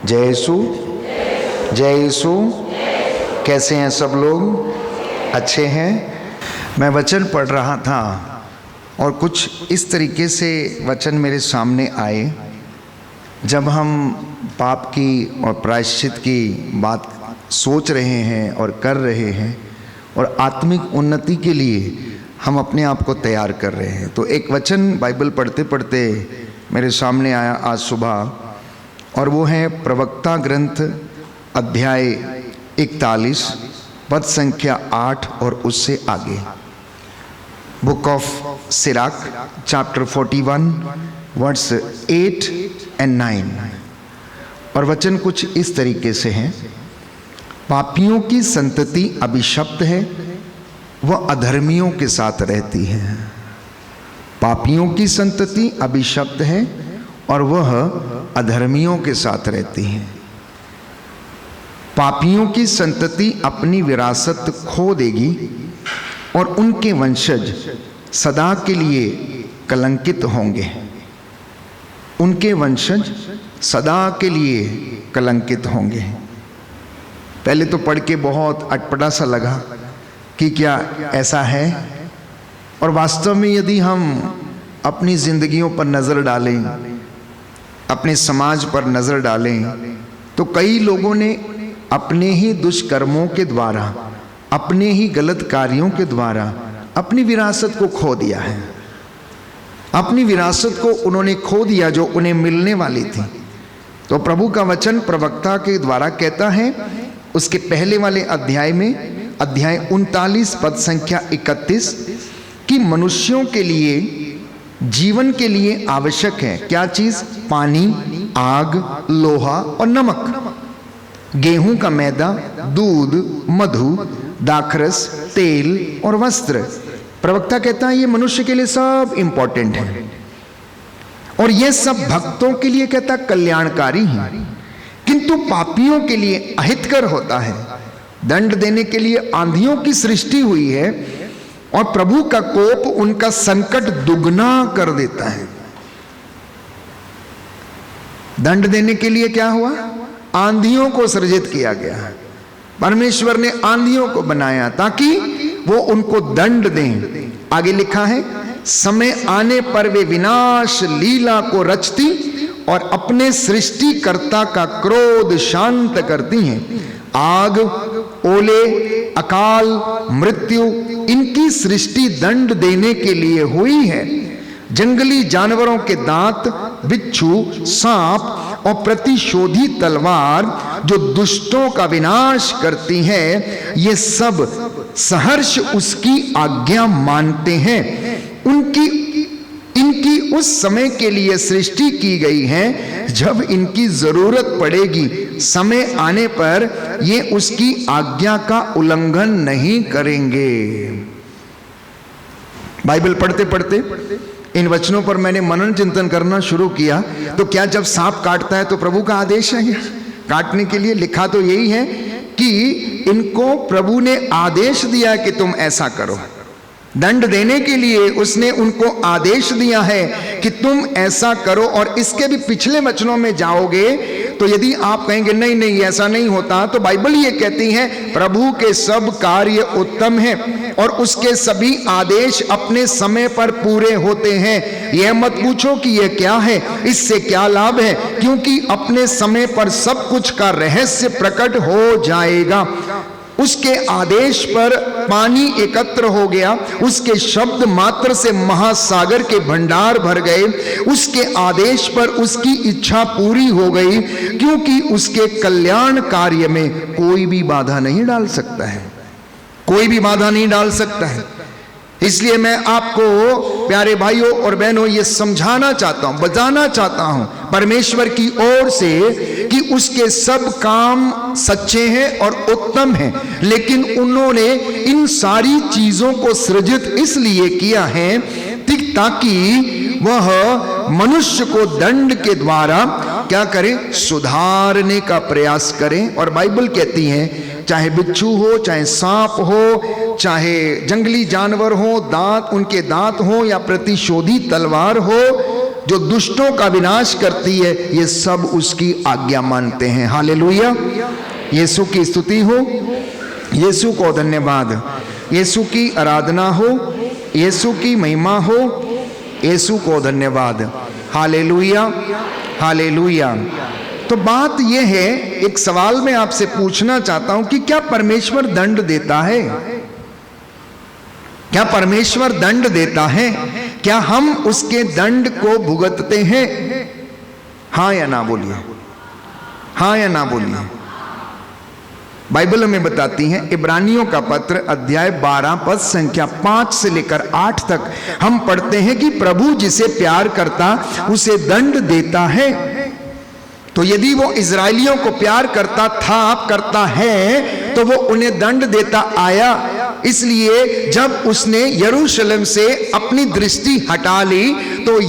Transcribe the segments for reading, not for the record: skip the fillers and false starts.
जय यीशु, जय यीशु। कैसे हैं सब लोग? अच्छे हैं। मैं वचन पढ़ रहा था और कुछ इस तरीके से वचन मेरे सामने आए। जब हम पाप की और प्रायश्चित की बात सोच रहे हैं और कर रहे हैं और आत्मिक उन्नति के लिए हम अपने आप को तैयार कर रहे हैं, तो एक वचन बाइबल पढ़ते पढ़ते मेरे सामने आया आज सुबह, और वो है प्रवक्ता ग्रंथ अध्याय 41 पद संख्या 8 और उससे आगे। Book of Sirach chapter 41 verse 8 and 9। और वचन कुछ इस तरीके से है। पापियों की संतति अभिशप्त है, वह अधर्मियों के साथ रहती है। पापियों की संतति अभिशप्त है और वह अधर्मियों के साथ रहती है। पापियों की संतति अपनी विरासत खो देगी और उनके वंशज सदा के लिए कलंकित होंगे। उनके वंशज सदा के लिए कलंकित होंगे। पहले तो पढ़ के बहुत अटपटा सा लगा कि क्या ऐसा है? और वास्तव में यदि हम अपनी जिंदगियों पर नज़र डालें, अपने समाज पर नज़र डालें, तो कई लोगों ने अपने ही दुष्कर्मों के द्वारा, अपने ही गलत कार्यों के द्वारा अपनी विरासत को खो दिया है। अपनी विरासत को उन्होंने खो दिया जो उन्हें मिलने वाली थी। तो प्रभु का वचन प्रवक्ता के द्वारा कहता है, उसके पहले वाले अध्याय में, अध्याय 39 पद संख्या 31, कि मनुष्यों के लिए, जीवन के लिए आवश्यक है क्या चीज? पानी, आग, लोहा और नमक, गेहूं का मैदा, दूध, मधु, दाखरस, तेल और वस्त्र। प्रवक्ता कहता है ये मनुष्य के लिए सब इंपॉर्टेंट है और ये सब भक्तों के लिए कहता कल्याणकारी है, किंतु पापियों के लिए अहितकर होता है। दंड देने के लिए आंधियों की सृष्टि हुई है और प्रभु का कोप उनका संकट दुगना कर देता है। दंड देने के लिए क्या हुआ? आंधियों को सृजित किया गया है। परमेश्वर ने आंधियों को बनाया ताकि वो उनको दंड दें। आगे लिखा है, समय आने पर वे विनाश लीला को रचती और अपने सृष्टिकर्ता का क्रोध शांत करती हैं। आग, ओले, अकाल, मृत्यु, इनकी सृष्टि दंड देने के लिए हुई है। जंगली जानवरों के दांत, बिच्छू, सांप और प्रतिशोधी तलवार जो दुष्टों का विनाश करती है, ये सब सहर्ष उसकी आज्ञा मानते हैं। इनकी उस समय के लिए सृष्टि की गई है जब इनकी जरूरत पड़ेगी। समय आने पर ये उसकी आज्ञा का उल्लंघन नहीं करेंगे। बाइबल पढ़ते पढ़ते इन वचनों पर मैंने मनन चिंतन करना शुरू किया। तो क्या जब सांप काटता है तो प्रभु का आदेश है? काटने के लिए लिखा तो यही है कि इनको प्रभु ने आदेश दिया कि तुम ऐसा करो। दंड देने के लिए उसने उनको आदेश दिया है कि तुम ऐसा करो। और इसके भी पिछले वचनों में जाओगे तो यदि आप कहेंगे नहीं नहीं ऐसा नहीं होता, तो बाइबल ये कहती है प्रभु के सब कार्य उत्तम हैं और उसके सभी आदेश अपने समय पर पूरे होते हैं। यह मत पूछो कि यह क्या है, इससे क्या लाभ है, क्योंकि अपने समय पर सब कुछ का रहस्य प्रकट हो जाएगा। उसके आदेश पर पानी एकत्र हो गया, उसके शब्द मात्र से महासागर के भंडार भर गए। उसके आदेश पर उसकी इच्छा पूरी हो गई, क्योंकि उसके कल्याण कार्य में कोई भी बाधा नहीं डाल सकता है। कोई भी बाधा नहीं डाल सकता है। इसलिए मैं आपको प्यारे भाइयों और बहनों ये समझाना चाहता हूं, बताना चाहता हूं परमेश्वर की ओर से कि उसके सब काम सच्चे हैं और उत्तम हैं, लेकिन उन्होंने इन सारी चीजों को सृजित इसलिए किया है ताकि वह मनुष्य को दंड के द्वारा क्या करे? सुधारने का प्रयास करें। और बाइबल कहती है चाहे बिच्छू हो, चाहे सांप हो, चाहे जंगली जानवर हो, दांत उनके दांत हो या प्रतिशोधी तलवार हो, जो दुष्टों का विनाश करती है, ये सब उसकी आज्ञा मानते हैं। हालेलुया, यीशु की स्तुति हो, यीशु को धन्यवाद, यीशु की आराधना हो, यीशु की महिमा हो, यीशु को धन्यवाद। Hallelujah, hallelujah. तो बात यह है, एक सवाल मैं आपसे पूछना चाहता हूं कि क्या परमेश्वर दंड देता है? क्या परमेश्वर दंड देता है? क्या हम उसके दंड को भुगतते हैं? हां या ना बोलिए, हां या ना बोलिए। बाइबल हमें बताती है, इब्रानियों का पत्र अध्याय 12 पद संख्या 5 से लेकर 8 तक हम पढ़ते हैं कि प्रभु जिसे प्यार करता उसे दंड देता है। तो यदि वो इजराइलियों को प्यार करता था, करता है, तो वो उन्हें दंड देता आया। इसलिए जब उसने यरूशलेम से अपनी दृष्टि हटा ली तो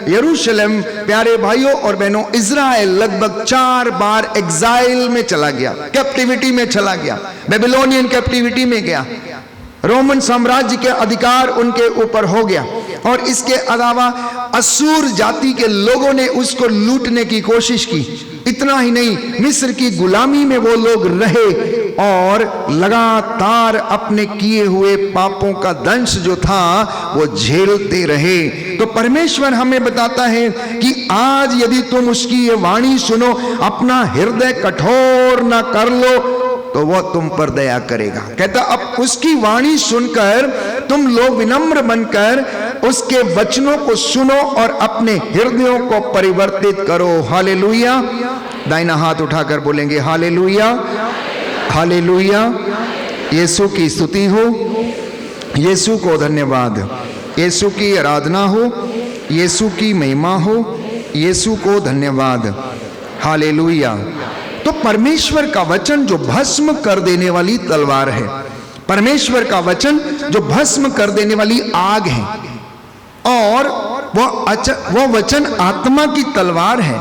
यरूशलेम, प्यारे भाइयों और बहनों, इजराइल लगभग 4 बार एग्जाइल में चला गया, कैप्टिविटी में चला गया, बेबीलोनियन कैप्टिविटी में गया, रोमन साम्राज्य के अधिकार उनके ऊपर हो गया। और इसके अलावा असूर जाति के लोगों ने उसको लूटने की कोशिश की। इतना ही नहीं, मिस्र की गुलामी में वो लोग रहे और लगातार अपने किए हुए पापों का दंश जो था वो झेलते रहे। तो परमेश्वर हमें बताता है कि आज यदि तुम उसकी ये वाणी सुनो, अपना हृदय कठोर ना कर लो, तो वह तुम पर दया करेगा। कहता अब उसकी वाणी सुनकर तुम लोग विनम्र बनकर उसके वचनों को सुनो और अपने हृदयों को परिवर्तित करो। हालेलुया। दाहिना हाथ उठाकर बोलेंगे हालेलुया, हालेलुया। यीशु की स्तुति हो, यीशु को धन्यवाद, यीशु की आराधना हो, यीशु की महिमा हो, यीशु को धन्यवाद। हालेलुया। तो परमेश्वर का वचन जो भस्म कर देने वाली तलवार है, परमेश्वर का वचन जो भस्म कर देने वाली आग है, और वह वचन आत्मा की तलवार है।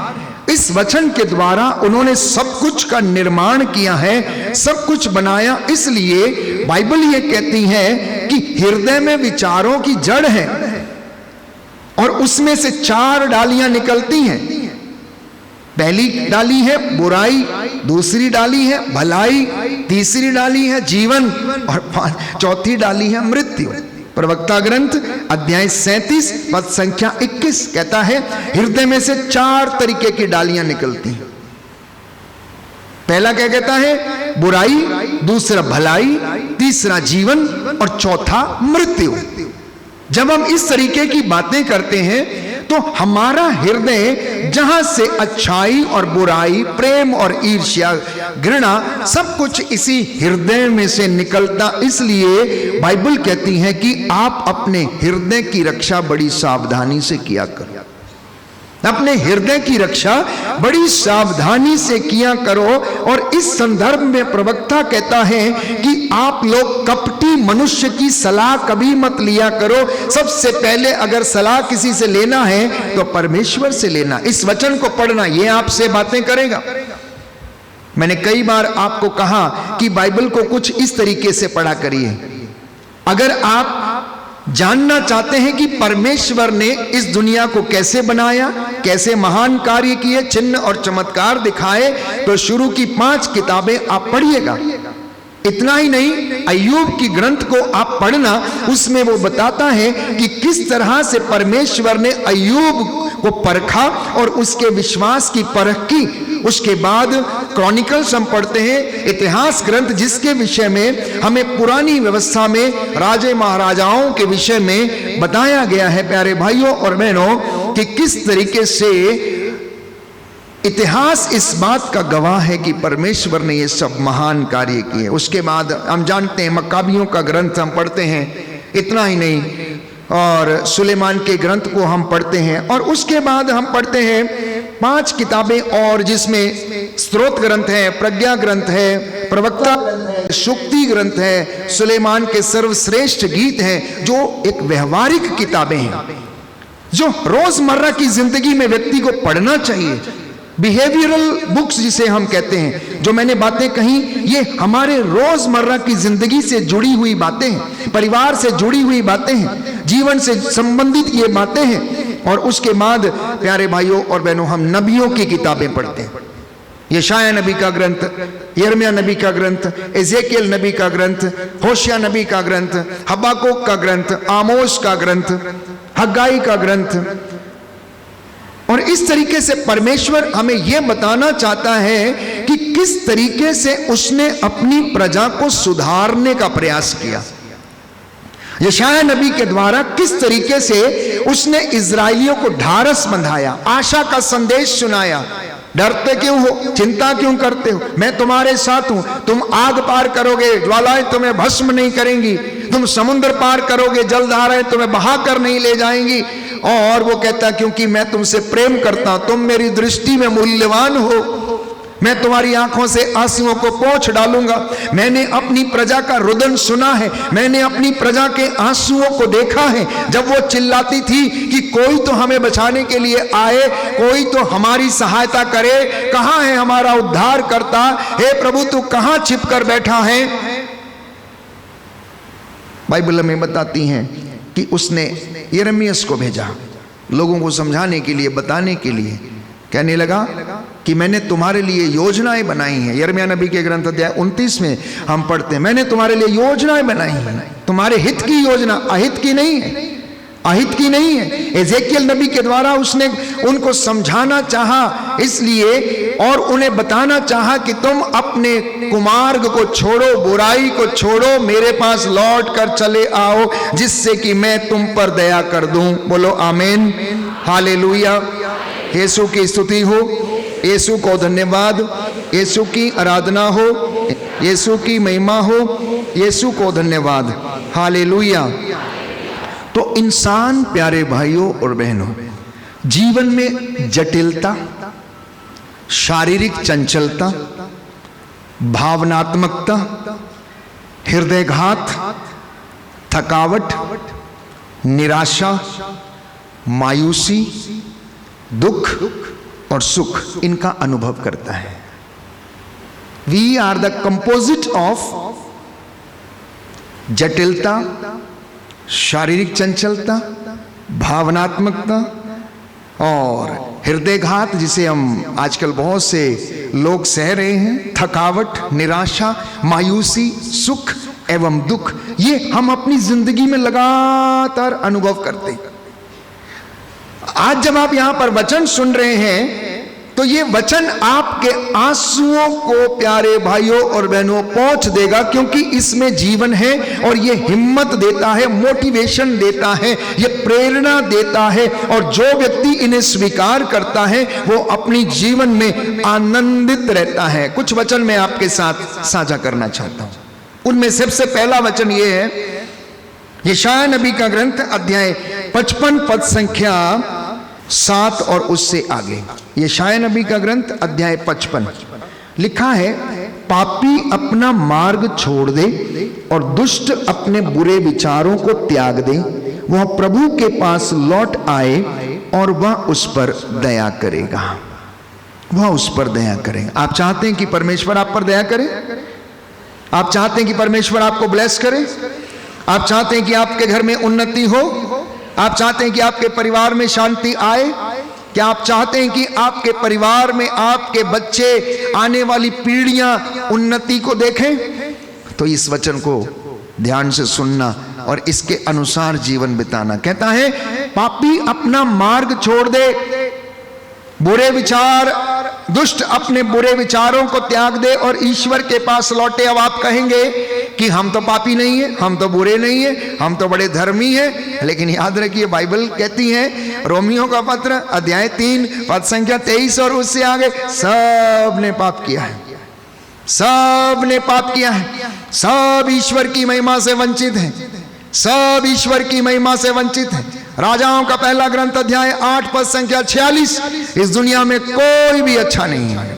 इस वचन के द्वारा उन्होंने सब कुछ का निर्माण किया है, सब कुछ बनाया। इसलिए बाइबल ये कहती है कि हृदय में विचारों की जड़ है और उसमें से 4 डालियां निकलती हैं। पहली डाली है बुराई, दूसरी डाली है भलाई, तीसरी डाली है जीवन और चौथी डाली है मृत्यु। प्रवक्ता ग्रंथ अध्याय 37 पद संख्या 21 कहता है, हृदय में से 4 तरीके की डालियां निकलती हैं। पहला क्या कहता है? बुराई, दूसरा भलाई, तीसरा जीवन और चौथा मृत्यु। जब हम इस तरीके की बातें करते हैं तो हमारा हृदय जहां से अच्छाई और बुराई, प्रेम और ईर्ष्या, घृणा, सब कुछ इसी हृदय में से निकलता। इसलिए बाइबल कहती है कि आप अपने हृदय की रक्षा बड़ी सावधानी से किया करो। अपने हृदय की रक्षा बड़ी सावधानी से किया करो। और इस संदर्भ में प्रवक्ता कहता है कि आप लोग कपटी मनुष्य की सलाह कभी मत लिया करो। सबसे पहले अगर सलाह किसी से लेना है तो परमेश्वर से लेना। इस वचन को पढ़ना, ये आपसे बातें करेगा। मैंने कई बार आपको कहा कि बाइबल को कुछ इस तरीके से पढ़ा करिए। अगर आप जानना चाहते हैं कि परमेश्वर ने इस दुनिया को कैसे बनाया, कैसे महान कार्य किए, चिन्ह और चमत्कार दिखाए, तो शुरू की 5 किताबें आप पढ़िएगा। इतना ही नहीं, अय्यूब की ग्रंथ को आप पढ़ना, उसमें वो बताता है कि किस तरह से परमेश्वर ने अय्यूब को परखा और उसके विश्वास की परख की। उसके बाद क्रॉनिकल्स हम पढ़ते हैं, इतिहास ग्रंथ, जिसके विषय में हमें पुरानी व्यवस्था में राजे महाराजाओं के विषय में बताया गया है। प्यारे भाइयों और बहनों, कि किस तरीके से इतिहास इस बात का गवाह है कि परमेश्वर ने ये सब महान कार्य किए। उसके बाद हम जानते हैं मक्काबियों का ग्रंथ हम पढ़ते हैं। इतना ही नहीं, और सुलेमान के ग्रंथ को हम पढ़ते हैं। और उसके बाद हम पढ़ते हैं 5 किताबें और, जिसमें स्तोत्र ग्रंथ है, प्रज्ञा ग्रंथ है, प्रवक्ता ग्रंथ है, शुक्ति ग्रंथ है, सुलेमान के सर्वश्रेष्ठ गीत हैं, जो एक व्यवहारिक किताबें हैं, जो रोजमर्रा की जिंदगी में व्यक्ति को पढ़ना चाहिए। बिहेवियरल बुक्स जिसे हम कहते हैं, जो मैंने बातें कही, ये हमारे रोजमर्रा की जिंदगी से जुड़ी हुई बातें हैं, परिवार से जुड़ी हुई बातें हैं, जीवन से संबंधित ये बातें हैं। और उसके बाद प्यारे भाइयों और बहनों हम नबियों की किताबें पढ़ते हैं। यशाया नबी का ग्रंथ, यिर्मयाह नबी का ग्रंथ, एजेकियल नबी का ग्रंथ, होशिया नबी का ग्रंथ, हबाकुक का ग्रंथ, आमोस का ग्रंथ, हग्गाई का ग्रंथ। और इस तरीके से परमेश्वर हमें यह बताना चाहता है कि किस तरीके से उसने अपनी प्रजा को सुधारने का प्रयास किया। यशाया नबी के द्वारा किस तरीके से उसने इजराइलियों को ढारस बंधाया, आशा का संदेश सुनाया। डरते क्यों हो, चिंता क्यों करते हो, मैं तुम्हारे साथ हूं। तुम आग पार करोगे, ज्वालाएं तुम्हें भस्म नहीं करेंगी। तुम समुद्र पार करोगे, जलधाराएं तुम्हें बहाकर नहीं ले जाएंगी। और वो कहता क्योंकि मैं तुमसे प्रेम करता हूं, तुम मेरी दृष्टि में मूल्यवान हो, मैं तुम्हारी आंखों से आंसुओं को पोंछ डालूंगा। मैंने अपनी प्रजा का रुदन सुना है, मैंने अपनी प्रजा के आंसुओं को देखा है। जब वो चिल्लाती थी कि कोई तो हमें बचाने के लिए आए, कोई तो हमारी सहायता करे, कहां है हमारा उद्धार करता, हे प्रभु तू कहां छिप कर बैठा है। बाइबल में बताती हैं कि उसने यिर्मयाह को भेजा लोगों को समझाने के लिए, बताने के लिए। कहने लगा कि मैंने तुम्हारे लिए योजनाएं बनाई हैं। यिर्मयाह नबी के ग्रंथ अध्याय 29 में हम पढ़ते हैं, मैंने तुम्हारे लिए योजनाएं बनाई हैं, तुम्हारे हित की योजना, अहित की नहीं है, अहित की नहीं है। एजेकियल नबी के द्वारा उसने उनको समझाना चाहा इसलिए, और उन्हें बताना चाहा कि तुम अपने कुमार्ग को छोड़ो, बुराई को छोड़ो, मेरे पास लौट कर चले आओ, जिससे कि मैं तुम पर दया कर दूं। बोलो आमीन, हालेलुया। यीशु की स्तुति हो, यीशु को धन्यवाद, यीशु की आराधना हो, यीशु की महिमा हो, यीशु को धन्यवाद, हालेलुया। तो इंसान प्यारे भाइयों और बहनों, जीवन में जटिलता, शारीरिक चंचलता, भावनात्मकता, हृदयघात, थकावट, निराशा, मायूसी, दुख और सुख, इनका अनुभव करता है। We are the composite of जटिलता, शारीरिक चंचलता, भावनात्मकता और हृदयघात, जिसे हम आजकल बहुत से लोग सह रहे हैं, थकावट, निराशा, मायूसी, सुख एवं दुख, ये हम अपनी जिंदगी में लगातार अनुभव करते हैं। आज जब आप यहां पर वचन सुन रहे हैं तो ये वचन आपके आंसुओं को प्यारे भाइयों और बहनों पहुंच देगा, क्योंकि इसमें जीवन है और ये हिम्मत देता है, मोटिवेशन देता है, ये प्रेरणा देता है। और जो व्यक्ति इन्हें स्वीकार करता है वो अपनी जीवन में आनंदित रहता है। कुछ वचन मैं आपके साथ साझा करना चाहता हूं। उनमें सबसे पहला वचन ये है, यशाया नबी का ग्रंथ अध्याय 55 पद संख्या 7 और उससे आगे। यशाया नबी का ग्रंथ अध्याय 55 लिखा है, पापी अपना मार्ग छोड़ दे और दुष्ट अपने बुरे विचारों को त्याग दे, वह प्रभु के पास लौट आए और वह उस पर दया करेगा। वह उस पर दया करेगा। आप चाहते हैं कि परमेश्वर आप पर दया करे? आप चाहते हैं कि परमेश्वर आपको ब्लेस करे? आप चाहते हैं कि आपके घर में उन्नति हो? आप चाहते हैं कि आपके परिवार में शांति आए? क्या आप चाहते हैं कि आपके परिवार में आपके बच्चे, आने वाली पीढ़ियां उन्नति को देखें? तो इस वचन को ध्यान से सुनना और इसके अनुसार जीवन बिताना। कहता है, पापी अपना मार्ग छोड़ दे, बुरे विचार, दुष्ट अपने बुरे विचारों को त्याग दे और ईश्वर के पास लौटे। अब आप कहेंगे कि हम तो पापी नहीं है, हम तो बुरे नहीं है, हम तो बड़े धर्मी हैं। लेकिन याद रखिए, बाइबल कहती है, रोमियो का पत्र अध्याय 3 पद संख्या 23 और उससे आगे, सब ने पाप किया है, सब ने पाप किया है, सब ईश्वर की महिमा से वंचित हैं, सब ईश्वर की महिमा से वंचित हैं। राजाओं का पहला ग्रंथ अध्याय 8 पद संख्या 46, इस दुनिया में कोई भी अच्छा नहीं है,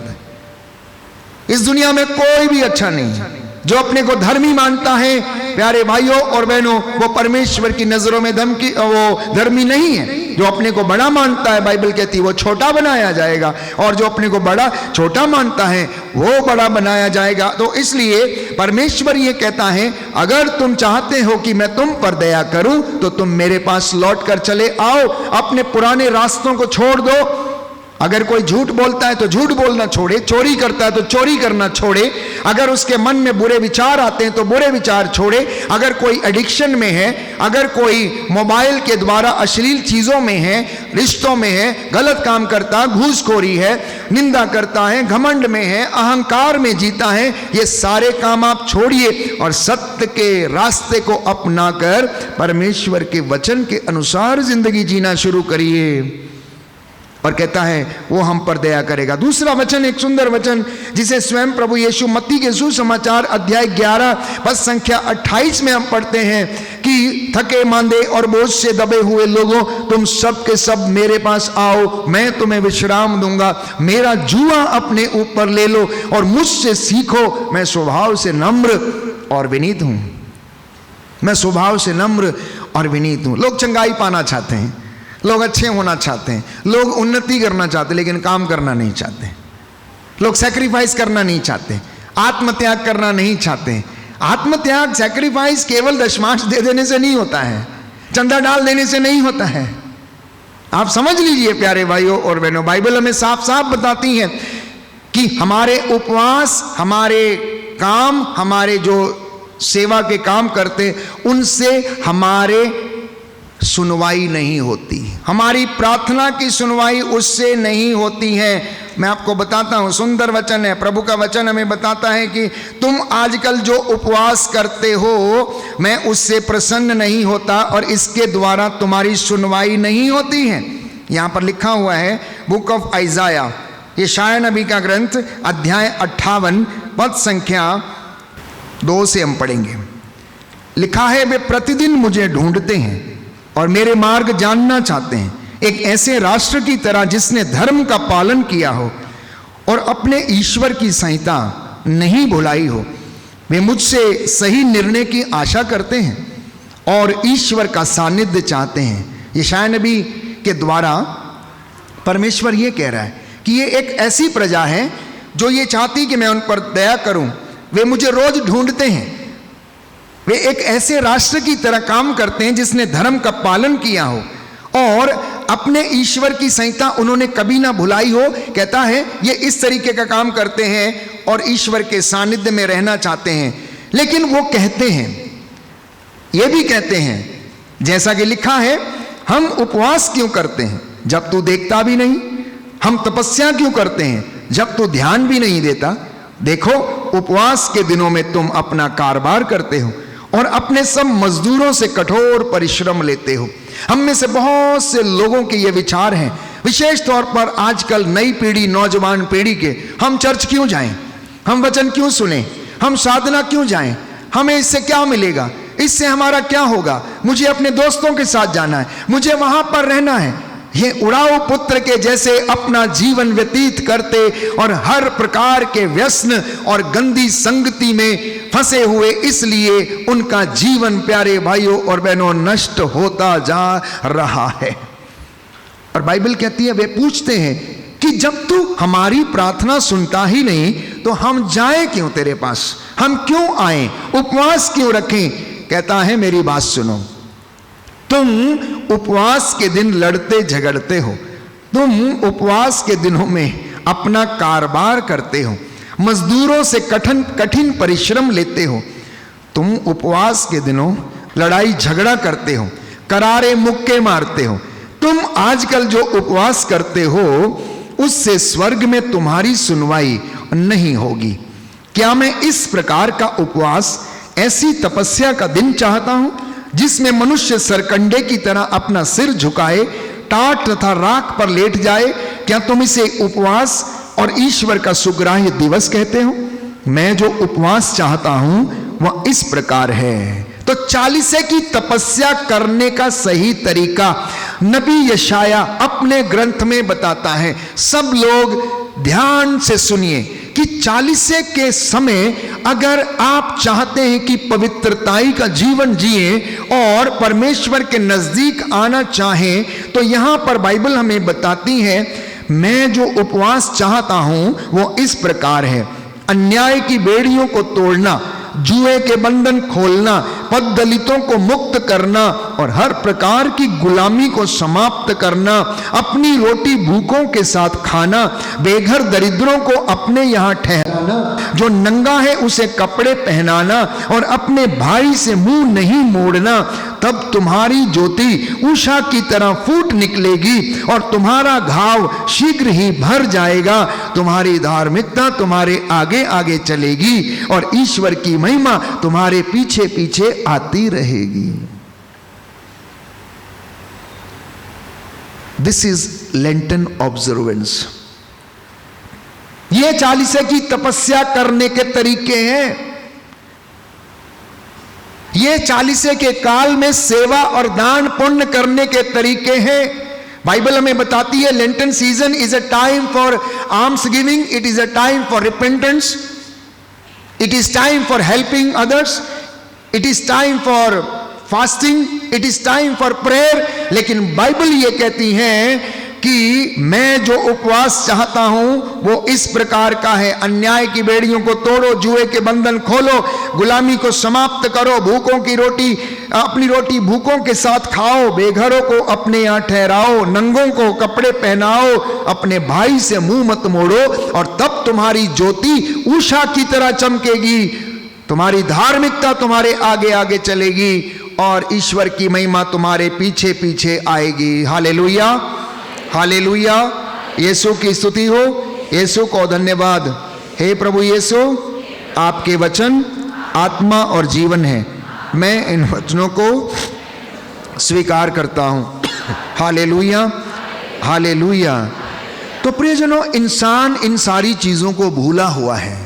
इस दुनिया में कोई भी अच्छा नहीं है। जो अपने को धर्मी मानता है प्यारे भाइयों और बहनों, वो परमेश्वर की नजरों में वो धर्मी नहीं है। जो अपने को बड़ा मानता है, बाइबल कहती है वो छोटा बनाया जाएगा, और जो अपने को बड़ा छोटा मानता है वो बड़ा बनाया जाएगा। तो इसलिए परमेश्वर ये कहता है, अगर तुम चाहते हो कि मैं तुम पर दया करूं तो तुम मेरे पास लौट कर चले आओ, अपने पुराने रास्तों को छोड़ दो। अगर कोई झूठ बोलता है तो झूठ बोलना छोड़े, चोरी करता है तो चोरी करना छोड़े, अगर उसके मन में बुरे विचार आते हैं तो बुरे विचार छोड़े, अगर कोई एडिक्शन में है, अगर कोई मोबाइल के द्वारा अश्लील चीजों में है, रिश्तों में है, गलत काम करता, घूसखोरी है, निंदा करता है, घमंड में है, अहंकार में जीता है, ये सारे काम आप छोड़िए और सत्य के रास्ते को अपनाकर परमेश्वर के वचन के अनुसार जिंदगी जीना शुरू करिए। और कहता है वो हम पर दया करेगा। दूसरा वचन, एक सुंदर वचन जिसे स्वयं प्रभु यीशु मत्ती के सुसमाचार अध्याय 11 पद संख्या 28 में हम पढ़ते हैं कि थके मांदे और बोझ से दबे हुए लोगों, तुम सब के सब मेरे पास आओ, मैं तुम्हें विश्राम दूंगा। मेरा जुआ अपने ऊपर ले लो और मुझसे सीखो, मैं स्वभाव से नम्र और विनीत हूं। मैं स्वभाव से नम्र और विनीत हूं। लोग चंगाई पाना चाहते हैं, लोग अच्छे होना चाहते हैं, लोग उन्नति करना चाहते हैं, लेकिन काम करना नहीं चाहते। लोग सैक्रिफाइस करना नहीं चाहते, आत्मत्याग करना नहीं चाहते। आत्मत्याग, सैक्रिफाइस केवल दशमांश दे देने से नहीं होता है, चंदा डाल देने से नहीं होता है। आप समझ लीजिए प्यारे भाइयों और बहनों, बाइबल हमें साफ साफ बताती है कि हमारे उपवास, हमारे काम, हमारे जो सेवा के काम करते, उनसे हमारे सुनवाई नहीं होती, हमारी प्रार्थना की सुनवाई उससे नहीं होती है। मैं आपको बताता हूं, सुंदर वचन है, प्रभु का वचन हमें बताता है कि तुम आजकल जो उपवास करते हो, मैं उससे प्रसन्न नहीं होता और इसके द्वारा तुम्हारी सुनवाई नहीं होती है। यहां पर लिखा हुआ है बुक ऑफ आइजाया, यशायाह नबी का ग्रंथ, अध्याय 58 पद संख्या 2 से हम पढ़ेंगे। लिखा है, वे प्रतिदिन मुझे ढूंढते हैं और मेरे मार्ग जानना चाहते हैं, एक ऐसे राष्ट्र की तरह जिसने धर्म का पालन किया हो और अपने ईश्वर की संहिता नहीं भुलाई हो। वे मुझसे सही निर्णय की आशा करते हैं और ईश्वर का सानिध्य चाहते हैं। यशायाह नबी के द्वारा परमेश्वर ये कह रहा है कि ये एक ऐसी प्रजा है जो ये चाहती कि मैं उन पर दया करूं। वे मुझे रोज ढूंढते हैं। वे एक ऐसे राष्ट्र की तरह काम करते हैं जिसने धर्म का पालन किया हो और अपने ईश्वर की संहिता उन्होंने कभी ना भुलाई हो। कहता है ये इस तरीके का काम करते हैं और ईश्वर के सानिध्य में रहना चाहते हैं। लेकिन वो कहते हैं, ये भी कहते हैं, जैसा कि लिखा है, हम उपवास क्यों करते हैं जब तू देखता भी नहीं, हम तपस्या क्यों करते हैं जब तू ध्यान भी नहीं देता। देखो, उपवास के दिनों में तुम अपना कारोबार करते हो और अपने सब मजदूरों से कठोर परिश्रम लेते हो। हम में से बहुत से लोगों के ये विचार हैं, विशेष तौर पर आजकल नई पीढ़ी, नौजवान पीढ़ी के, हम चर्च क्यों जाएं, हम वचन क्यों सुने, हम साधना क्यों जाएं, हमें इससे क्या मिलेगा, इससे हमारा क्या होगा, मुझे अपने दोस्तों के साथ जाना है, मुझे वहां पर रहना है। ये उड़ाऊ पुत्र के जैसे अपना जीवन व्यतीत करते और हर प्रकार के व्यसन और गंदी संगति में फंसे हुए, इसलिए उनका जीवन प्यारे भाइयों और बहनों नष्ट होता जा रहा है। और बाइबल कहती है, वे पूछते हैं कि जब तू हमारी प्रार्थना सुनता ही नहीं तो हम जाएं क्यों तेरे पास, हम क्यों आए, उपवास क्यों रखें। कहता है, मेरी बात सुनो, तुम उपवास के दिन लड़ते झगड़ते हो, तुम उपवास के दिनों में अपना कारोबार करते हो, मजदूरों से कठिन परिश्रम लेते हो, तुम उपवास के दिनों लड़ाई झगड़ा करते हो, करारे मुक्के मारते हो। तुम आजकल जो उपवास करते हो उससे स्वर्ग में तुम्हारी सुनवाई नहीं होगी। क्या मैं इस प्रकार का उपवास, ऐसी तपस्या का दिन चाहता हूं जिसमें मनुष्य सरकंडे की तरह अपना सिर झुकाए, टाट तथा राख पर लेट जाए? क्या तुम इसे उपवास और ईश्वर का सुग्राह्य दिवस कहते हो? मैं जो उपवास चाहता हूं वह इस प्रकार है। तो 40 की तपस्या करने का सही तरीका नबी यशाया अपने ग्रंथ में बताता है। सब लोग ध्यान से सुनिए कि 40 के समय अगर आप चाहते हैं कि पवित्रताई का जीवन जिए और परमेश्वर के नजदीक आना चाहें, तो यहां पर बाइबल हमें बताती है, मैं जो उपवास चाहता हूं वो इस प्रकार है। अन्याय की बेड़ियों को तोड़ना, जुए के बंधन खोलना, पद दलितों को मुक्त करना और हर प्रकार की गुलामी को समाप्त करना, अपनी रोटी भूखों के साथ खाना, बेघर दरिद्रों को अपने यहाँ ठहराना, जो नंगा है उसे कपड़े पहनाना और अपने भाई से मुंह नहीं मोड़ना। तब तुम्हारी ज्योति उषा की तरह फूट निकलेगी और तुम्हारा घाव शीघ्र ही भर जाएगा। तुम्हारी धार्मिकता तुम्हारे आगे आगे चलेगी और ईश्वर की महिमा तुम्हारे पीछे पीछे आती रहेगी। This is Lenten observance. ये 40 की तपस्या करने के तरीके हैं। ये 40 के काल में सेवा और दान पुण्य करने के तरीके हैं। बाइबल हमें बताती है Lenten season is a time for arms giving, it is a time for repentance, it is time for helping others, it is time for fasting, it is time for prayer. लेकिन Bible ये कहती है कि मैं जो उपवास चाहता हूं वो इस प्रकार का है, अन्याय की बेड़ियों को तोड़ो, जुए के बंधन खोलो, गुलामी को समाप्त करो, भूखों की रोटी, अपनी रोटी भूखों के साथ खाओ, बेघरों को अपने यहाँ ठहराओ, नंगों को कपड़े पहनाओ, अपने भाई से मुंह मत मोड़ो और तब तुम्हारी ज्योति उषा की तरह चमकेगी, तुम्हारी धार्मिकता तुम्हारे आगे आगे चलेगी और ईश्वर की महिमा तुम्हारे पीछे पीछे आएगी। हालेलुया, हालेलुया, यीशु की स्तुति हो, यीशु को धन्यवाद। हे प्रभु यीशु, आपके वचन आत्मा और जीवन है। मैं इन वचनों को स्वीकार करता हूं। Hallelujah, hallelujah. तो प्रियजनों, इंसान इन सारी चीजों को भूला हुआ है।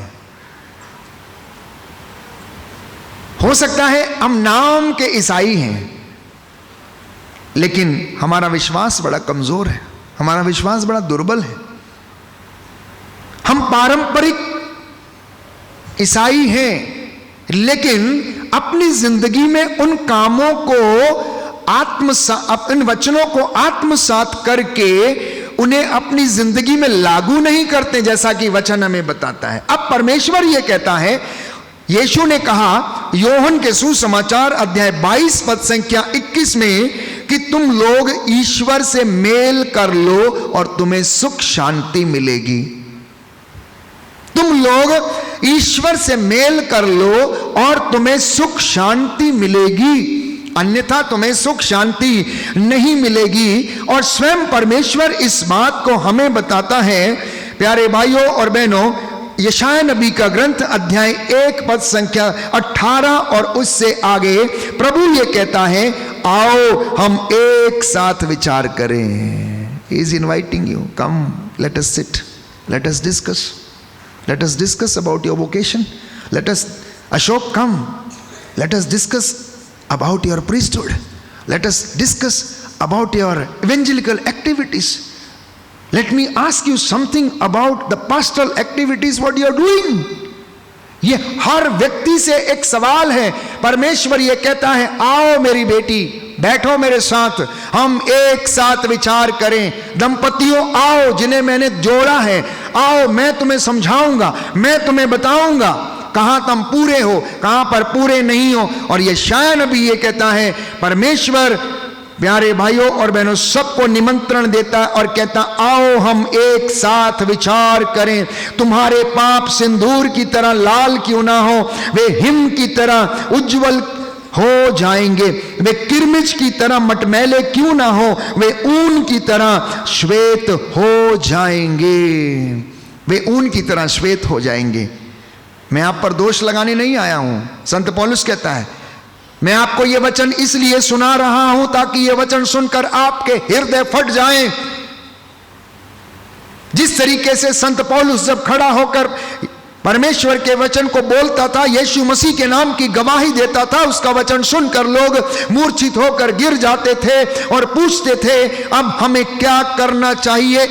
हो सकता है हम नाम के ईसाई हैं, लेकिन हमारा विश्वास बड़ा कमजोर है, हमारा विश्वास बड़ा दुर्बल है। हम पारंपरिक ईसाई हैं, लेकिन अपनी जिंदगी में उन कामों को इन वचनों को आत्मसात करके उन्हें अपनी जिंदगी में लागू नहीं करते, जैसा कि वचन हमें बताता है। अब परमेश्वर यह कहता है, यीशु ने कहा योहन के सुसमाचार अध्याय 22 पद संख्या 21 में कि तुम लोग ईश्वर से मेल कर लो और तुम्हें सुख शांति मिलेगी। तुम लोग ईश्वर से मेल कर लो और तुम्हें सुख शांति मिलेगी, अन्यथा तुम्हें सुख शांति नहीं मिलेगी। और स्वयं परमेश्वर इस बात को हमें बताता है। प्यारे भाइयों और बहनों, यशाया नबी का ग्रंथ अध्याय 1 पद संख्या 18 और उससे आगे प्रभु ये कहता है, आओ हम एक साथ विचार करें। He is inviting you, come, let us sit, let us discuss about your vocation. Let us, Ashok, come, let us discuss about your priesthood. Let us discuss about your evangelical activities. Let me ask you something about the pastoral activities what you are doing. ये हर व्यक्ति से एक सवाल है। परमेश्वर ये कहता है, आओ मेरी बेटी, बैठो मेरे साथ, हम एक साथ विचार करें। दंपतियों आओ, जिन्हें मैंने जोड़ा है, आओ मैं तुम्हें समझाऊंगा, मैं तुम्हें बताऊंगा कहां तुम पूरे हो, कहां पर पूरे नहीं हो। और ये यशाया नबी ये कहता है, परमेश्वर प्यारे भाइयों और बहनों सबको निमंत्रण देता और कहता, आओ हम एक साथ विचार करें। तुम्हारे पाप सिंदूर की तरह लाल क्यों ना हो, वे हिम की तरह उज्जवल हो जाएंगे। वे किरमिज की तरह मटमैले क्यों ना हो, वे ऊन की तरह श्वेत हो जाएंगे। वे ऊन की तरह श्वेत हो जाएंगे। मैं आप पर दोष लगाने नहीं आया हूं। संत पौलुस कहता है, मैं आपको यह वचन इसलिए सुना रहा हूं ताकि यह वचन सुनकर आपके हृदय फट जाएं। जिस तरीके से संत पौलुस जब खड़ा होकर परमेश्वर के वचन को बोलता था, यीशु मसीह के नाम की गवाही देता था, उसका वचन सुनकर लोग मूर्छित होकर गिर जाते थे और पूछते थे, अब हमें क्या करना चाहिए।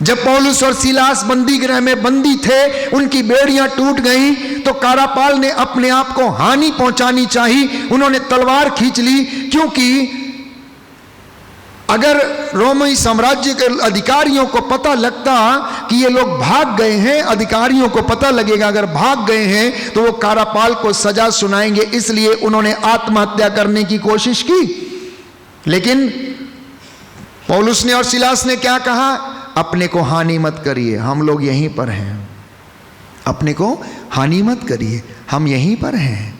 जब पौलुस और सीलास बंदी गृह में बंदी थे, उनकी बेड़ियां टूट गईं, तो कारापाल ने अपने आप को हानि पहुंचानी चाहिए। उन्होंने तलवार खींच ली, क्योंकि अगर रोमी साम्राज्य के अधिकारियों को पता लगता कि ये लोग भाग गए हैं, अधिकारियों को पता लगेगा अगर भाग गए हैं तो वो कारापाल को सजा सुनाएंगे, इसलिए उन्होंने आत्महत्या करने की कोशिश की। लेकिन पौलुस ने और सिलास ने क्या कहा? अपने को हानि मत करिए, हम लोग यहीं पर हैं। अपने को हानि मत करिए, हम यहीं पर हैं।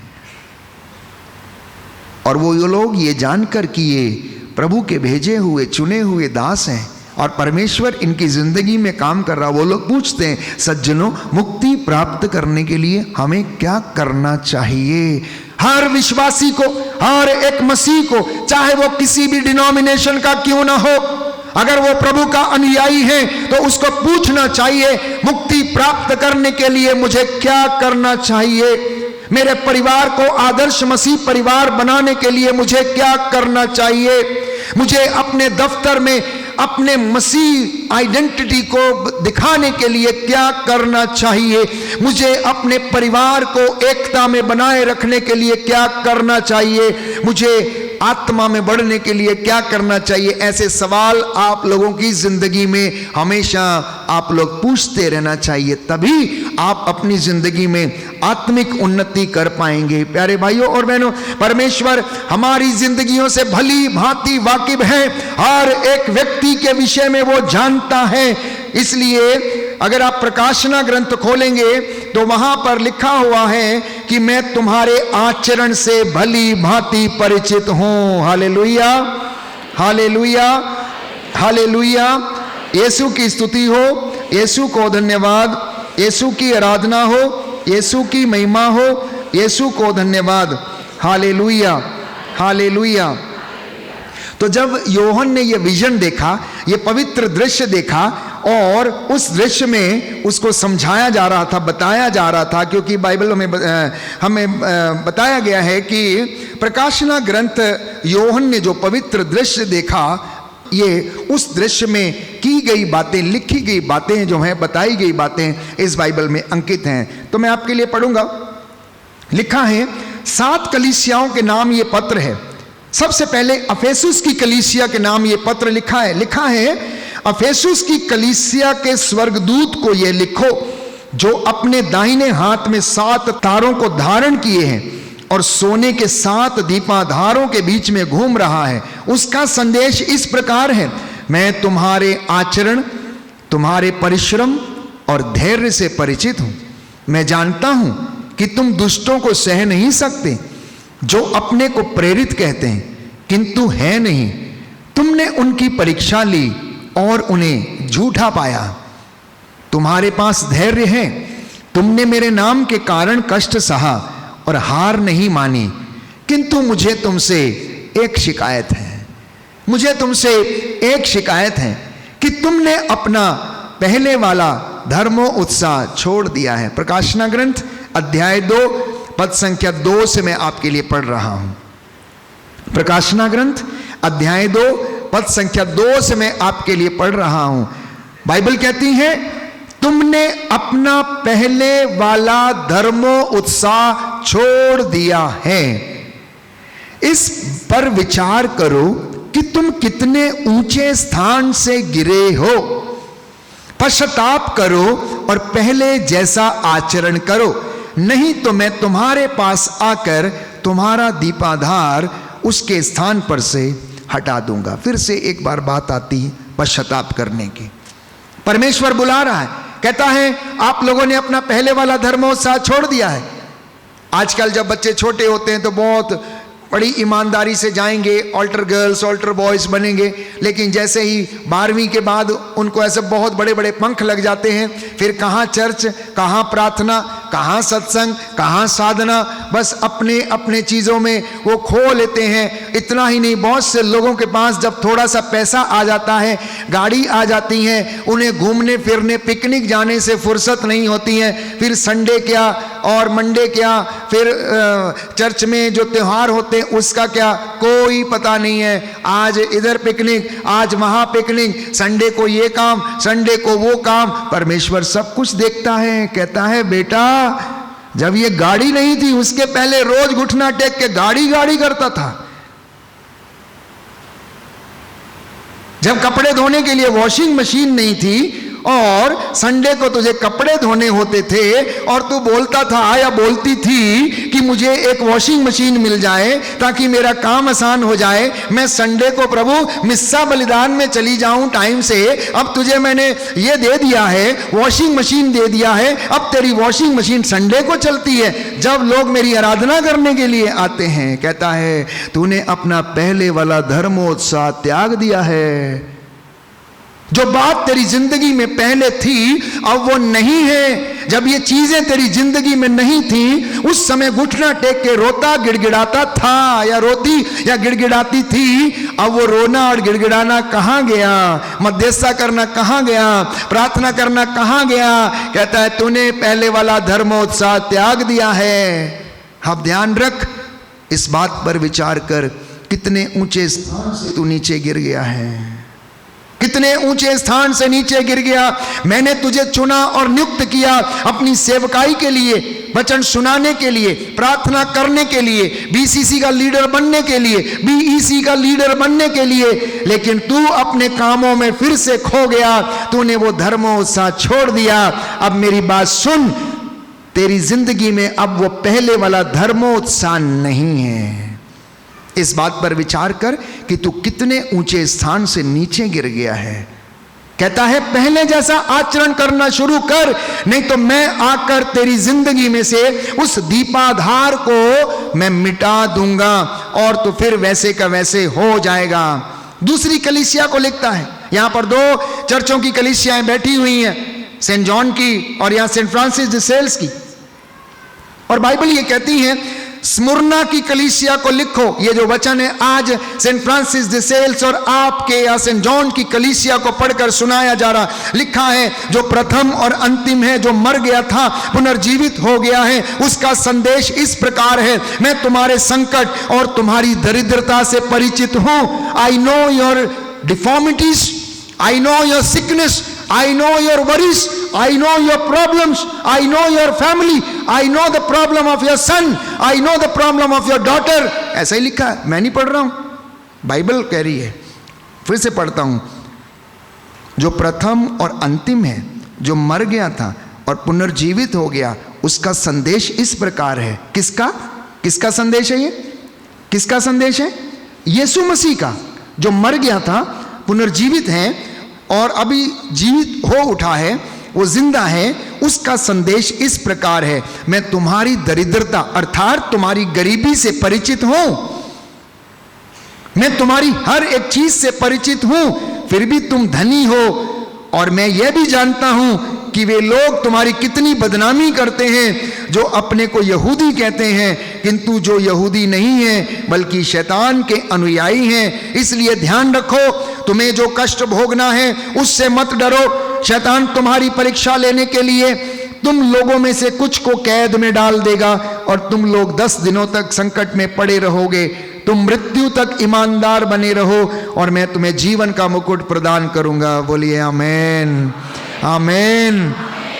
और वो लोग ये जानकर कि ये प्रभु के भेजे हुए चुने हुए दास हैं और परमेश्वर इनकी जिंदगी में काम कर रहा, वो लोग पूछते हैं, सज्जनों, मुक्ति प्राप्त करने के लिए हमें क्या करना चाहिए? हर विश्वासी को, हर एक मसीह को, चाहे वो किसी भी डिनोमिनेशन का क्यों ना हो, अगर वो प्रभु का अनुयायी है तो उसको पूछना चाहिए, मुक्ति प्राप्त करने के लिए मुझे क्या करना चाहिए? मेरे परिवार को आदर्श मसीह परिवार बनाने के लिए मुझे क्या करना चाहिए? मुझे अपने दफ्तर में अपने मसीह आइडेंटिटी को दिखाने के लिए क्या करना चाहिए? मुझे अपने परिवार को एकता में बनाए रखने के लिए क्या करना चाहिए? मुझे आत्मा में बढ़ने के लिए क्या करना चाहिए? ऐसे सवाल आप लोगों की जिंदगी में हमेशा आप लोग पूछते रहना चाहिए, तभी आप अपनी जिंदगी में आत्मिक उन्नति कर पाएंगे। प्यारे भाइयों और बहनों, परमेश्वर हमारी जिंदगियों से भली भांति वाकिफ है, हर एक व्यक्ति के विषय में वो जानता है। इसलिए अगर आप प्रकाशना ग्रंथ खोलेंगे तो वहां पर लिखा हुआ है कि मैं तुम्हारे आचरण से भली भांति परिचित हूं। Hallelujah, hallelujah, hallelujah. यीशु की स्तुति हो, यीशु को धन्यवाद, यीशु की आराधना हो, यीशु की महिमा हो, यीशु को धन्यवाद। Hallelujah, hallelujah. तो जब यूहन्ना ने यह विजन देखा, यह पवित्र दृश्य देखा, और उस दृश्य में उसको समझाया जा रहा था, बताया जा रहा था, क्योंकि बाइबल में हमें बताया गया है कि प्रकाशना ग्रंथ यूहन्ना ने जो पवित्र दृश्य देखा, ये उस दृश्य में की गई बातें, लिखी गई बातें जो हैं, बताई गई बातें इस बाइबल में अंकित हैं। तो मैं आपके लिए पढ़ूंगा। लिखा है, 7 कलीसियाओं के नाम ये पत्र है। सबसे पहले अफेसुस की कलीसिया के नाम ये पत्र लिखा है। लिखा है, अफेसुस की कलीसिया के स्वर्गदूत को यह लिखो, जो अपने दाहिने हाथ में 7 तारों को धारण किए हैं और सोने के 7 दीपाधारों के बीच में घूम रहा है। उसका संदेश इस प्रकार है, मैं तुम्हारे आचरण, तुम्हारे परिश्रम और धैर्य से परिचित हूं। मैं जानता हूं कि तुम दुष्टों को सह नहीं सकते, जो अपने को प्रेरित कहते हैं किंतु है नहीं। तुमने उनकी परीक्षा ली और उन्हें झूठा पाया। तुम्हारे पास धैर्य है, तुमने मेरे नाम के कारण कष्ट सहा और हार नहीं मानी। किंतु मुझे तुमसे एक शिकायत है, मुझे तुमसे एक शिकायत है कि तुमने अपना पहले वाला धर्मो उत्साह छोड़ दिया है। प्रकाशना ग्रंथ अध्याय 2 पद संख्या 2 से मैं आपके लिए पढ़ रहा हूं। प्रकाशना ग्रंथ अध्याय 2 पद संख्या 2 से मैं आपके लिए पढ़ रहा हूं। बाइबल कहती है, तुमने अपना पहले वाला धर्मो उत्साह छोड़ दिया है। इस पर विचार करो कि तुम कितने ऊंचे स्थान से गिरे हो। पश्चाताप करो और पहले जैसा आचरण करो, नहीं तो मैं तुम्हारे पास आकर तुम्हारा दीपाधार उसके स्थान पर से हटा दूंगा। फिर से एक बार बात आती है पश्चाताप करने की। परमेश्वर बुला रहा है, कहता है आप लोगों ने अपना पहले वाला धर्मोत्साह छोड़ दिया है। आजकल जब बच्चे छोटे होते हैं तो बहुत बड़ी ईमानदारी से जाएंगे, ऑल्टर गर्ल्स ऑल्टर बॉयज बनेंगे, लेकिन जैसे ही 12वीं के बाद उनको ऐसे बहुत बड़े बड़े पंख लग जाते हैं। फिर कहाँ चर्च, कहाँ प्रार्थना, कहाँ सत्संग, कहाँ साधना, बस अपने अपने चीज़ों में वो खो लेते हैं। इतना ही नहीं, बहुत से लोगों के पास जब थोड़ा सा पैसा आ जाता है, गाड़ी आ जाती है, उन्हें घूमने फिरने पिकनिक जाने से फुर्सत नहीं होती है। फिर संडे क्या और मंडे क्या, फिर चर्च में जो त्यौहार होते हैं उसका क्या, कोई पता नहीं है। आज इधर पिकनिक, आज वहां पिकनिक, संडे को ये काम, संडे को वो काम। परमेश्वर सब कुछ देखता है, कहता है बेटा जब ये गाड़ी नहीं थी उसके पहले रोज घुटना टेक के गाड़ी गाड़ी करता था। जब कपड़े धोने के लिए वॉशिंग मशीन नहीं थी और संडे को तुझे कपड़े धोने होते थे और तू बोलता था या बोलती थी कि मुझे एक वॉशिंग मशीन मिल जाए ताकि मेरा काम आसान हो जाए, मैं संडे को प्रभु मिस्सा बलिदान में चली जाऊं टाइम से, अब तुझे मैंने ये दे दिया है, वॉशिंग मशीन दे दिया है, अब तेरी वॉशिंग मशीन संडे को चलती है। जब लोग मेरी आराधना करने के लिए आते हैं, कहता है तूने अपना पहले वाला धर्मोत्साह त्याग दिया है। जो बात तेरी जिंदगी में पहले थी अब वो नहीं है। जब ये चीजें तेरी जिंदगी में नहीं थी उस समय घुटना टेक के रोता गिड़गिड़ाता था या रोती या गिड़गिड़ाती थी, अब वो रोना और गिड़गिड़ाना कहां गया, मध्यस्थता करना कहां गया, प्रार्थना करना कहां गया। कहता है तूने पहले वाला धर्मोत्साह त्याग दिया है। अब ध्यान रख, इस बात पर विचार कर, कितने ऊंचे स्थान से तू नीचे गिर गया है, कितने ऊंचे स्थान से नीचे गिर गया। मैंने तुझे चुना और नियुक्त किया अपनी सेवकाई के लिए, वचन सुनाने के लिए, प्रार्थना करने के लिए, बीसीसी का लीडर बनने के लिए, बीईसी का लीडर बनने के लिए, लेकिन तू अपने कामों में फिर से खो गया, तूने वो धर्मोत्साह छोड़ दिया। अब मेरी बात सुन, तेरी जिंदगी में अब वो पहले वाला धर्मोत्साह नहीं है। इस बात पर विचार कर कि तू कितने ऊंचे स्थान से नीचे गिर गया है। कहता है पहले जैसा आचरण करना शुरू कर, नहीं तो मैं आकर तेरी जिंदगी में से उस दीपाधार को मैं मिटा दूंगा और तो फिर वैसे का वैसे हो जाएगा। दूसरी कलीसिया को लिखता है, यहां पर 2 चर्चों की कलीसियाएं बैठी हुई हैं, सेंट जॉन की और यहां सेंट फ्रांसिस de सेल्स की, और बाइबल ये कहती है स्मुरना की कलीसिया को लिखो। ये जो वचन है आज सेंट फ्रांसिस de सेल्स और आपके या सेंट जॉन की कलीसिया को पढ़कर सुनाया जा रहा। लिखा है जो प्रथम और अंतिम है, जो मर गया था पुनर्जीवित हो गया है, उसका संदेश इस प्रकार है, मैं तुम्हारे संकट और तुम्हारी दरिद्रता से परिचित हूं। I know your deformities, I know your sickness, I know your worries, I know your problems, I know your family, I know the problem of your son, I know the problem of your daughter। ऐसा ही लिखा है, मैं नहीं पढ़ रहा हूं, Bible कह रही है। फिर से पढ़ता हूं, जो प्रथम और अंतिम है, जो मर गया था और पुनर्जीवित हो गया, उसका संदेश इस प्रकार है। किसका किसका संदेश है? ये किसका संदेश है? यीशु मसीह का, जो मर गया था, पुनर्जीवित है और अभी जीवित हो उठा है, वो जिंदा है। उसका संदेश इस प्रकार है, मैं तुम्हारी दरिद्रता अर्थात तुम्हारी गरीबी से परिचित हूं, मैं तुम्हारी हर एक चीज से परिचित हूं, फिर भी तुम धनी हो, और मैं यह भी जानता हूं कि वे लोग तुम्हारी कितनी बदनामी करते हैं जो अपने को यहूदी कहते हैं किंतु जो यहूदी नहीं है बल्कि शैतान के अनुयायी हैं। इसलिए ध्यान रखो, तुम्हें जो कष्ट भोगना है उससे मत डरो। शैतान तुम्हारी परीक्षा लेने के लिए तुम लोगों में से कुछ को कैद में डाल देगा और तुम लोग 10 दिनों तक संकट में पड़े रहोगे। तुम मृत्यु तक ईमानदार बने रहो और मैं तुम्हें जीवन का मुकुट प्रदान करूंगा। बोलिए आमीन, आमीन।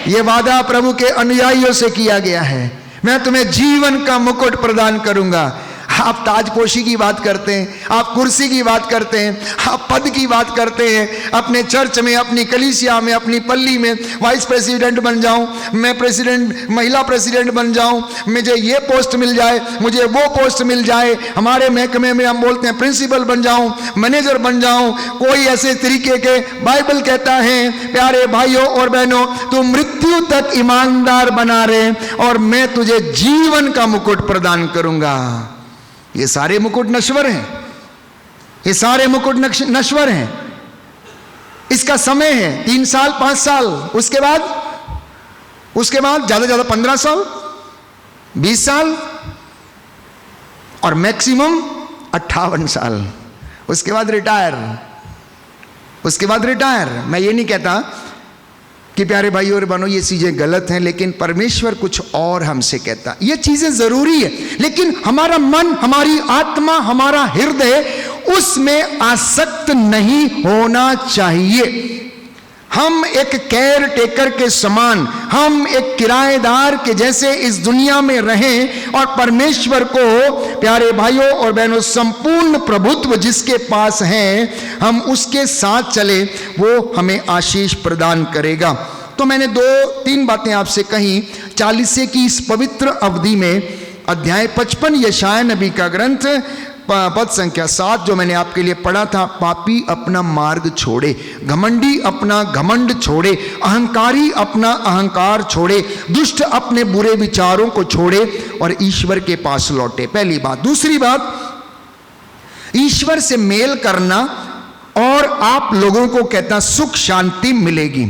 ये वादा प्रभु के अनुयायियों से किया गया है, मैं तुम्हें जीवन का मुकुट प्रदान करूंगा। आप ताजपोशी की बात करते हैं, आप कुर्सी की बात करते हैं, आप पद की बात करते हैं, अपने चर्च में, अपनी कलीसिया में, अपनी पल्ली में वाइस प्रेसिडेंट बन जाऊं, मैं प्रेसिडेंट, महिला प्रेसिडेंट बन जाऊं, मुझे ये पोस्ट मिल जाए, मुझे वो पोस्ट मिल जाए, हमारे महकमे में हम बोलते हैं प्रिंसिपल बन जाऊं, मैनेजर बन जाऊं, कोई ऐसे तरीके के। बाइबल कहता है प्यारे भाइयों और बहनों, तू मृत्यु तक ईमानदार बना रहे और मैं तुझे जीवन का मुकुट प्रदान करूंगा। ये सारे मुकुट नश्वर हैं, ये सारे मुकुट नश्वर हैं। इसका समय है 3 साल 5 साल, उसके बाद ज्यादा 15 साल 20 साल और मैक्सिमम 58 साल, उसके बाद रिटायर, उसके बाद रिटायर। मैं ये नहीं कहता कि प्यारे भाई और बहनों ये चीजें गलत हैं, लेकिन परमेश्वर कुछ और हमसे कहता। ये चीजें जरूरी है, लेकिन हमारा मन, हमारी आत्मा, हमारा हृदय उसमें आसक्त नहीं होना चाहिए। हम एक केयर टेकर के समान, हम एक किराएदार के जैसे इस दुनिया में रहें और परमेश्वर को, प्यारे भाइयों और बहनों, संपूर्ण प्रभुत्व जिसके पास है हम उसके साथ चले, वो हमें आशीष प्रदान करेगा। तो मैंने 2-3 बातें आपसे कही 40 की इस पवित्र अवधि में। अध्याय 55 यशायाह नबी का ग्रंथ, पद संख्या 7 जो मैंने आपके लिए पढ़ा था, पापी अपना मार्ग छोड़े, घमंडी अपना घमंड छोड़े, अहंकारी अपना अहंकार छोड़े, दुष्ट अपने बुरे विचारों को छोड़े और ईश्वर के पास लौटे। पहली बात। दूसरी बात, ईश्वर से मेल करना और आप लोगों को कहता सुख शांति मिलेगी।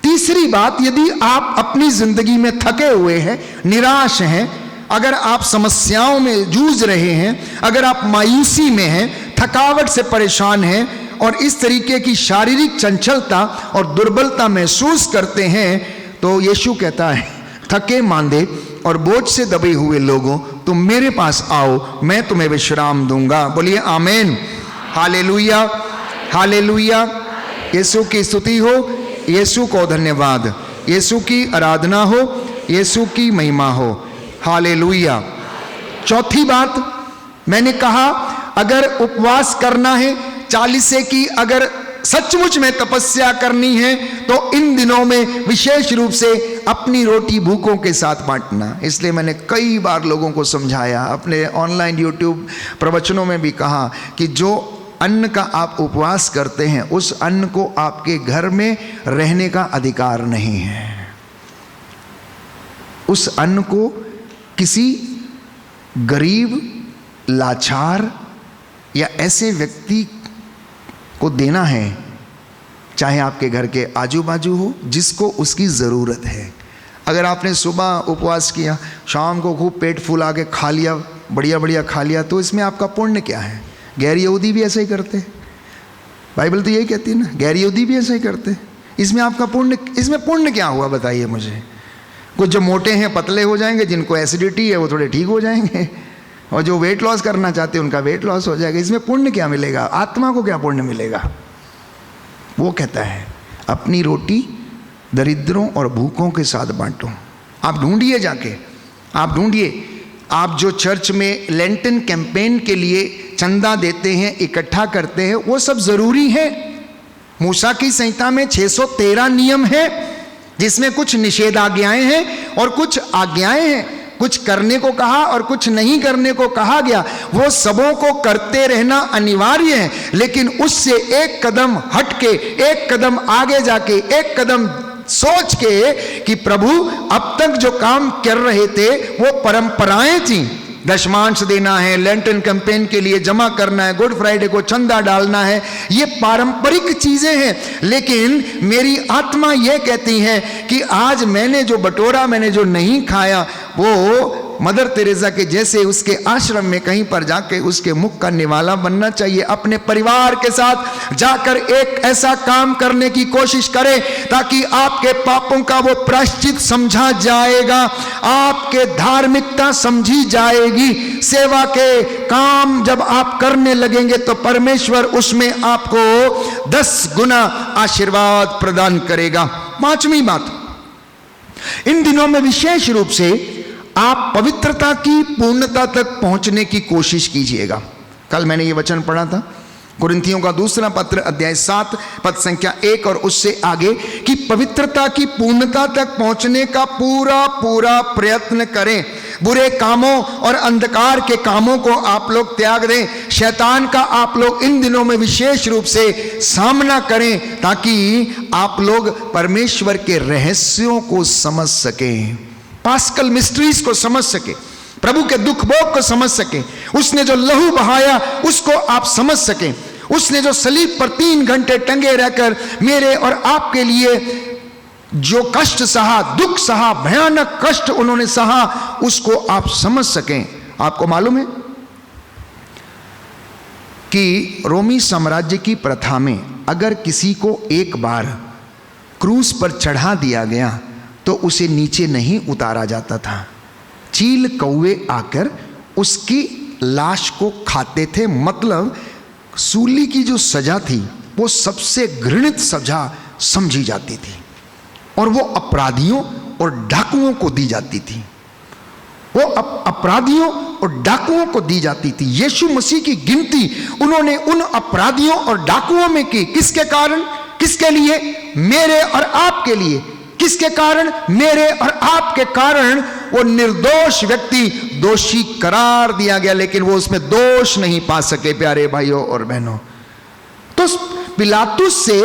तीसरी बात, यदि आप अपनी जिंदगी में थके हुए हैं, निराश हैं, अगर आप समस्याओं में जूझ रहे हैं, अगर आप मायूसी में हैं, थकावट से परेशान हैं और इस तरीके की शारीरिक चंचलता और दुर्बलता महसूस करते हैं, तो यीशु कहता है, थके मांदे और बोझ से दबे हुए लोगों, तुम मेरे पास आओ, मैं तुम्हें विश्राम दूंगा। बोलिए आमीन, हालेलुया, हालेलुया। यीशु की स्तुति हो, यीशु को धन्यवाद, यीशु की आराधना हो, यीशु की महिमा हो, हालेलुया। चौथी बात मैंने कहा, अगर उपवास करना है, 40 की अगर सचमुच में तपस्या करनी है, तो इन दिनों में विशेष रूप से अपनी रोटी भूखों के साथ बांटना। इसलिए मैंने कई बार लोगों को समझाया, अपने ऑनलाइन यूट्यूब प्रवचनों में भी कहा कि जो अन्न का आप उपवास करते हैं, उस अन्न को आपके घर में रहने का अधिकार नहीं है। उस अन्न को किसी गरीब, लाचार या ऐसे व्यक्ति को देना है, चाहे आपके घर के आजू बाजू हो, जिसको उसकी ज़रूरत है। अगर आपने सुबह उपवास किया, शाम को खूब पेट फुला के खा लिया, बढ़िया बढ़िया खा लिया, तो इसमें आपका पुण्य क्या है? गैर यहूदी भी ऐसा ही करते हैं, बाइबल तो यही कहती है ना, गैर यहूदी भी ऐसा ही करते हैं। इसमें आपका पुण्य, इसमें पुण्य क्या हुआ बताइए मुझे? कुछ जो मोटे हैं पतले हो जाएंगे, जिनको एसिडिटी है वो थोड़े ठीक हो जाएंगे, और जो वेट लॉस करना चाहते हैं उनका वेट लॉस हो जाएगा। इसमें पुण्य क्या मिलेगा? आत्मा को क्या पुण्य मिलेगा? वो कहता है अपनी रोटी दरिद्रों और भूखों के साथ बांटो। आप ढूंढिए, जाके आप ढूंढिए। आप जो चर्च में लेंटन कैंपेन के लिए चंदा देते हैं, इकट्ठा करते हैं, वो सब जरूरी है। मूसा की संहिता में 613 नियम है, जिसमें कुछ निषेध आज्ञाएं हैं और कुछ आज्ञाएं हैं, कुछ करने को कहा और कुछ नहीं करने को कहा गया। वो सबों को करते रहना अनिवार्य है, लेकिन उससे एक कदम हटके, एक कदम आगे जाके, एक कदम सोच के कि प्रभु अब तक जो काम कर रहे थे वो परंपराएं थी, दशमांश देना है, लेंटन कैंपेन के लिए जमा करना है, गुड फ्राइडे को चंदा डालना है, ये पारंपरिक चीजें हैं। लेकिन मेरी आत्मा यह कहती है कि आज मैंने जो बटोरा, मैंने जो नहीं खाया, वो मदर तेरेसा के जैसे उसके आश्रम में कहीं पर जाके उसके मुख का निवाला बनना चाहिए। अपने परिवार के साथ जाकर एक ऐसा काम करने की कोशिश करें ताकि आपके पापों का वो प्रायश्चित समझा जाएगा, आपके धार्मिकता समझी जाएगी। सेवा के काम जब आप करने लगेंगे तो परमेश्वर उसमें आपको 10 गुना आशीर्वाद प्रदान करेगा। 5वीं बात, इन दिनों में विशेष रूप से आप पवित्रता की पूर्णता तक पहुंचने की कोशिश कीजिएगा। कल मैंने ये वचन पढ़ा था, कुरिन्थियों का दूसरा पत्र अध्याय 7 पद संख्या 1 और उससे आगे, कि पवित्रता की पूर्णता तक पहुंचने का पूरा पूरा प्रयत्न करें। बुरे कामों और अंधकार के कामों को आप लोग त्याग दें। शैतान का आप लोग इन दिनों में विशेष रूप से सामना करें ताकि आप लोग परमेश्वर के रहस्यों को समझ सकें, पास्कल मिस्ट्रीज को समझ सके, प्रभु के दुख भोग को समझ सके, उसने जो लहू बहाया उसको आप समझ सके, उसने जो सलीब पर 3 घंटे टंगे रहकर मेरे और आपके लिए जो कष्ट सहा, दुख सहा, भयानक कष्ट उन्होंने सहा, उसको आप समझ सकें। आपको मालूम है कि रोमी साम्राज्य की प्रथा में अगर किसी को एक बार क्रूस पर चढ़ा दिया गया तो उसे नीचे नहीं उतारा जाता था। चील कौवे आकर उसकी लाश को खाते थे। मतलब सूली की जो सजा थी वो सबसे घृणित सजा समझी जाती थी और वो अपराधियों और डाकुओं को दी जाती थी। वो अपराधियों और डाकुओं को दी जाती थी। यीशु मसीह की गिनती उन्होंने उन अपराधियों और डाकुओं में की। किसके कारण? किसके लिए? मेरे और आपके लिए। किसके कारण? मेरे और आपके कारण वो निर्दोष व्यक्ति दोषी करार दिया गया, लेकिन वो उसमें दोष नहीं पा सके। प्यारे भाइयों और बहनों, तो पिलातुस से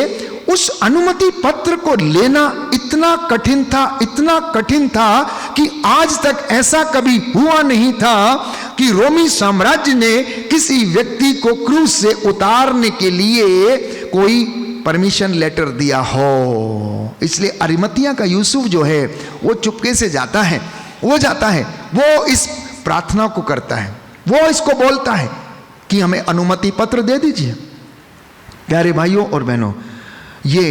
उस अनुमति पत्र को लेना इतना कठिन था, इतना कठिन था कि आज तक ऐसा कभी हुआ नहीं था कि रोमी साम्राज्य ने किसी व्यक्ति को क्रूस से उतारने के लिए कोई परमिशन लेटर दिया हो। इसलिए अरिमतिया का यूसुफ जो है वो चुपके से जाता है, वो इस प्रार्थना को करता है, वो इसको बोलता है कि हमें अनुमति पत्र दे दीजिए। प्यारे भाइयों और बहनों, ये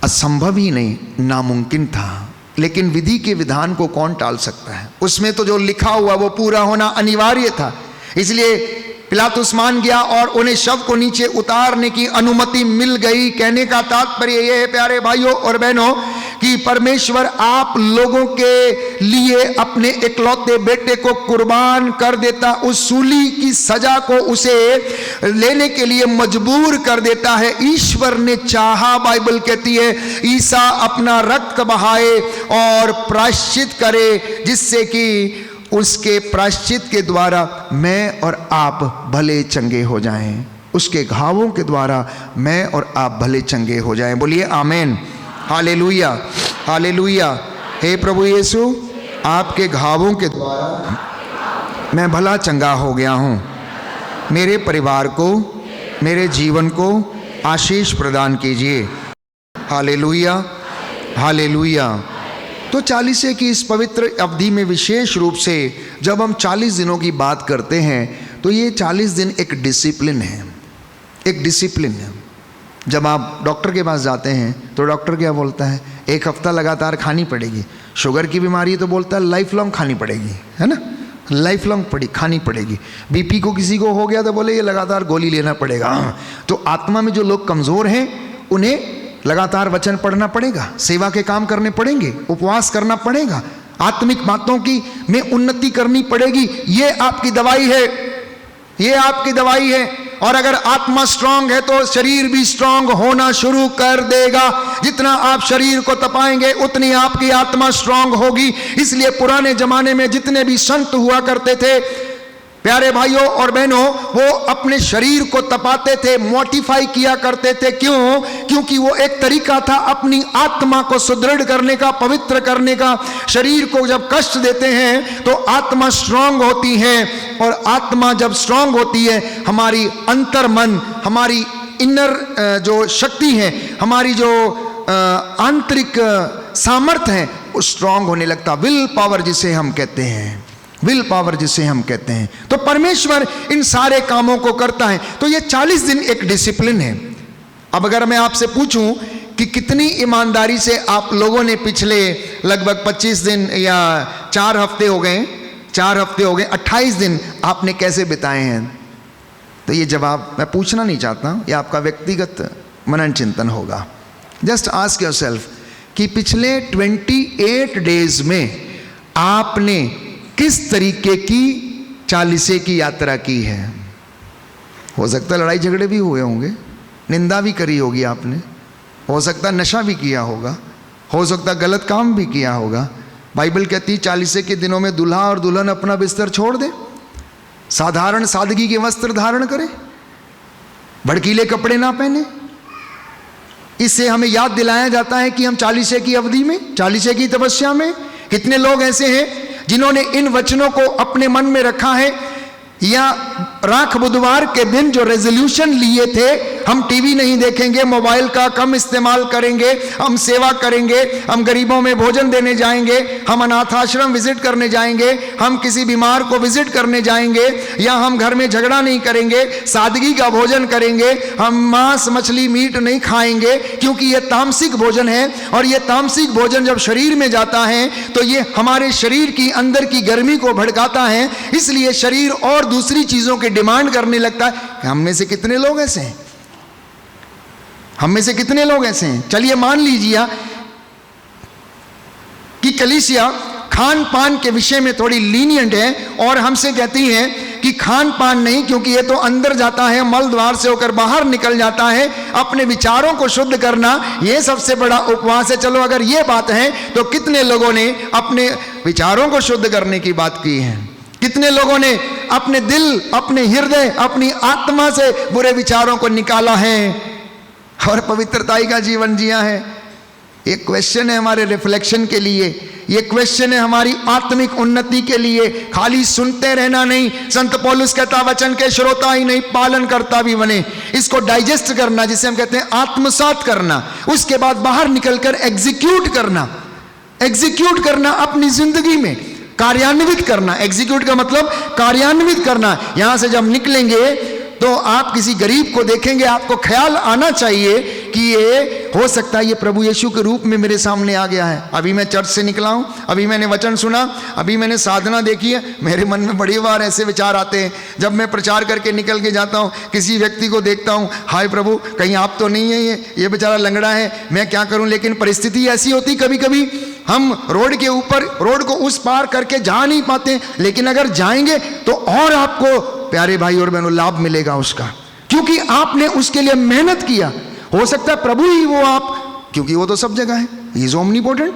असंभव ही नहीं, नामुमकिन था, लेकिन विधि के विधान को कौन टाल सकता है? उसमें तो जो लिखा हुआ वो पूरा होना अनिवार्य था। इसलिए पिलातुस मान गया और उन्हें शव को नीचे उतारने की अनुमति मिल गई। कहने का तात्पर्य यह है प्यारे भाइयों और बहनों कि परमेश्वर आप लोगों के लिए अपने इकलौते बेटे को कुर्बान कर देता, उस सूली की सजा को उसे लेने के लिए मजबूर कर देता है। ईश्वर ने चाहा, बाइबल कहती है, ईसा अपना रक्त बहाए और प्रायश्चित करे, जिससे कि उसके प्रायश्चित के द्वारा मैं और आप भले चंगे हो जाएं। उसके घावों के द्वारा मैं और आप भले चंगे हो जाएं। बोलिए आमीन, हालेलुया, हालेलुया। हे प्रभु यीशु, आपके घावों के द्वारा मैं भला चंगा हो गया हूँ। मेरे परिवार को, मेरे जीवन को आशीष प्रदान कीजिए। Hallelujah, hallelujah. तो 40 की इस पवित्र अवधि में विशेष रूप से जब हम 40 दिनों की बात करते हैं तो ये 40 दिन एक डिसिप्लिन है, एक डिसिप्लिन है। जब आप डॉक्टर के पास जाते हैं तो डॉक्टर क्या बोलता है? 1 हफ्ता लगातार खानी पड़ेगी। शुगर की बीमारी तो बोलता है लाइफ लॉन्ग खानी पड़ेगी, है ना, लाइफ लॉन्ग खानी पड़ेगी। बीपी को किसी को हो गया तो बोले ये लगातार गोली लेना पड़ेगा। तो आत्मा में जो लोग कमज़ोर हैं उन्हें लगातार वचन पढ़ना पड़ेगा, सेवा के काम करने पड़ेंगे, उपवास करना पड़ेगा, आत्मिक बातों की में उन्नति करनी पड़ेगी। ये आपकी दवाई है, ये आपकी दवाई है। और अगर आत्मा स्ट्रांग है तो शरीर भी स्ट्रांग होना शुरू कर देगा। जितना आप शरीर को तपाएंगे उतनी आपकी आत्मा स्ट्रांग होगी। इसलिए पुराने जमाने में जितने भी संत हुआ करते थे प्यारे भाइयों और बहनों, वो अपने शरीर को तपाते थे, मोटिफाई किया करते थे। क्यों? क्योंकि वो एक तरीका था अपनी आत्मा को सुदृढ़ करने का, पवित्र करने का। शरीर को जब कष्ट देते हैं तो आत्मा स्ट्रांग होती है, और आत्मा जब स्ट्रांग होती है हमारी अंतर मन, हमारी इनर जो शक्ति है, हमारी जो आंतरिक सामर्थ्य है, वो स्ट्रांग होने लगता। विल पावर जिसे हम कहते हैं, विल पावर जिसे हम कहते हैं। तो परमेश्वर इन सारे कामों को करता है। तो ये 40 दिन एक डिसिप्लिन है। अब अगर मैं आपसे पूछूं कि कितनी ईमानदारी से आप लोगों ने पिछले लगभग 25 दिन या 4 हफ्ते हो गए, 28 दिन आपने कैसे बिताए हैं, तो ये जवाब मैं पूछना नहीं चाहता, ये आपका व्यक्तिगत मनन चिंतन होगा। जस्ट आस्क योरसेल्फ कि पिछले 28 डेज में आपने किस तरीके की 40 की यात्रा की है। हो सकता है लड़ाई झगड़े भी हुए होंगे, निंदा भी करी होगी आपने, हो सकता है नशा भी किया होगा, हो सकता है गलत काम भी किया होगा। बाइबल कहती है 40 के दिनों में दूल्हा और दुल्हन अपना बिस्तर छोड़ दे, साधारण सादगी के वस्त्र धारण करें, भड़कीले कपड़े ना पहने। इससे हमें याद दिलाया जाता है कि हम 40 की अवधि में, 40 की तपस्या में, कितने लोग ऐसे हैं जिन्होंने इन वचनों को अपने मन में रखा है, या राख बुधवार के दिन जो रेजोल्यूशन लिए थे, हम टीवी नहीं देखेंगे, मोबाइल का कम इस्तेमाल करेंगे, हम सेवा करेंगे, हम गरीबों में भोजन देने जाएंगे, हम अनाथ आश्रम विजिट करने जाएंगे, हम किसी बीमार को विजिट करने जाएंगे, या हम घर में झगड़ा नहीं करेंगे, सादगी का भोजन करेंगे, हम मांस मछली मीट नहीं खाएंगे, क्योंकि ये तामसिक भोजन है। और ये तामसिक भोजन जब शरीर में जाता है तो ये हमारे शरीर की अंदर की गर्मी को भड़काता है, इसलिए शरीर और दूसरी चीजों की डिमांड करने लगता है। हम में से कितने लोग ऐसे हैं? हम में से कितने लोग ऐसे हैं? चलिए मान लीजिए कि कलीसिया खान पान के विषय में थोड़ी लीनियंट है और हमसे कहती है कि खान पान नहीं, क्योंकि ये तो अंदर जाता है, मल द्वार से होकर बाहर निकल जाता है। अपने विचारों को शुद्ध करना ये सबसे बड़ा उपवास है। चलो अगर ये बात है तो कितने लोगों ने अपने विचारों को शुद्ध करने की बात की है? कितने लोगों ने अपने दिल, अपने हृदय, अपनी आत्मा से बुरे विचारों को निकाला है और पवित्रताई का जीवन जिया है? ये क्वेश्चन है हमारे रिफ्लेक्शन के लिए, ये क्वेश्चन है हमारी आत्मिक उन्नति के लिए। खाली सुनते रहना नहीं, संत पौलुस कहता वचन के श्रोता ही नहीं पालन करता भी बने। इसको डाइजेस्ट करना, जिसे हम कहते हैं आत्मसात करना, उसके बाद बाहर निकलकर एग्जीक्यूट करना। एग्जीक्यूट करना अपनी जिंदगी में, कार्यान्वित करना। एग्जीक्यूट का मतलब कार्यान्वित करना। यहां से जब निकलेंगे तो आप किसी गरीब को देखेंगे, आपको ख्याल आना चाहिए कि ये हो सकता है ये प्रभु यीशु के रूप में मेरे सामने आ गया है। अभी मैं चर्च से निकला हूं, अभी मैंने वचन सुना, अभी मैंने साधना देखी है, मेरे मन में बड़ी बार ऐसे विचार आते हैं। जब मैं प्रचार करके निकल के जाता हूं, किसी व्यक्ति को देखता हूं, हाय प्रभु कहीं आप तो नहीं है, ये बेचारा लंगड़ा है, मैं क्या करूं। लेकिन परिस्थिति ऐसी होती कभी कभी हम रोड के ऊपर, रोड को उस पार करके जा नहीं पाते, लेकिन अगर जाएंगे तो और आपको प्यारे भाई और बहनों लाभ मिलेगा उसका, क्योंकि आपने उसके लिए मेहनत किया। हो सकता है प्रभु ही वो आप, क्योंकि वो तो सब जगह है, ही इज ओमनीपोटेंट,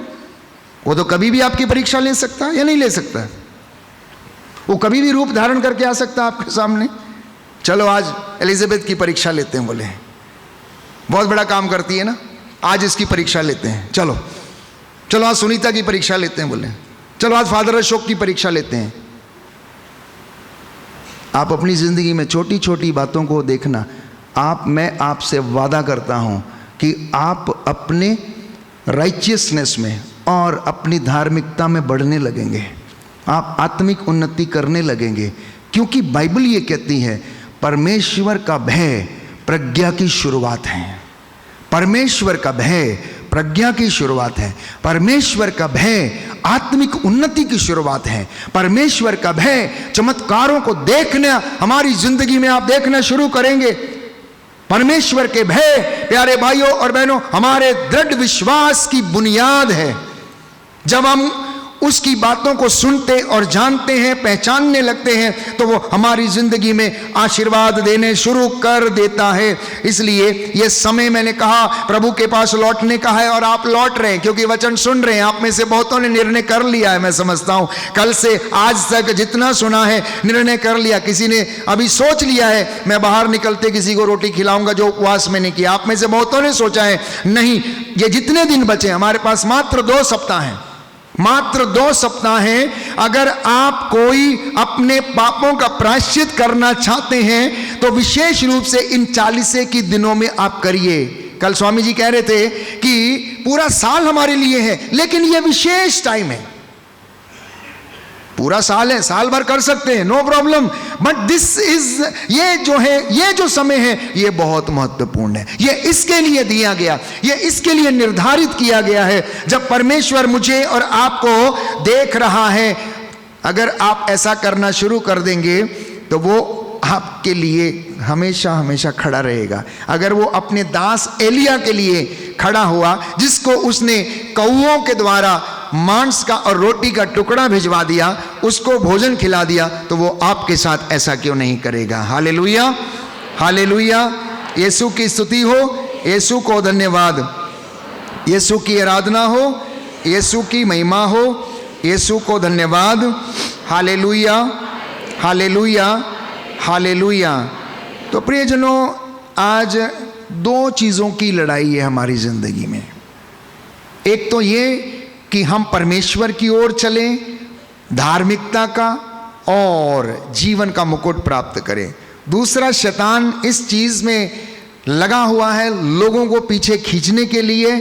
वो तो कभी भी आपकी परीक्षा ले सकता है या नहीं ले सकता है, वो कभी भी रूप धारण करके आ सकता है आपके सामने। चलो आज एलिजाबेथ की परीक्षा लेते हैं, बोले बहुत बड़ा काम करती है ना, आज इसकी परीक्षा लेते हैं। चलो चलो आज सुनीता की परीक्षा लेते हैं, बोले चलो आज फादर अशोक की परीक्षा लेते हैं। आप अपनी जिंदगी में छोटी छोटी बातों को देखना। मैं आपसे वादा करता हूं कि आप अपने राइचियसनेस में और अपनी धार्मिकता में बढ़ने लगेंगे, आप आत्मिक उन्नति करने लगेंगे, क्योंकि बाइबल ये कहती है परमेश्वर का भय प्रज्ञा की शुरुआत है। परमेश्वर का भय प्रज्ञा की शुरुआत है। परमेश्वर का भय आत्मिक उन्नति की शुरुआत है। परमेश्वर का भय चमत्कारों को देखना, हमारी जिंदगी में आप देखना शुरू करेंगे। परमेश्वर के भय प्यारे भाइयों और बहनों हमारे दृढ़ विश्वास की बुनियाद है। जब हम उसकी बातों को सुनते और जानते हैं, पहचानने लगते हैं, तो वो हमारी जिंदगी में आशीर्वाद देने शुरू कर देता है। इसलिए ये समय मैंने कहा प्रभु के पास लौटने का है, और आप लौट रहे हैं क्योंकि वचन सुन रहे हैं। आप में से बहुतों ने निर्णय कर लिया है, मैं समझता हूं कल से आज तक जितना सुना है निर्णय कर लिया। किसी ने अभी सोच लिया है मैं बाहर निकलते किसी को रोटी खिलाऊंगा जो उपवास मैंने किया। आप में से बहुतों ने सोचा है नहीं, ये जितने दिन बचे हमारे पास मात्र 2 सप्ताह हैं, मात्र 2 सप्ताह हैं। अगर आप कोई अपने पापों का प्रायश्चित करना चाहते हैं तो विशेष रूप से इन 40 के दिनों में आप करिए। कल स्वामी जी कह रहे थे कि पूरा साल हमारे लिए है, लेकिन यह विशेष टाइम है। पूरा साल है, साल भर कर सकते हैं, no problem, but this is, ये जो है, ये जो समय है, ये बहुत महत्वपूर्ण है। ये इसके लिए दिया गया, ये इसके लिए निर्धारित किया गया है जब परमेश्वर मुझे और आपको देख रहा है। अगर आप ऐसा करना शुरू कर देंगे तो वो आपके लिए हमेशा हमेशा खड़ा रहेगा। अगर वो अपने दास एलिया के लिए खड़ा हुआ, जिसको उसने कौओं के द्वारा मांस का और रोटी का टुकड़ा भिजवा दिया, उसको भोजन खिला दिया, तो वो आपके साथ ऐसा क्यों नहीं करेगा। हालेलुया, हालेलुया, यीशु की स्तुति हो, यीशु को धन्यवाद, यीशु की आराधना हो, यीशु की महिमा हो, यीशु को धन्यवाद। Hallelujah, hallelujah, hallelujah. तो प्रियजनों, आज 2 चीज़ों की लड़ाई है हमारी ज़िंदगी में। एक तो ये कि हम परमेश्वर की ओर चलें, धार्मिकता का और जीवन का मुकुट प्राप्त करें। दूसरा, शैतान इस चीज़ में लगा हुआ है लोगों को पीछे खींचने के लिए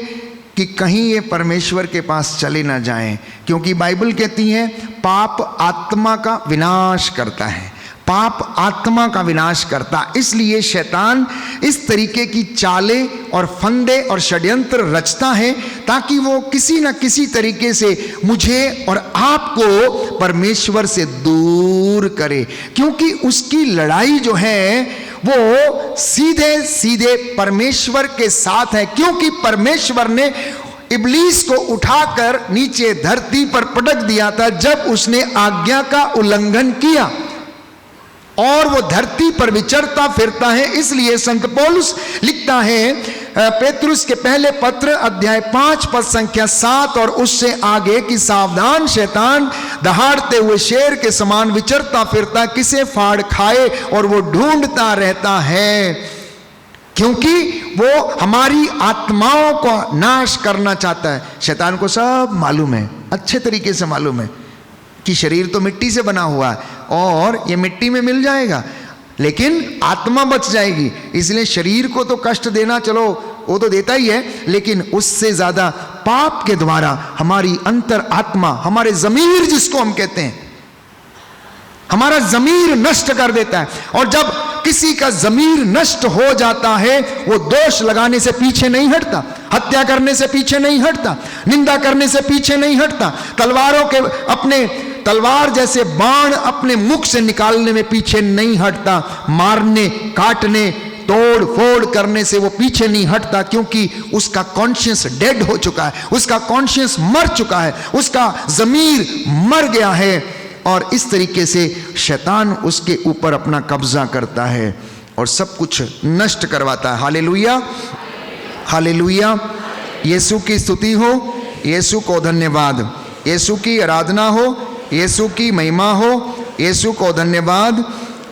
कि कहीं ये परमेश्वर के पास चले ना जाएं, क्योंकि बाइबल कहती है पाप आत्मा का विनाश करता है, पाप आत्मा का विनाश करता। इसलिए शैतान इस तरीके की चालें और फंदे और षड्यंत्र रचता है ताकि वो किसी न किसी तरीके से मुझे और आपको परमेश्वर से दूर करे, क्योंकि उसकी लड़ाई जो है वो सीधे सीधे परमेश्वर के साथ है, क्योंकि परमेश्वर ने इब्लीस को उठाकर नीचे धरती पर पटक दिया था जब उसने आज्ञा का उल्लंघन किया, और वो धरती पर विचरता फिरता है। इसलिए संत पौलुस लिखता है पेतरुस के पहले पत्र अध्याय 5 पद संख्या 7 और उससे आगे कि सावधान, शैतान दहाड़ते हुए शेर के समान विचरता फिरता किसे फाड़ खाए, और वो ढूंढता रहता है, क्योंकि वो हमारी आत्माओं को नाश करना चाहता है। शैतान को सब मालूम है, अच्छे तरीके से मालूम है कि शरीर तो मिट्टी से बना हुआ है और ये मिट्टी में मिल जाएगा, लेकिन आत्मा बच जाएगी। इसलिए शरीर को तो कष्ट देना, चलो वो तो देता ही है, लेकिन उससे ज्यादा पाप के द्वारा हमारी अंतर आत्मा, हमारे जमीर जिसको हम कहते हैं, हमारा जमीर नष्ट कर देता है। और जब किसी का जमीर नष्ट हो जाता है, वो दोष लगाने से पीछे नहीं हटता, हत्या करने से पीछे नहीं हटता, निंदा करने से पीछे नहीं हटता, तलवारों के अपने तलवार जैसे बाण अपने मुख से निकालने में पीछे नहीं हटता, मारने, काटने, तोड़ फोड़ करने से वो पीछे नहीं हटता, क्योंकि उसका कॉन्शियस डेड हो चुका है, उसका कॉन्शियस मर चुका है, उसका जमीर मर गया है। और इस तरीके से शैतान उसके ऊपर अपना कब्जा करता है और सब कुछ नष्ट करवाता है। हालेलुया, हालेलुया, यीशु की स्तुति हो, यीशु को धन्यवाद, यीशु की आराधना हो, यीशु की महिमा हो, यीशु को धन्यवाद।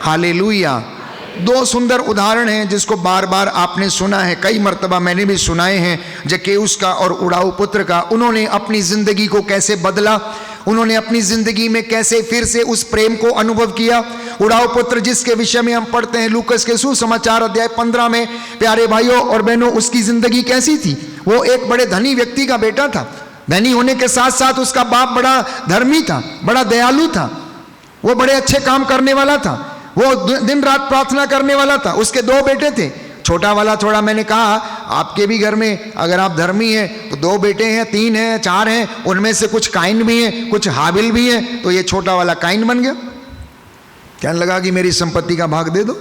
हालेलुया। दो सुंदर उदाहरण हैं जिसको बार बार आपने सुना है, कई मर्तबा मैंने भी सुनाए हैं, जक्केउस का और उड़ाऊ पुत्र का। उन्होंने अपनी जिंदगी को कैसे बदला, उन्होंने अपनी जिंदगी में कैसे फिर से उस प्रेम को अनुभव किया। उड़ाऊ पुत्र जिसके विषय में हम पढ़ते हैं लूकस के सुसमाचार अध्याय 15 में। प्यारे भाइयों और बहनों, उसकी जिंदगी कैसी थी? वो एक बड़े धनी व्यक्ति का बेटा था। धनी होने के साथ साथ उसका बाप बड़ा धर्मी था, बड़ा दयालु था, वो बड़े अच्छे काम करने वाला था, वो दिन रात प्रार्थना करने वाला था। उसके दो बेटे थे। छोटा वाला, थोड़ा मैंने कहा आपके भी घर में अगर आप धर्मी हैं तो दो बेटे हैं, 3 हैं, 4 हैं, उनमें से कुछ काइन भी हैं, कुछ हाबिल भी हैं। तो ये छोटा वाला काइन बन गया। कहने लगा कि मेरी संपत्ति का भाग दे दो,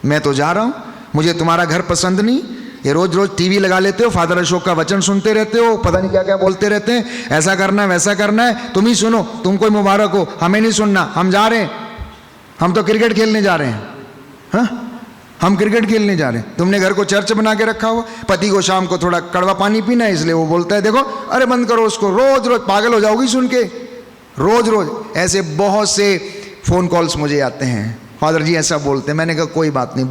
मैं तो जा रहा हूं, मुझे तुम्हारा घर पसंद नहीं। ये रोज रोज टीवी लगा लेते हो, फादर अशोक का वचन सुनते रहते हो, पता नहीं क्या क्या बोलते रहते हैं, ऐसा करना है वैसा करना है, तुम ही सुनो, तुमको मुबारक हो, हमें नहीं सुनना, हम जा रहे हैं, हम तो क्रिकेट खेलने जा रहे हैं। हाँ, हम क्रिकेट खेलने जा रहे हैं, तुमने घर को चर्च बना के रखा हुआ। पति को शाम को थोड़ा कड़वा पानी पीना है, इसलिए वो बोलता है देखो, अरे बंद करो उसको, रोज रोज पागल हो जाओगी सुन के, रोज रोज। ऐसे बहुत से फोन कॉल्स मुझे आते हैं, फादर जी ऐसा बोलते हैं। मैंने कहा कोई बात नहीं,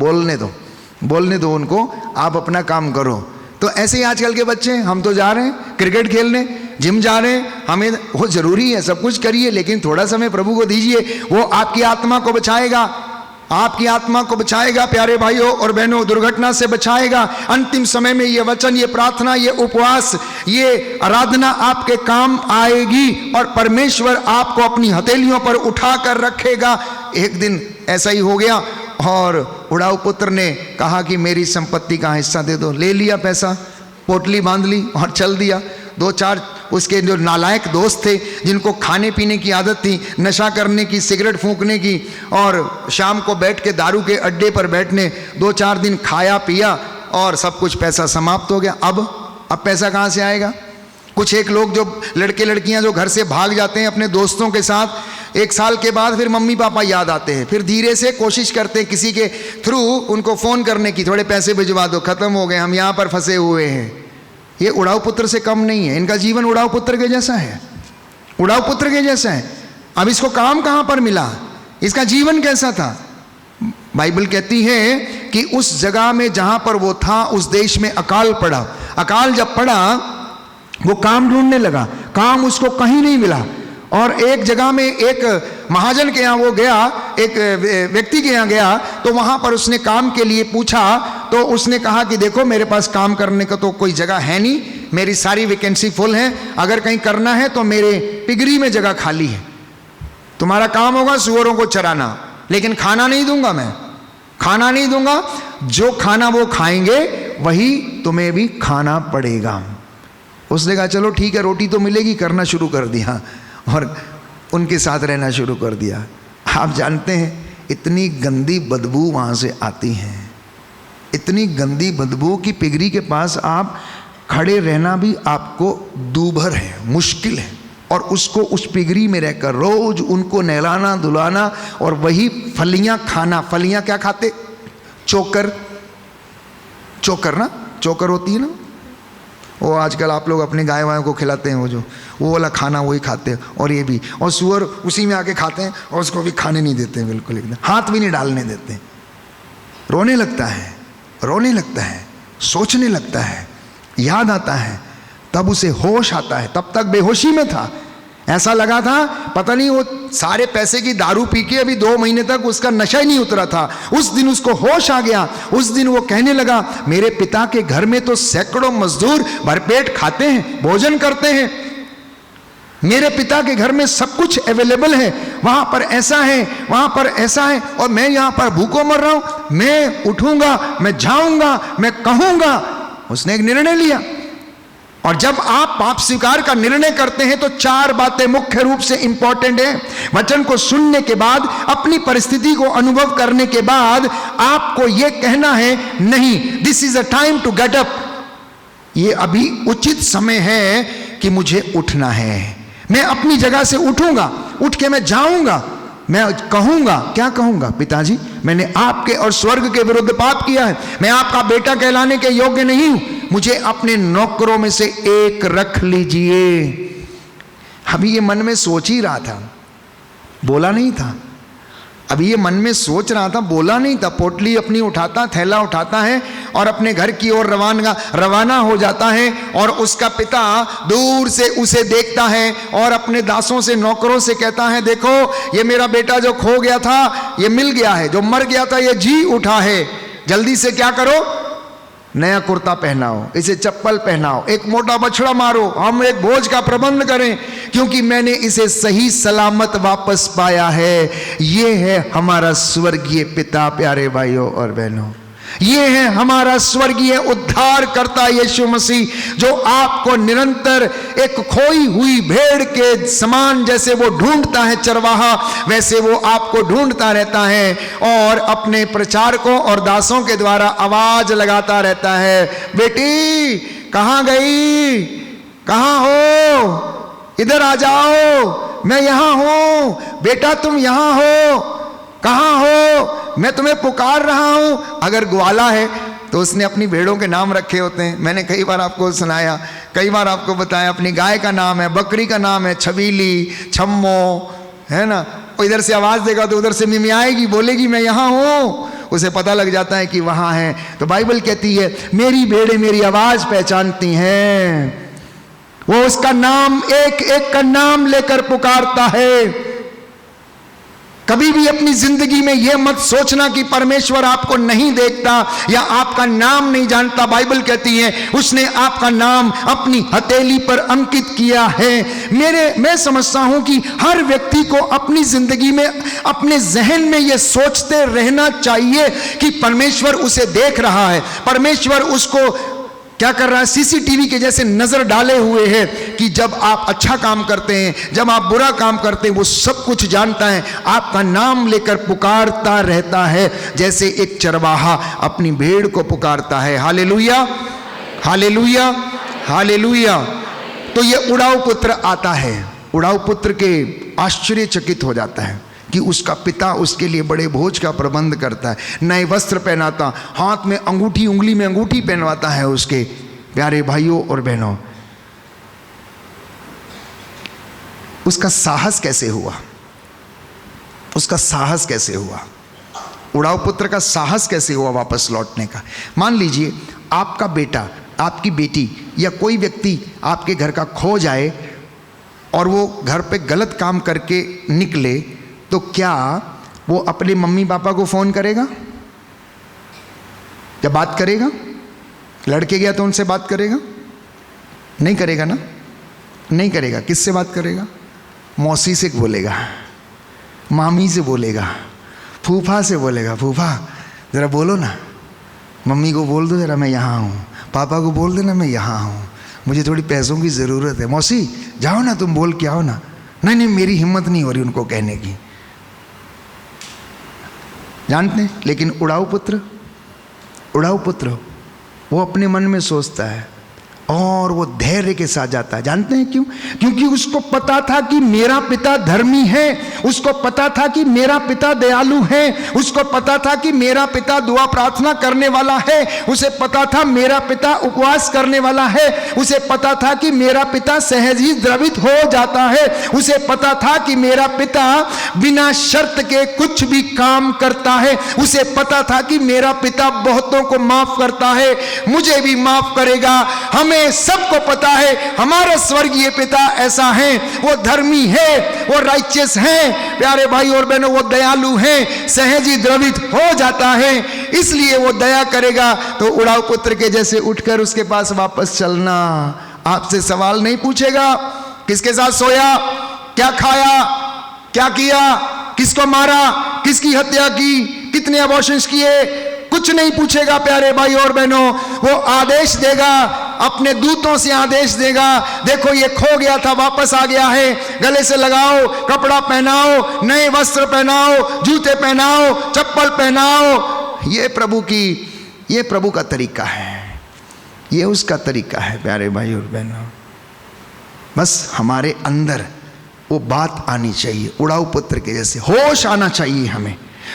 बोलने दो उनको, आप अपना काम करो। तो ऐसे ही आजकल के बच्चे, हम तो जा रहे हैं क्रिकेट खेलने, जिम जा रहे हैं, हमें वो जरूरी है, सब कुछ करिए, लेकिन थोड़ा समय प्रभु को दीजिए, वो आपकी आत्मा को बचाएगा, आपकी आत्मा को बचाएगा। प्यारे भाइयों और बहनों, दुर्घटना से बचाएगा। अंतिम समय में ये वचन, ये प्रार्थना, ये उपवास, ये आराधना आपके काम आएगी और परमेश्वर आपको अपनी हथेलियों पर उठा कर रखेगा। एक दिन ऐसा ही हो गया और उड़ाऊ पुत्र ने कहा कि मेरी संपत्ति का हिस्सा दे दो। ले लिया पैसा, पोटली बांध ली और चल दिया। 2-4 उसके जो नालायक दोस्त थे, जिनको खाने पीने की आदत थी, नशा करने की, सिगरेट फूंकने की, और शाम को बैठ के दारू के अड्डे पर बैठने, 2-4 दिन खाया पिया और सब कुछ पैसा समाप्त हो गया। अब पैसा कहाँ से आएगा? कुछ एक लोग जो लड़के लड़कियां जो घर से भाग जाते हैं अपने दोस्तों के साथ, 1 साल के बाद फिर मम्मी पापा याद आते हैं, फिर धीरे से कोशिश करते हैं किसी के थ्रू उनको फ़ोन करने की, थोड़े पैसे भिजवा दो, ख़त्म हो गए, हम यहाँ पर फंसे हुए हैं। ये उड़ाऊ पुत्र से कम नहीं है, इनका जीवन उड़ाऊ पुत्र के जैसा है, उड़ाऊ पुत्र के जैसा है। अब इसको काम कहाँ पर मिला? इसका जीवन कैसा था? बाइबल कहती है कि उस जगह में जहाँ पर वो था, उस देश में अकाल पड़ा। अकाल जब पड़ा, वो काम ढूंढने लगा, काम उसको कहीं नहीं मिला। और एक जगह में एक महाजन के यहाँ वो गया, एक व्यक्ति के यहाँ गया, तो वहाँ पर उसने काम के लिए पूछा, तो उसने कहा कि देखो मेरे पास काम करने का तो कोई जगह है नहीं, मेरी सारी वैकेंसी फुल है, अगर कहीं करना है तो मेरे पिगरी में जगह खाली है, तुम्हारा काम होगा सुअरों को चराना, लेकिन खाना नहीं दूंगा, मैं खाना नहीं दूंगा, जो खाना वो खाएंगे वही तुम्हें भी खाना पड़ेगा। उसने कहा चलो ठीक है, रोटी तो मिलेगी, करना शुरू कर दिया और उनके साथ रहना शुरू कर दिया। आप जानते हैं इतनी गंदी बदबू वहाँ से आती है, इतनी गंदी बदबू कि पिगरी के पास आप खड़े रहना भी आपको दूभर है, मुश्किल है। और उसको उस पिगरी में रहकर रोज उनको नहलाना धुलाना और वही फलियां खाना। फलियां क्या खाते? चोकर, चोकर ना, चोकर होती है ना, वो आजकल आप लोग अपने गाय वायों को खिलाते हैं, वो वाला खाना वही खाते हैं। और ये भी, और सुअर उसी में आके खाते हैं और उसको भी खाने नहीं देते हैं, बिल्कुल एकदम हाथ भी नहीं डालने देते हैं। रोने लगता है, रोने लगता है, सोचने लगता है, याद आता है, तब उसे होश आता है। तब तक बेहोशी में था, ऐसा लगा था पता नहीं वो सारे पैसे की दारू पी के अभी 2 महीने तक उसका नशा ही नहीं उतरा था। उस दिन उसको होश आ गया। उस दिन वो कहने लगा, मेरे पिता के घर में तो सैकड़ों मजदूर भरपेट खाते हैं, भोजन करते हैं, मेरे पिता के घर में सब कुछ अवेलेबल है, वहां पर ऐसा है, वहां पर ऐसा है, और मैं यहां पर भूखों मर रहा हूं। मैं उठूंगा, मैं जाऊंगा, मैं कहूंगा। उसने एक निर्णय लिया। और जब आप पाप स्वीकार का निर्णय करते हैं तो 4 बातें मुख्य रूप से इंपॉर्टेंट है। वचन को सुनने के बाद, अपनी परिस्थिति को अनुभव करने के बाद आपको यह कहना है, नहीं, this is a time to get up. ये अभी उचित समय है कि मुझे उठना है। मैं अपनी जगह से उठूंगा, उठ के मैं जाऊंगा, मैं कहूंगा। क्या कहूंगा? पिताजी, मैंने आपके और स्वर्ग के विरुद्ध पाप किया है, मैं आपका बेटा कहलाने के योग्य नहीं हूं, मुझे अपने नौकरों में से एक रख लीजिए। अभी ये मन में सोच ही रहा था, बोला नहीं था। अभी ये मन में सोच रहा था, बोला नहीं था। पोटली अपनी उठाता, थैला उठाता है और अपने घर की ओर रवाना हो जाता है। और उसका पिता दूर से उसे देखता है और अपने दासों से, नौकरों से कहता है, देखो ये मेरा बेटा जो खो गया था ये मिल गया है, जो मर गया था ये जी उठा है। जल्दी से क्या करो, नया कुर्ता पहनाओ, इसे चप्पल पहनाओ, एक मोटा बछड़ा मारो, हम एक भोज का प्रबंध करें, क्योंकि मैंने इसे सही सलामत वापस पाया है। ये है हमारा स्वर्गीय पिता। प्यारे भाइयों और बहनों, ये है हमारा स्वर्गीय उद्धार करता यीशु मसीह, जो आपको निरंतर एक खोई हुई भेड़ के समान, जैसे वो ढूंढता है चरवाहा, वैसे वो आपको ढूंढता रहता है और अपने प्रचारकों और दासों के द्वारा आवाज लगाता रहता है, बेटी कहां गई, कहां हो, इधर आ जाओ, मैं यहां हूं, बेटा तुम यहां हो, कहां हो, मैं तुम्हें पुकार रहा हूं। अगर ग्वाला है तो उसने अपनी भेड़ों के नाम रखे होते हैं। मैंने कई बार आपको सुनाया, कई बार आपको बताया, अपनी गाय का नाम है, बकरी का नाम है छबीली, छम्मो, है ना। इधर से आवाज देगा तो उधर से मिमियाएगी, बोलेगी मैं यहां हूं, उसे पता लग जाता है कि वहां है। तो बाइबल कहती है, मेरी भेड़ें मेरी आवाज पहचानती हैं। वो उसका नाम, एक एक का नाम लेकर पुकारता है। कभी भी अपनी जिंदगी में यह मत सोचना कि परमेश्वर आपको नहीं देखता या आपका नाम नहीं जानता। बाइबल कहती है उसने आपका नाम अपनी हथेली पर अंकित किया है। मैं समझता हूं कि हर व्यक्ति को अपनी जिंदगी में, अपने जहन में यह सोचते रहना चाहिए कि परमेश्वर उसे देख रहा है, परमेश्वर उसको क्या कर रहा है, सीसीटीवी के जैसे नजर डाले हुए है कि जब आप अच्छा काम करते हैं, जब आप बुरा काम करते हैं, वो सब कुछ जानता है, आपका नाम लेकर पुकारता रहता है, जैसे एक चरवाहा अपनी भेड़ को पुकारता है। Hallelujah, hallelujah, hallelujah. तो ये उड़ाऊ पुत्र आता है। उड़ाऊ पुत्र के आश्चर्यचकित हो जाता है कि उसका पिता उसके लिए बड़े भोज का प्रबंध करता है, नए वस्त्र पहनाता, हाथ में अंगूठी, उंगली में अंगूठी पहनवाता है उसके। प्यारे भाइयों और बहनों, उसका साहस कैसे हुआ, उसका साहस कैसे हुआ, उड़ाऊ पुत्र का साहस कैसे हुआ वापस लौटने का। मान लीजिए आपका बेटा, आपकी बेटी या कोई व्यक्ति आपके घर का खो जाए और वो घर पे गलत काम करके निकले, तो क्या वो अपने मम्मी पापा को फोन करेगा? क्या बात करेगा? लड़के गया तो उनसे बात करेगा? नहीं करेगा ना, नहीं करेगा। किससे बात करेगा? मौसी से बोलेगा, मामी से बोलेगा, फूफा से बोलेगा, फूफा जरा बोलो ना, मम्मी को बोल दो जरा मैं यहाँ हूँ, पापा को बोल देना मैं यहाँ हूँ, मुझे थोड़ी पैसों की ज़रूरत है, मौसी जाओ ना तुम बोल के आओ ना। नहीं नहीं, मेरी हिम्मत नहीं हो रही उनको कहने की। जानते हैं? लेकिन उड़ाऊ पुत्र वो अपने मन में सोचता है और वो धैर्य के साथ जाता है। जानते हैं क्यों? क्योंकि उसको पता था कि मेरा पिता धर्मी है, उसको पता था कि मेरा पिता दयालु है, उसको पता था कि मेरा पिता दुआ प्रार्थना करने वाला है, उसे पता था मेरा पिता उपवास करने वाला है, उसे पता था कि मेरा पिता सहज ही द्रवित हो जाता है, उसे पता था कि मेरा पिता बिना शर्त के कुछ भी काम करता है, उसे पता था कि मेरा पिता बहुतों को माफ करता है, मुझे भी माफ करेगा। हमें सबको पता है हमारा स्वर्गीय पिता ऐसा है, वो धर्मी है, वो राइचियस है। प्यारे भाई और बहनों, वो दयालु है, सहज ही द्रवित हो जाता है, इसलिए वो दया करेगा। तो उड़ाऊ पुत्र के जैसे उठकर उसके पास वापस चलना। आपसे सवाल नहीं पूछेगा किसके साथ सोया, क्या खाया, क्या किया, किसको मारा, किसकी हत्या की, कितने अबॉर्शंस किए, कुछ नहीं पूछेगा। प्यारे भाई और बहनों, वो आदेश देगा, अपने दूतों से आदेश देगा, देखो ये खो गया था, वापस आ गया है, गले से लगाओ, कपड़ा पहनाओ, नए वस्त्र पहनाओ, जूते पहनाओ, चप्पल पहनाओ। ये प्रभु का तरीका है, ये उसका तरीका है। प्यारे भाई और बहनों, बस हमारे अंदर वो बात आनी चाहिए, उड़ाऊ पुत्र के जैसे होश आना चाहिए।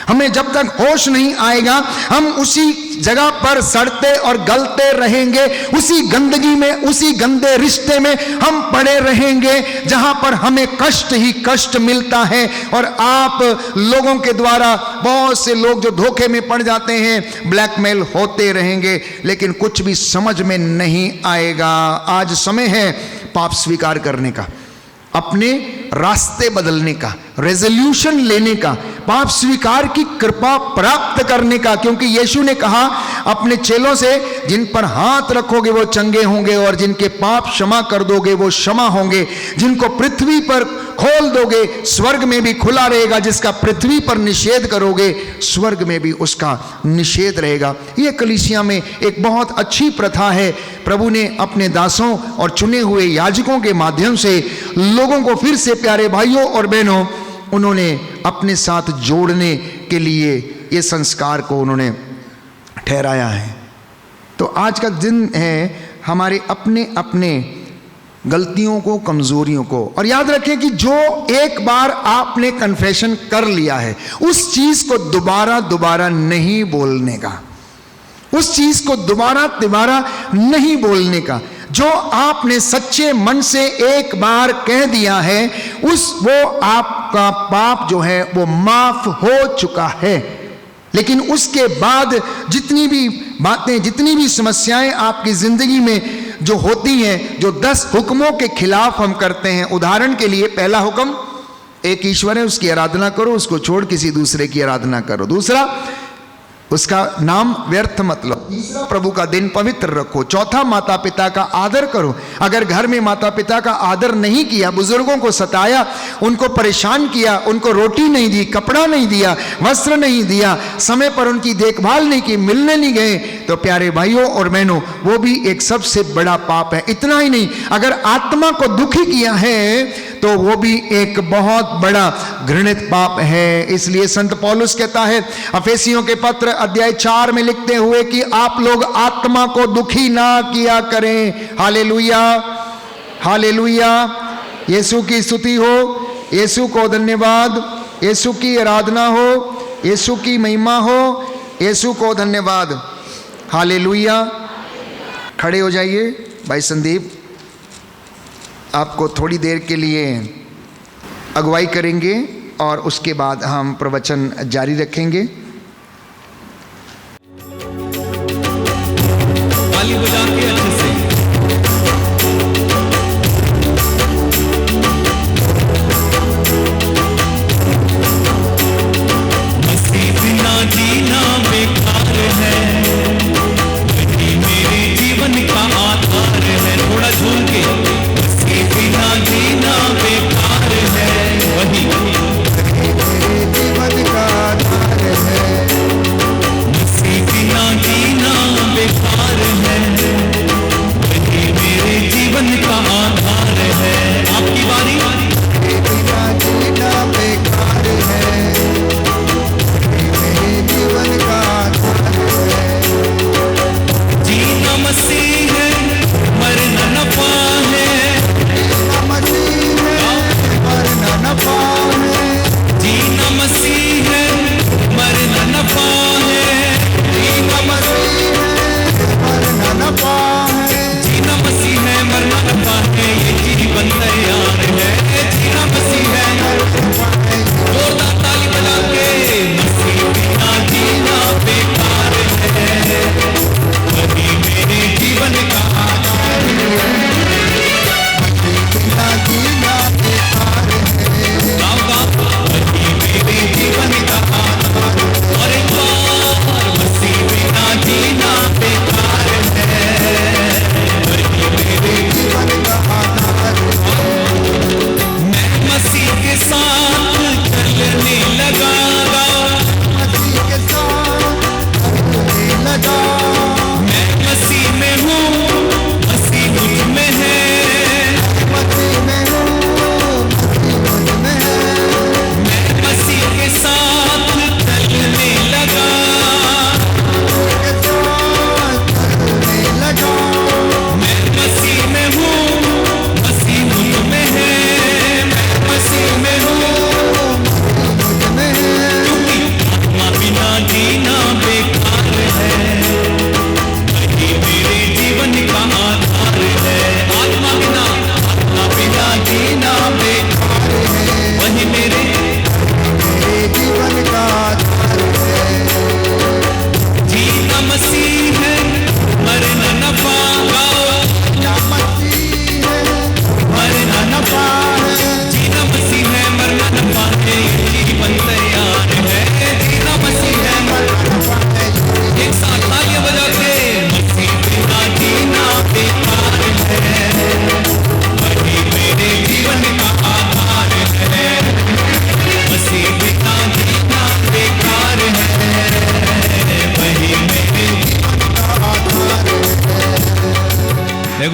हमें जब तक होश नहीं आएगा, हम उसी जगह पर सड़ते और गलते रहेंगे, उसी गंदगी में, उसी गंदे रिश्ते में हम पड़े रहेंगे जहां पर हमें कष्ट ही कष्ट मिलता है। और आप लोगों के द्वारा, बहुत से लोग जो धोखे में पड़ जाते हैं, ब्लैकमेल होते रहेंगे, लेकिन कुछ भी समझ में नहीं आएगा। आज समय है पाप स्वीकार करने का, अपने रास्ते बदलने का, रेजोल्यूशन लेने का, पाप स्वीकार की कृपा प्राप्त करने का। क्योंकि यीशु ने कहा अपने चेलों से, जिन पर हाथ रखोगे वो चंगे होंगे, और जिनके पाप क्षमा कर दोगे वो क्षमा होंगे। जिनको पृथ्वी पर खोल दोगे स्वर्ग में भी खुला रहेगा, जिसका पृथ्वी पर निषेध करोगे स्वर्ग में भी उसका निषेध रहेगा। यह कलीसिया में एक बहुत अच्छी प्रथा है। प्रभु ने अपने दासों और चुने हुए याजकों के माध्यम से लोगों को फिर से, प्यारे भाइयों और बहनों, उन्होंने अपने साथ जोड़ने के लिए ये संस्कार को उन्होंने ठहराया है। तो आज का दिन है हमारे अपने अपने गलतियों को, कमजोरियों को, और याद रखें कि जो एक बार आपने कन्फेशन कर लिया है, उस चीज को दोबारा नहीं बोलने का, उस चीज को दोबारा नहीं बोलने का। जो आपने सच्चे मन से एक बार कह दिया है, वो आपका पाप जो है वो माफ हो चुका है। लेकिन उसके बाद जितनी भी बातें, जितनी भी समस्याएं आपकी जिंदगी में जो होती हैं, जो 10 हुक्मों के खिलाफ हम करते हैं। उदाहरण के लिए, पहला हुक्म, एक ईश्वर है, उसकी आराधना करो, उसको छोड़ किसी दूसरे की आराधना करो। दूसरा, उसका नाम व्यर्थ मत लो। तीसरा, प्रभु का दिन पवित्र रखो। चौथा, माता पिता का आदर करो। अगर घर में माता पिता का आदर नहीं किया, बुजुर्गों को सताया, उनको परेशान किया, उनको रोटी नहीं दी, कपड़ा नहीं दिया, वस्त्र नहीं दिया, समय पर उनकी देखभाल नहीं की, मिलने नहीं गए, तो प्यारे भाइयों और बहनों, वो भी एक सबसे बड़ा पाप है। इतना ही नहीं, अगर आत्मा को दुखी किया है तो वो भी एक बहुत बड़ा घृणित पाप है। इसलिए संत पौलुस कहता है अफेसियों के पत्र अध्याय 4 में लिखते हुए कि आप लोग आत्मा को दुखी ना किया करें। हालेलुया, हालेलुया, यीशु की स्तुति हो, यीशु को धन्यवाद, यीशु की आराधना हो, यीशु की महिमा हो, यीशु को धन्यवाद। हालेलुया। खड़े हो जाइए। भाई संदीप आपको थोड़ी देर के लिए अगुवाई करेंगे और उसके बाद हम प्रवचन जारी रखेंगे। ताली बजा के अच्छे से। मसीह बिना जीना बेकार है, वही मेरे जीवन का आधार है। थोड़ा झूम के, मसीह बिना जीना बेकार है, वही मेरे जीवन का आधार है।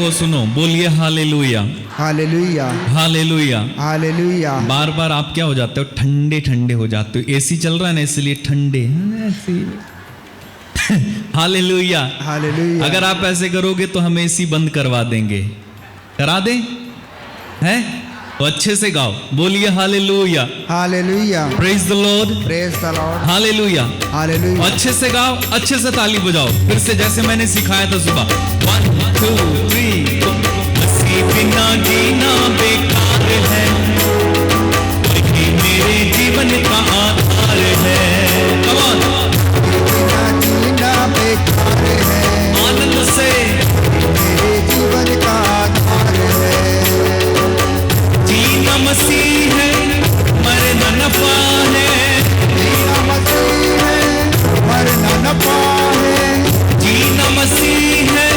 को सुनो, बोलिए हालेलुया, हालेलुया, हालेलुया। हालेलुया। बार बार आप क्या हो जाते हो, ठंडे ठंडे हो जाते हो। एसी चल रहा है ना, इसलिए ठंडे। Hallelujah, hallelujah. अगर आप ऐसे करोगे तो हम एसी बंद करवा देंगे। करा दें? हैं? तो अच्छे से गाओ, बोलिए hallelujah, hallelujah. Praise the Lord, praise the Lord, hallelujah. Hallelujah. अच्छे से गाओ, अच्छे से ताली बजाओ, फिर से जैसे मैंने सिखाया था सुबह। 1 2 3। मसीह बिना जीना बेकार है, वही मेरे जीवन का आधार है। Come on, बिना जीना बेकार है, आनंद से मेरे जीवन का आधार है। जीना मसीह है, मरना नफा है। जीना मसीह है, मरना नफा है। जीना मसीह है,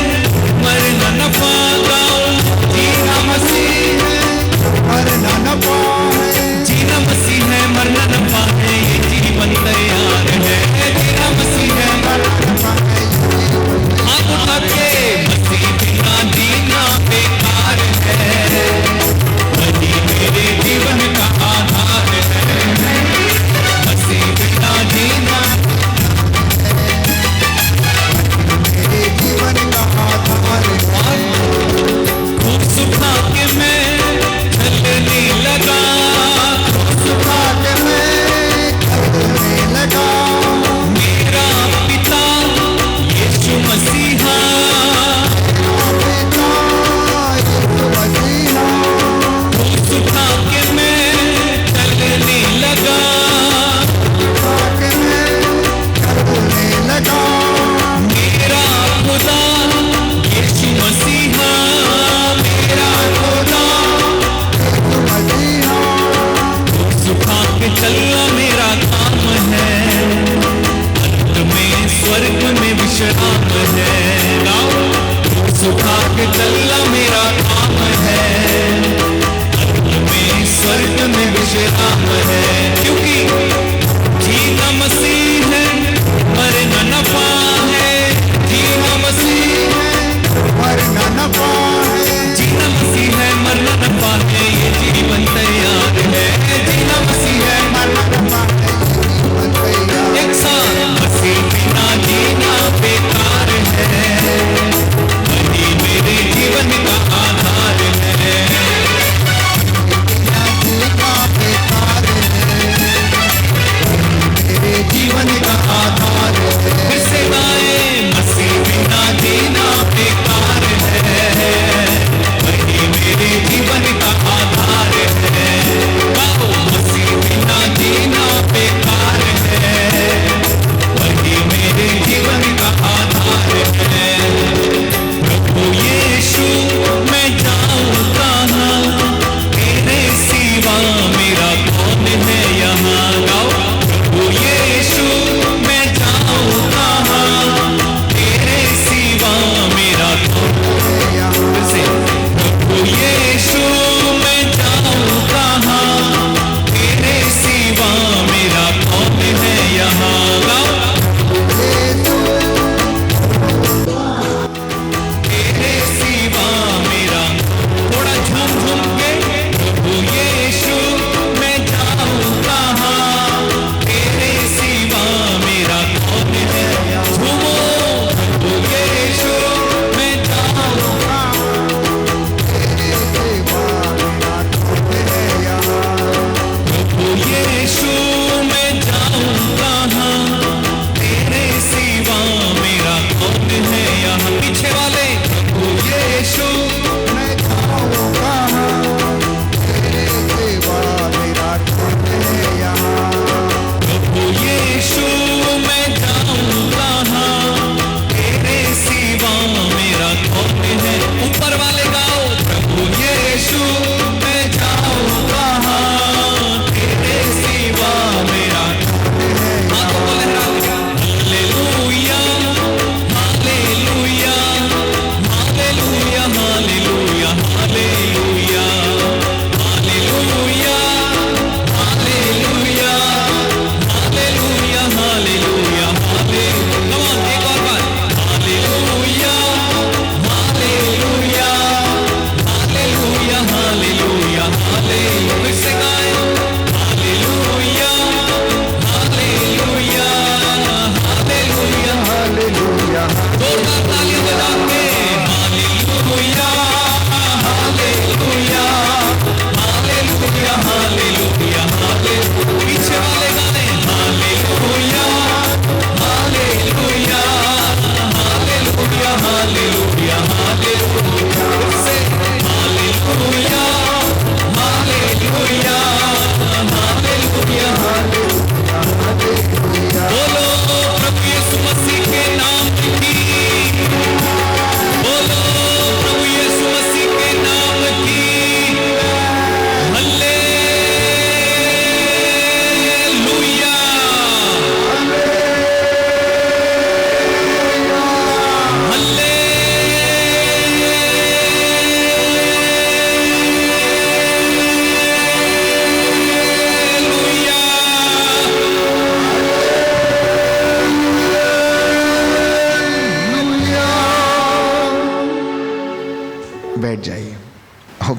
मरना नफा। गाओ, जीना मसीह है, मरना नफा है। जीना मसीह है, मरना नफा है, ये जीवन तैयार है। जीना मसीह है, मरना नफा है, हाथ उठा के, मसीह बिना जीना बेकार है, वही मेरे जीवन का आधार है। मसीह बिना जीना, मेरे जीवन का आधार है। क्रूस उठा के मैं चलने लगा, उठा के मैं चलने लगा। मेरा पिता यीशु मसीहा। पिता यीशु मसीहा, क्रूस उठा के मैं चलने लगा, उठा के मैं चलने लगा। मेरा खुदा यीशु मसीहा, मेरा खुदा। यीशु मसीहा, क्रूस उठा के चलना मेरा काम है, अंत में स्वर्ग में विश्राम है। गाओ, क्रूस उठा के चलना मेरा काम है, अंत में स्वर्ग में विश्राम है। क्योंकि जीना मसीह है, मरना नफा है। जीना मसीह है, मरना नफा है। जीना मसीह है, मरना नफा है, ये जीवन तैयार है। जीना मसीह है, मरना नफा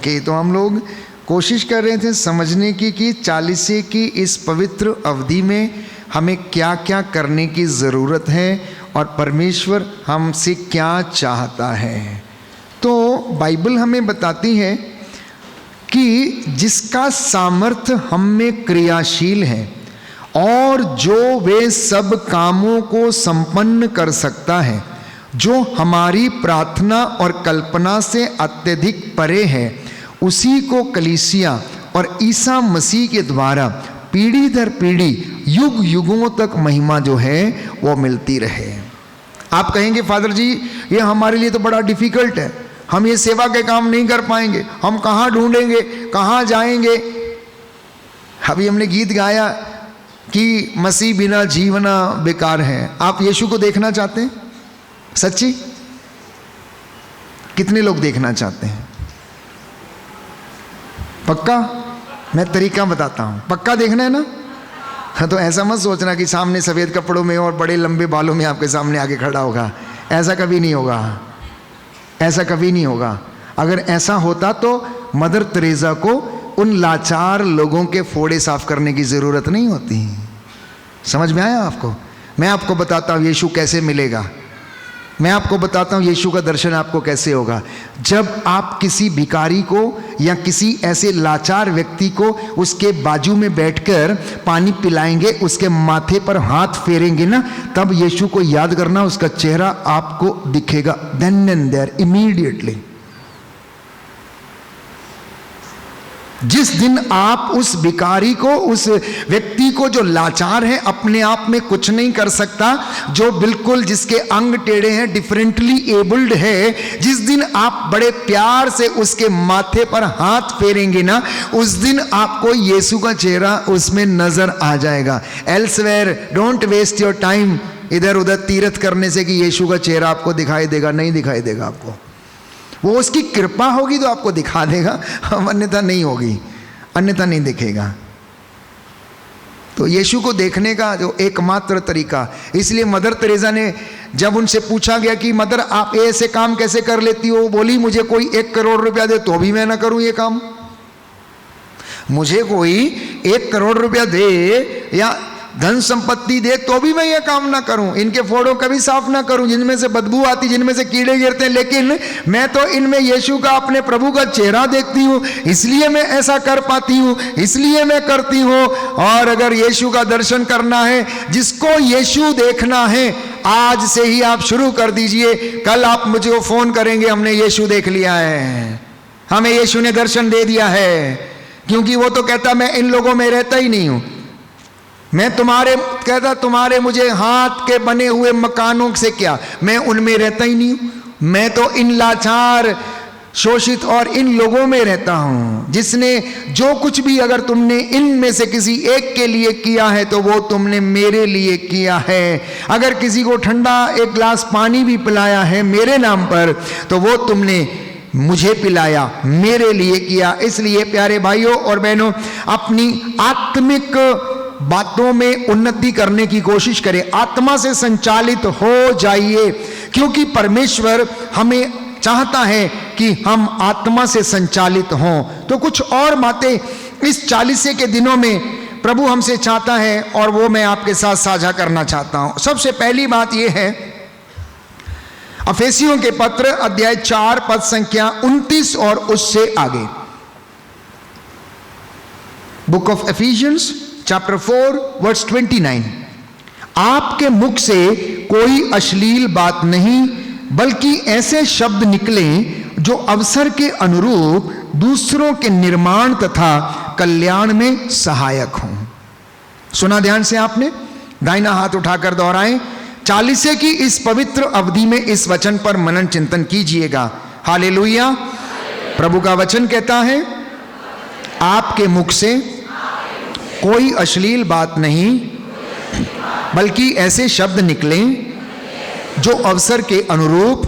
ओके, तो हम लोग कोशिश कर रहे थे समझने की कि चालीसे की इस पवित्र अवधि में हमें क्या क्या करने की ज़रूरत है और परमेश्वर हमसे क्या चाहता है। तो बाइबल हमें बताती है कि जिसका सामर्थ्य हम में क्रियाशील है और जो वे सब कामों को संपन्न कर सकता है जो हमारी प्रार्थना और कल्पना से अत्यधिक परे है, उसी को कलीसिया और ईसा मसीह के द्वारा पीढ़ी दर पीढ़ी युग युगों तक महिमा जो है वो मिलती रहे। आप कहेंगे फादर जी ये हमारे लिए तो बड़ा डिफिकल्ट है, हम ये सेवा के काम नहीं कर पाएंगे, हम कहाँ ढूंढेंगे, कहाँ जाएंगे। अभी हमने गीत गाया कि मसीह बिना जीवना बेकार है। आप यीशु को देखना चाहते हैं? सच्ची? कितने लोग देखना चाहते हैं? पक्का? मैं तरीका बताता हूं, पक्का देखना है ना? हाँ, तो ऐसा मत सोचना कि सामने सफेद कपड़ों में और बड़े लंबे बालों में आपके सामने आके खड़ा होगा। ऐसा कभी नहीं होगा, ऐसा कभी नहीं होगा। अगर ऐसा होता तो मदर तेरेसा को उन लाचार लोगों के फोड़े साफ करने की जरूरत नहीं होती। समझ में आया आपको? मैं आपको बताता हूं यीशु कैसे मिलेगा। मैं आपको बताता हूं यीशु का दर्शन आपको कैसे होगा। जब आप किसी भिखारी को या किसी ऐसे लाचार व्यक्ति को उसके बाजू में बैठकर पानी पिलाएंगे, उसके माथे पर हाथ फेरेंगे ना, तब यीशु को याद करना, उसका चेहरा आपको दिखेगा देन एंड देयर, इमीडिएटली। जिस दिन आप उस भिखारी को, उस व्यक्ति को जो लाचार है, अपने आप में कुछ नहीं कर सकता, जो बिल्कुल जिसके अंग टेढ़े हैं, डिफरेंटली एबल्ड है, जिस दिन आप बड़े प्यार से उसके माथे पर हाथ फेरेंगे ना, उस दिन आपको यीशु का चेहरा उसमें नजर आ जाएगा। Elsewhere don't waste your time इधर उधर तीर्थ करने से कि यीशु का चेहरा आपको दिखाई देगा, नहीं दिखाई देगा आपको। वो उसकी कृपा होगी तो आपको दिखा देगा, अन्यथा नहीं होगी, अन्यथा नहीं दिखेगा। तो यीशु को देखने का जो एकमात्र तरीका, इसलिए मदर तेरेसा ने जब उनसे पूछा गया कि मदर आप ऐसे काम कैसे कर लेती हो, बोली मुझे कोई 1 करोड़ रुपया दे तो भी मैं ना करूं ये काम। मुझे कोई 1 करोड़ रुपया दे या धन संपत्ति दे तो भी मैं ये काम ना करूं, इनके फोड़ों कभी साफ ना करूं जिनमें से बदबू आती, जिनमें से कीड़े गिरते हैं, लेकिन मैं तो इनमें यीशु का, अपने प्रभु का चेहरा देखती हूं, इसलिए मैं ऐसा कर पाती हूं, इसलिए मैं करती हूं। और अगर यीशु का दर्शन करना है, जिसको यीशु देखना है, आज से ही आप शुरू कर दीजिए। कल आप मुझे फोन करेंगे हमने यीशु देख लिया है, हमें यीशु ने दर्शन दे दिया है, क्योंकि वो तो कहता मैं इन लोगों में रहता ही नहीं हूं। मैं तुम्हारे मुझे हाथ के बने हुए मकानों से क्या, मैं उनमें रहता ही नहीं हूं। मैं तो इन लाचार, शोषित और इन लोगों में रहता हूं। जिसने जो कुछ भी अगर तुमने इनमें से किसी एक के लिए किया है तो वो तुमने मेरे लिए किया है। अगर किसी को ठंडा 1 गिलास पानी भी पिलाया है मेरे नाम पर, तो वो तुमने मुझे पिलाया, मेरे लिए किया। इसलिए प्यारे भाइयों और बहनों, अपनी आत्मिक बातों में उन्नति करने की कोशिश करें, आत्मा से संचालित हो जाइए, क्योंकि परमेश्वर हमें चाहता है कि हम आत्मा से संचालित हों। तो कुछ और बातें इस 40 के दिनों में प्रभु हमसे चाहता है और वो मैं आपके साथ साझा करना चाहता हूं। सबसे पहली बात यह है, अफेसियों के पत्र अध्याय 4 पद संख्या 29 और उससे आगे। Book of Ephesians chapter 4 verse 29। आपके मुख से कोई अश्लील बात नहीं, बल्कि ऐसे शब्द निकले जो अवसर के अनुरूप दूसरों के निर्माण तथा कल्याण में सहायक हों। सुना ध्यान से आपने? दाहिना हाथ उठाकर दोहराएं। 40 की इस पवित्र अवधि में इस वचन पर मनन चिंतन कीजिएगा। हालेलुया। प्रभु का वचन कहता है, आपके मुख से कोई अश्लील बात नहीं, बल्कि ऐसे शब्द निकले जो अवसर के अनुरूप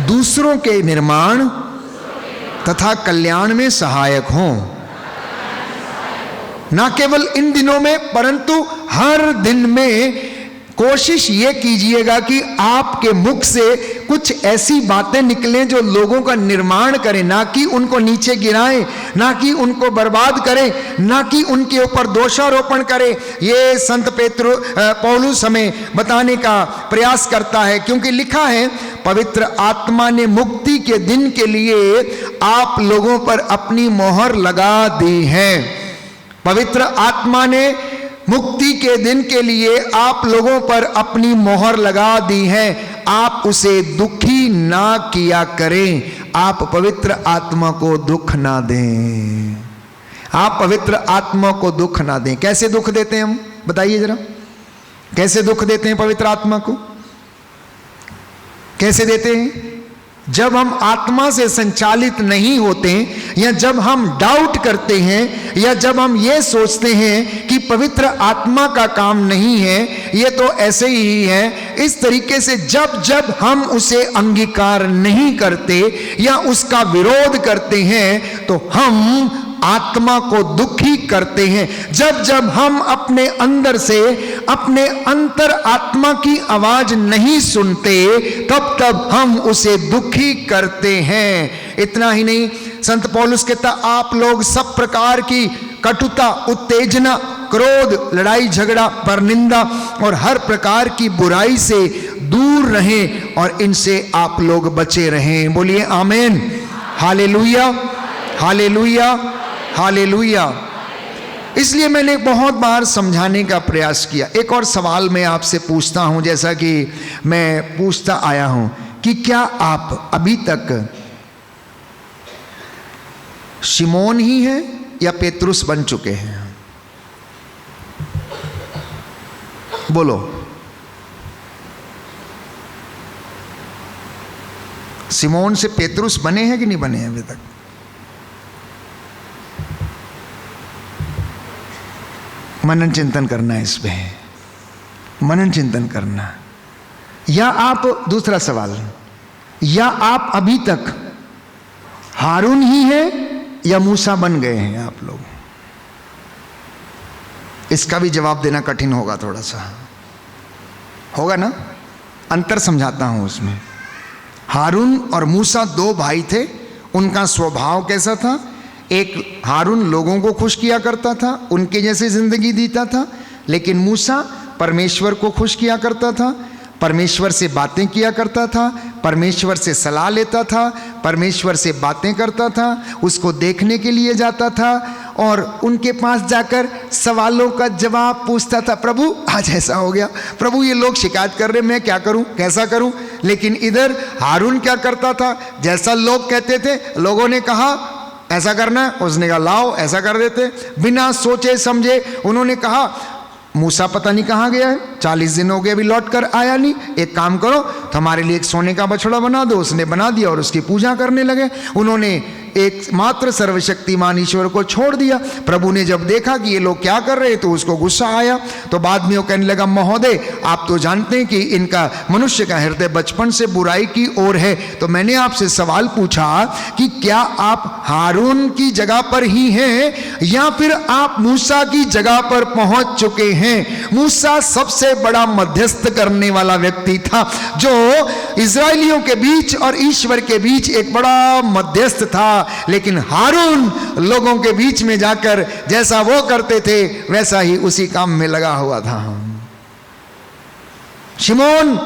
दूसरों के निर्माण तथा कल्याण में सहायक हों। ना केवल इन दिनों में, परंतु हर दिन में कोशिश ये कीजिएगा कि आपके मुख से कुछ ऐसी बातें निकलें जो लोगों का निर्माण करें, ना कि उनको नीचे गिराएं, ना कि उनको बर्बाद करें, ना कि उनके ऊपर दोषारोपण करें। ये संत पौलुस हमें बताने का प्रयास करता है, क्योंकि लिखा है पवित्र आत्मा ने मुक्ति के दिन के लिए आप लोगों पर अपनी मोहर लगा दी है। पवित्र आत्मा ने मुक्ति के दिन के लिए आप लोगों पर अपनी मोहर लगा दी है। आप उसे दुखी ना किया करें, आप पवित्र आत्मा को दुख ना दें, आप पवित्र आत्मा को दुख ना दें। कैसे दुख देते हैं हम, बताइए जरा, कैसे दुख देते हैं पवित्र आत्मा को? कैसे देते हैं? जब हम आत्मा से संचालित नहीं होते, या जब हम डाउट करते हैं, या जब हम ये सोचते हैं कि पवित्र आत्मा का काम नहीं है, ये तो ऐसे ही है, इस तरीके से जब जब हम उसे अंगीकार नहीं करते या उसका विरोध करते हैं, तो हम आत्मा को दुखी करते हैं। जब जब हम अपने अंदर से अपने अंतर आत्मा की आवाज नहीं सुनते, तब तब हम उसे दुखी करते हैं। इतना ही नहीं, संत पौलुस कहता आप लोग सब प्रकार की कटुता, उत्तेजना, क्रोध, लड़ाई झगड़ा, परनिंदा और हर प्रकार की बुराई से दूर रहें और इनसे आप लोग बचे रहें। बोलिए आमीन, हालेलुया, हालेलुया, हालेलुया। इसलिए मैंने बहुत बार समझाने का प्रयास किया। एक और सवाल मैं आपसे पूछता हूं, जैसा कि मैं पूछता आया हूं, कि क्या आप अभी तक शिमोन ही हैं या पेतरुस बन चुके हैं? बोलो। शिमोन से पेतरुस बने हैं कि नहीं बने हैं अभी तक? मनन चिंतन करना है, इस पे मनन चिंतन करना। या आप, दूसरा सवाल, या आप अभी तक हारून ही हैं या मूसा बन गए हैं आप लोग? इसका भी जवाब देना कठिन होगा, थोड़ा सा होगा ना, अंतर समझाता हूं उसमें। हारून और मूसा दो भाई थे, उनका स्वभाव कैसा था? एक हारून लोगों को खुश किया करता था, उनके जैसे जिंदगी जीता था, लेकिन मूसा परमेश्वर को खुश किया करता था, परमेश्वर से बातें किया करता था, परमेश्वर से सलाह लेता था, परमेश्वर से बातें करता था, उसको देखने के लिए जाता था और उनके पास जाकर सवालों का जवाब पूछता था। प्रभु आज ऐसा हो गया, प्रभु ये लोग शिकायत कर रहे, मैं क्या करूं, कैसा करूं? लेकिन इधर हारून क्या करता था? जैसा लोग कहते थे, लोगों ने कहा ऐसा करना है, उसने कहा लाओ ऐसा कर देते, बिना सोचे समझे। उन्होंने कहा मूसा पता नहीं कहाँ गया है, 40 दिन हो गए अभी लौट कर आया नहीं, एक काम करो तो हमारे लिए एक सोने का बछड़ा बना दो। उसने बना दिया और उसकी पूजा करने लगे। उन्होंने एक मात्र सर्वशक्तिमान ईश्वर को छोड़ दिया। प्रभु ने जब देखा कि ये लोग क्या कर रहे हैं तो उसको गुस्सा आया। तो बाद में वो कहने लगा, महोदय आप तो जानते हैं कि इनका, मनुष्य का हृदय बचपन से बुराई की ओर है, तो मैंने आपसे सवाल पूछा कि क्या आप हारून की जगह पर ही हैं या फिर आप मूसा की जगह पर पहुंच चुके हैं? मूसा सबसे बड़ा मध्यस्थ करने वाला व्यक्ति था, जो इजराइलियों के बीच और ईश्वर के बीच एक बड़ा मध्यस्थ था। लेकिन हारून लोगों के बीच में जाकर जैसा वो करते थे वैसा ही उसी काम में लगा हुआ था। शिमोन,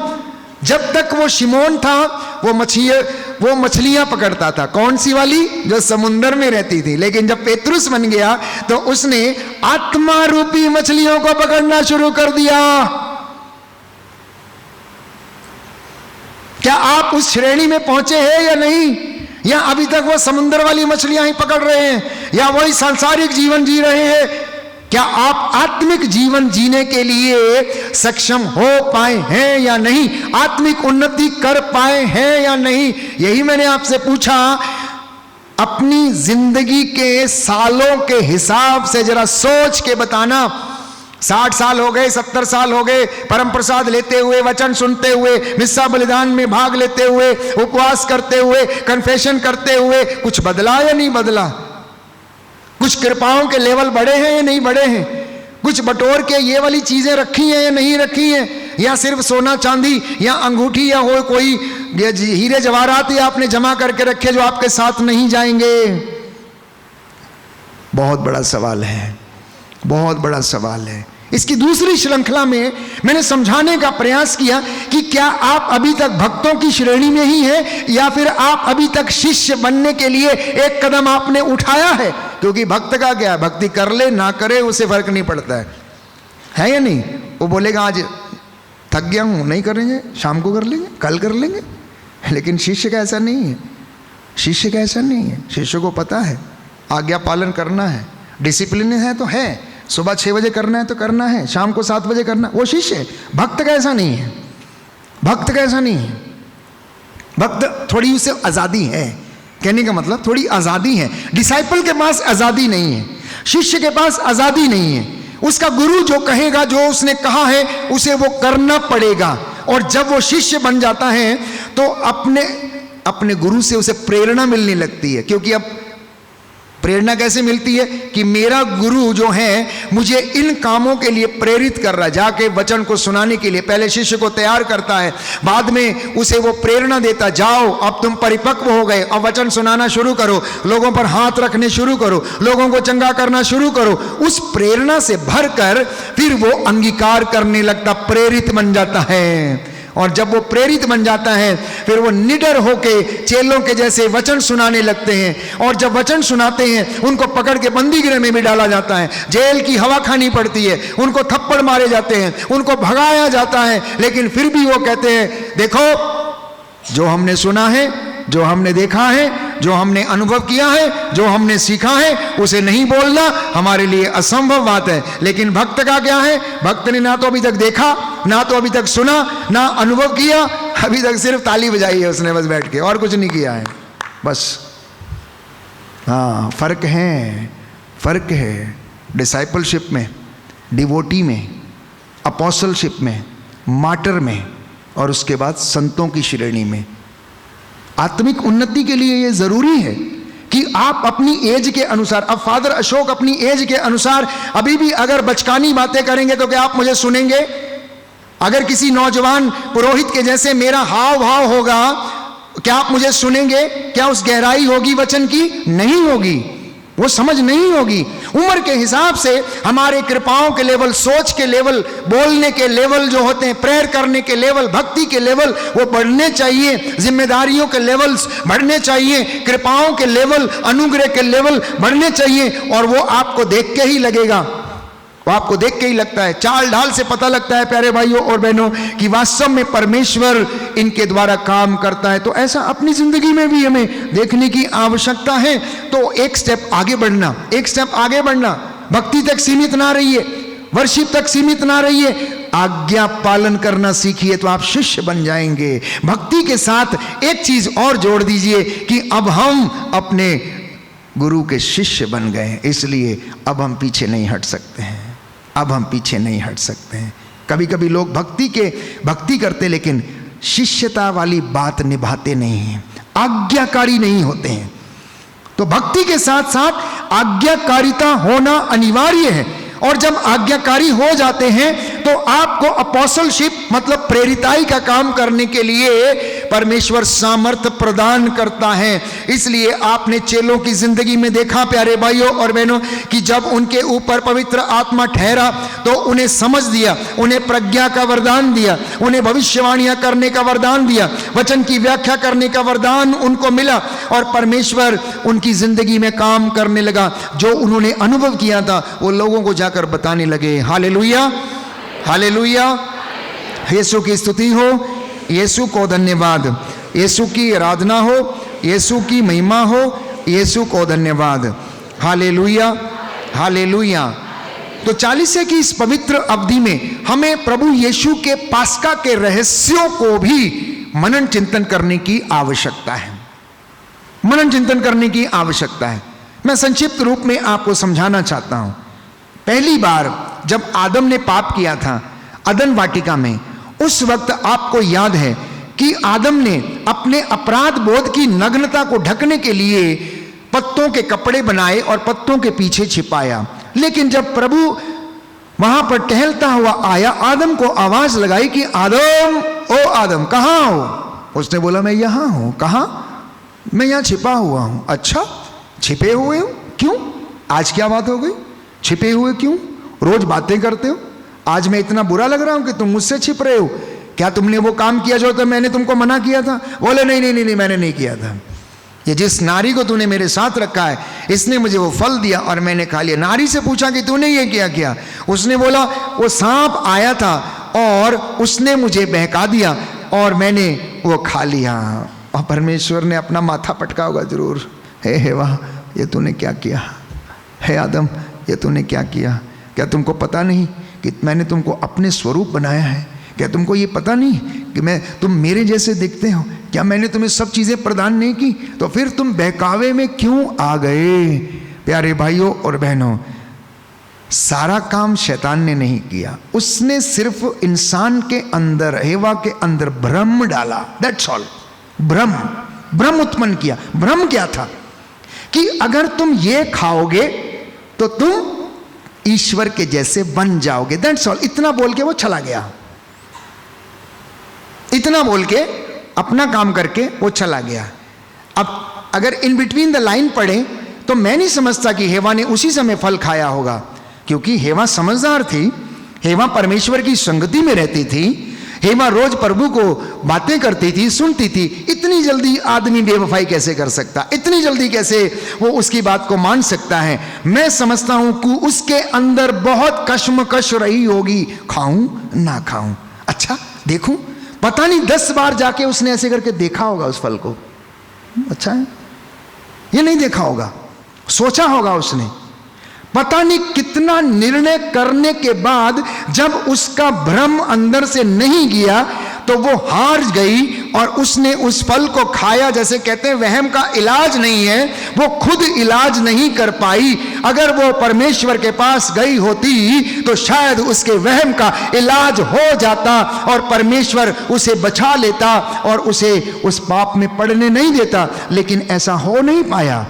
जब तक वो शिमोन था वो मछलियां पकड़ता था। कौन सी वाली? जो समुद्र में रहती थी। लेकिन जब पेतरुस बन गया तो उसने आत्मा रूपी मछलियों को पकड़ना शुरू कर दिया। क्या आप उस श्रेणी में पहुंचे हैं या नहीं? या अभी तक वो समुद्र वाली मछलियां ही पकड़ रहे हैं, या वही सांसारिक जीवन जी रहे हैं? क्या आप आत्मिक जीवन जीने के लिए सक्षम हो पाए हैं या नहीं? आत्मिक उन्नति कर पाए हैं या नहीं? यही मैंने आपसे पूछा। अपनी जिंदगी के सालों के हिसाब से जरा सोच के बताना। 60 साल हो गए, 70 साल हो गए परम प्रसाद लेते हुए, वचन सुनते हुए, मिस्सा बलिदान में भाग लेते हुए, उपवास करते हुए, कन्फेशन करते हुए, कुछ बदला या नहीं बदला? कुछ कृपाओं के लेवल बढ़े हैं या नहीं बढ़े हैं? कुछ बटोर के ये वाली चीजें रखी हैं या नहीं रखी हैं? या सिर्फ सोना चांदी या अंगूठी या हो कोई हीरे जवाहरात या आपने जमा करके रखे जो आपके साथ नहीं जाएंगे? बहुत बड़ा सवाल है, बहुत बड़ा सवाल है। इसकी दूसरी श्रृंखला में मैंने समझाने का प्रयास किया कि क्या आप अभी तक भक्तों की श्रेणी में ही हैं या फिर आप अभी तक शिष्य बनने के लिए एक कदम आपने उठाया है? क्योंकि भक्त का क्या है, भक्ति कर ले ना करे उसे फर्क नहीं पड़ता है या नहीं? वो बोलेगा आज थक गया हूं, नहीं करेंगे, शाम को कर लेंगे, कल कर लेंगे। लेकिन शिष्य का ऐसा नहीं है, शिष्य का ऐसा नहीं है। शिष्य को पता है आज्ञा पालन करना है, डिसिप्लिन है तो है, सुबह 6 बजे करना है तो करना है, शाम को 7 बजे करना, वो शिष्य है। भक्त का ऐसा नहीं है, भक्त का ऐसा नहीं है। भक्त थोड़ी उसे आज़ादी है, कहने का मतलब थोड़ी आज़ादी है। डिसाइपल के पास आज़ादी नहीं है, शिष्य के पास आज़ादी नहीं है। उसका गुरु जो कहेगा, जो उसने कहा है उसे वो करना पड़ेगा। और जब वो शिष्य बन जाता है तो अपने गुरु से उसे प्रेरणा मिलने लगती है। क्योंकि अब प्रेरणा कैसे मिलती है कि मेरा गुरु जो है मुझे इन कामों के लिए प्रेरित कर रहा है, जाके वचन को सुनाने के लिए पहले शिष्य को तैयार करता है, बाद में उसे वो प्रेरणा देता, जाओ अब तुम परिपक्व हो गए, अब वचन सुनाना शुरू करो, लोगों पर हाथ रखने शुरू करो, लोगों को चंगा करना शुरू करो। उस प्रेरणा से भरकर फिर वो अंगीकार करने लगता, प्रेरित बन जाता है। और जब वो प्रेरित बन जाता है फिर वो निडर होके चेलों के जैसे वचन सुनाने लगते हैं। और जब वचन सुनाते हैं उनको पकड़ के बंदी गृह में भी डाला जाता है, जेल की हवा खानी पड़ती है, उनको थप्पड़ मारे जाते हैं, उनको भगाया जाता है। लेकिन फिर भी वो कहते हैं देखो जो हमने सुना है, जो हमने देखा है, जो हमने अनुभव किया है, जो हमने सीखा है, उसे नहीं बोलना हमारे लिए असंभव बात है। लेकिन भक्त का क्या है, भक्त ने ना तो अभी तक देखा, ना तो अभी तक सुना, ना अनुभव किया, अभी तक सिर्फ ताली बजाई है उसने बस बैठ के, और कुछ नहीं किया है बस। हाँ, फर्क है, फर्क है डिसाइपलशिप में, डिवोटी में, अपोस्टलशिप में, मार्टर में, और उसके बाद संतों की श्रेणी में। आत्मिक उन्नति के लिए यह जरूरी है कि आप अपनी एज के अनुसार, अब फादर अशोक अपनी एज के अनुसार अभी भी अगर बचकानी बातें करेंगे तो क्या आप मुझे सुनेंगे? अगर किसी नौजवान पुरोहित के जैसे मेरा हाव भाव होगा, क्या आप मुझे सुनेंगे? क्या उस गहराई होगी वचन की? नहीं होगी, वो समझ नहीं होगी। उम्र के हिसाब से हमारे कृपाओं के लेवल, सोच के लेवल, बोलने के लेवल जो होते हैं, प्रेयर करने के लेवल, भक्ति के लेवल वो बढ़ने चाहिए, जिम्मेदारियों के लेवल्स बढ़ने चाहिए, कृपाओं के लेवल, अनुग्रह के लेवल बढ़ने चाहिए। और वो आपको देख के ही लगेगा, वो आपको देख के ही लगता है, चाल ढाल से पता लगता है प्यारे भाइयों और बहनों कि वास्तव में परमेश्वर इनके द्वारा काम करता है। तो ऐसा अपनी जिंदगी में भी हमें देखने की आवश्यकता है। तो एक स्टेप आगे बढ़ना, एक स्टेप आगे बढ़ना, भक्ति तक सीमित ना रहिए, वर्शिप तक सीमित ना रहिए, आज्ञा पालन करना सीखिए तो आप शिष्य बन जाएंगे। भक्ति के साथ एक चीज और जोड़ दीजिए कि अब हम अपने गुरु के शिष्य बन गए, इसलिए अब हम पीछे नहीं हट सकते हैं, अब हम पीछे नहीं हट सकते हैं। कभी कभी लोग भक्ति करते लेकिन शिष्यता वाली बात निभाते नहीं हैं, आज्ञाकारी नहीं होते हैं। तो भक्ति के साथ साथ आज्ञाकारिता होना अनिवार्य है। और जब आज्ञाकारी हो जाते हैं तो आपको अपोस्टलशिप मतलब प्रेरिताई का काम करने के लिए परमेश्वर सामर्थ्य प्रदान करता है। इसलिए आपने चेलों की जिंदगी में देखा प्यारे भाइयों और बहनों कि जब उनके ऊपर पवित्र आत्मा ठहरा तो उन्हें समझ दिया, उन्हें प्रज्ञा का वरदान दिया, उन्हें भविष्यवाणियां करने का वरदान दिया, वचन की व्याख्या करने का वरदान उनको मिला और परमेश्वर उनकी जिंदगी में काम करने लगा। जो उन्होंने अनुभव किया था वो लोगों को जाकर बताने लगे। हालेलुया, हालेलुया, यीशु की स्तुति हो, यीशु को धन्यवाद, यीशु की आराधना हो, यीशु की महिमा हो, यीशु को धन्यवाद। Hallelujah, hallelujah. तो 40 की इस पवित्र अवधि में हमें प्रभु यीशु के पास्का के रहस्यों को भी मनन चिंतन करने की आवश्यकता है, मनन चिंतन करने की आवश्यकता है। मैं संक्षिप्त रूप में आपको समझाना चाहता हूं। पहली बार जब आदम ने पाप किया था अदन वाटिका में, उस वक्त आपको याद है कि आदम ने अपने अपराध बोध की नग्नता को ढकने के लिए पत्तों के कपड़े बनाए और पत्तों के पीछे छिपाया। लेकिन जब प्रभु वहां पर टहलता हुआ आया, आदम को आवाज लगाई कि आदम, ओ आदम, कहां हो? उसने बोला मैं यहां हूं। कहां? मैं यहां छिपा हुआ हूं। अच्छा, छिपे हुए हो? क्यों? आज क्या बात हो गई? छिपे हुए क्यों? रोज बातें करते हो, आज मैं इतना बुरा लग रहा हूं कि तुम मुझसे छिप रहे हो? क्या तुमने वो काम किया जो तो मैंने तुमको मना किया था? बोले नहीं नहीं नहीं, नहीं मैंने नहीं किया था। ये जिस नारी को तूने मेरे साथ रखा है, इसने मुझे वो फल दिया और मैंने खा लिया। नारी से पूछा कि तूने ये क्या किया? उसने बोला वो सांप आया था और उसने मुझे बहका दिया और मैंने वो खा लिया। और परमेश्वर ने अपना माथा पटका होगा जरूर, हे वाह, ये तूने क्या किया? हे आदम, ये तूने क्या किया? क्या तुमको पता नहीं कि मैंने तुमको अपने स्वरूप बनाया है? क्या तुमको ये पता नहीं कि तुम मेरे जैसे दिखते हो? क्या मैंने तुम्हें सब चीजें प्रदान नहीं की? तो फिर तुम बहकावे में क्यों आ गए? प्यारे भाइयों और बहनों, सारा काम शैतान ने नहीं किया, उसने सिर्फ इंसान के अंदर, हेवा के अंदर भ्रम डाला। That's all. भ्रम उत्पन्न किया। भ्रम क्या था? कि अगर तुम ये खाओगे तो तुम ईश्वर के जैसे बन जाओगे। That's all. इतना बोल के वो चला गया, इतना बोल के अपना काम करके वो चला गया। अब अगर इन बिटवीन द लाइन पढ़े तो मैं नहीं समझता कि हेवा ने उसी समय फल खाया होगा, क्योंकि हेवा समझदार थी, हेवा परमेश्वर की संगति में रहती थी, हेवा रोज प्रभु को बातें करती थी, सुनती थी। इतनी जल्दी आदमी बेवफाई कैसे कर सकता? इतनी जल्दी कैसे वो उसकी बात को मान सकता है? मैं समझता हूं कि उसके अंदर बहुत कश्मकश रही होगी, खाऊं ना खाऊं, अच्छा देखूं, पता नहीं 10 बार जाके उसने ऐसे करके देखा होगा उस फल को। अच्छा है, ये नहीं देखा होगा, सोचा होगा उसने, पता नहीं कितना निर्णय करने के बाद जब उसका भ्रम अंदर से नहीं गया तो वो हार गई और उसने उस फल को खाया। जैसे कहते हैं वहम का इलाज नहीं है, वो खुद इलाज नहीं कर पाई। अगर वो परमेश्वर के पास गई होती तो शायद उसके वहम का इलाज हो जाता और परमेश्वर उसे बचा लेता और उसे उस पाप में पड़ने नहीं देता, लेकिन ऐसा हो नहीं पाया।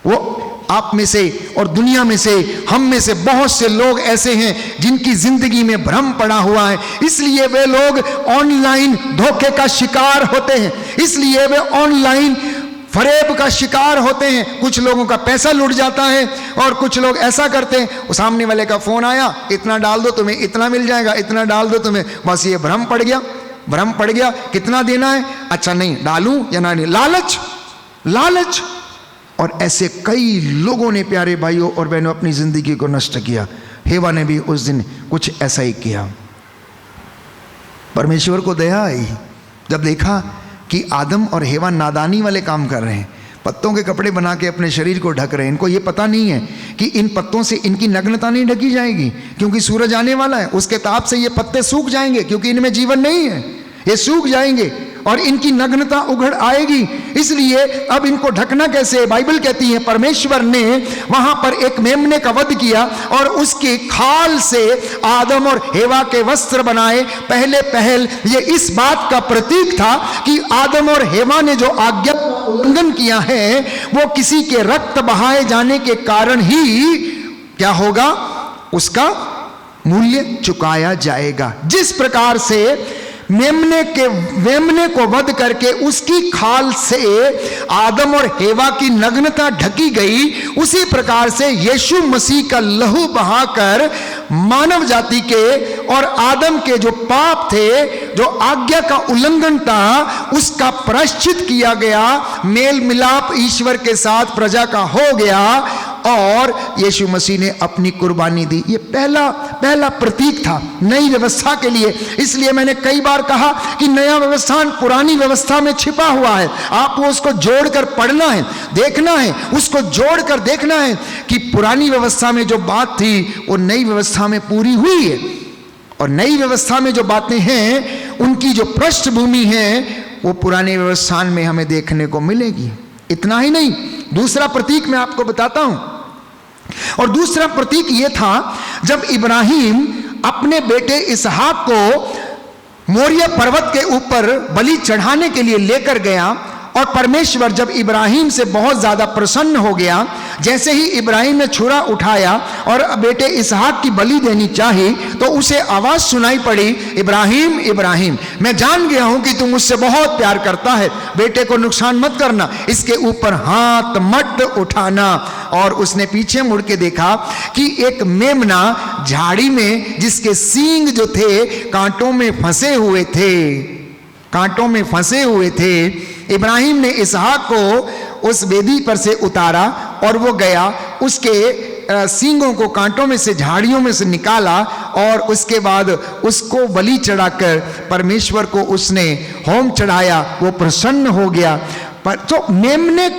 वो आप में से और दुनिया में से, हम में से बहुत से लोग ऐसे हैं जिनकी जिंदगी में भ्रम पड़ा हुआ है, इसलिए वे लोग ऑनलाइन धोखे का शिकार होते हैं, इसलिए वे ऑनलाइन फरेब का शिकार होते हैं। कुछ लोगों का पैसा लुट जाता है और कुछ लोग ऐसा करते हैं, वो सामने वाले का फोन आया, इतना डाल दो तुम्हें इतना मिल जाएगा, इतना डाल दो तुम्हें, बस ये भ्रम पड़ गया। कितना देना है? अच्छा नहीं, डालूं या ना? नहीं, लालच। और ऐसे कई लोगों ने, प्यारे भाइयों और बहनों, अपनी जिंदगी को नष्ट किया। हेवा ने भी उस दिन कुछ ऐसा ही किया। परमेश्वर को दया आई जब देखा कि आदम और हेवा नादानी वाले काम कर रहे हैं, पत्तों के कपड़े बना के अपने शरीर को ढक रहे हैं। इनको ये पता नहीं है कि इन पत्तों से इनकी नग्नता नहीं ढकी जाएगी, क्योंकि सूरज आने वाला है, उसके ताप से ये पत्ते सूख जाएंगे, क्योंकि इनमें जीवन नहीं है, ये सूख जाएंगे और इनकी नग्नता उघड़ आएगी। इसलिए अब इनको ढकना कैसे? बाइबल कहती है परमेश्वर ने वहां पर एक मेमने का वध किया और उसकी खाल से आदम और हेवा के वस्त्र बनाए। पहले पहल ये इस बात का प्रतीक था कि आदम और हेवा ने जो आज्ञा का उल्लंघन किया है वो किसी के रक्त बहाए जाने के कारण ही क्या होगा, उसका मूल्य चुकाया जाएगा। जिस प्रकार से मेमने को वध करके उसकी खाल से आदम और हेवा की नग्नता ढकी गई, उसी प्रकार से यीशु मसीह का लहू बहाकर मानव जाति के और आदम के जो पाप थे, जो आज्ञा का उल्लंघन था, उसका प्रायश्चित किया गया। मेल मिलाप ईश्वर के साथ प्रजा का हो गया और यीशु मसीह ने अपनी कुर्बानी दी। ये पहला प्रतीक था नई व्यवस्था के लिए। इसलिए मैंने कई बार कहा कि नया व्यवस्था पुरानी व्यवस्था में छिपा हुआ है, आपको उसको जोड़कर पढ़ना है, देखना है, उसको जोड़कर देखना है कि पुरानी व्यवस्था में जो बात थी वो नई व्यवस्था में पूरी हुई है, और नई व्यवस्था में जो बातें हैं उनकी जो पृष्ठभूमि है वो पुरानी व्यवस्था में हमें देखने को मिलेगी। इतना ही नहीं, दूसरा प्रतीक मैं आपको बताता हूं, और दूसरा प्रतीक यह था जब इब्राहिम अपने बेटे इसहाक को मोरिया पर्वत के ऊपर बलि चढ़ाने के लिए लेकर गया, और परमेश्वर जब इब्राहिम से बहुत ज्यादा प्रसन्न हो गया जैसे ही इब्राहिम ने छुरा उठाया और बेटे इसहाक की बलि देनी चाही तो उसे आवाज सुनाई पड़ी, इब्राहिम इब्राहिम, मैं जान गया हूं कि तुम मुझसे बहुत प्यार करता है, बेटे को नुकसान मत करना, इसके ऊपर हाथ मत उठाना। और उसने पीछे मुड़ के देखा कि एक मेमना झाड़ी में, जिसके सींग जो थे कांटों में फंसे हुए थे, कांटों में फंसे हुए थे। इब्राहिम ने इसहाक को उस वेदी पर से उतारा और वो गया, उसके सींगों को कांटों में से, झाड़ियों में से निकाला और उसके बाद उसको बलि चढ़ाकर परमेश्वर को उसने होम चढ़ाया। वो प्रसन्न हो गया। पर तो मेमने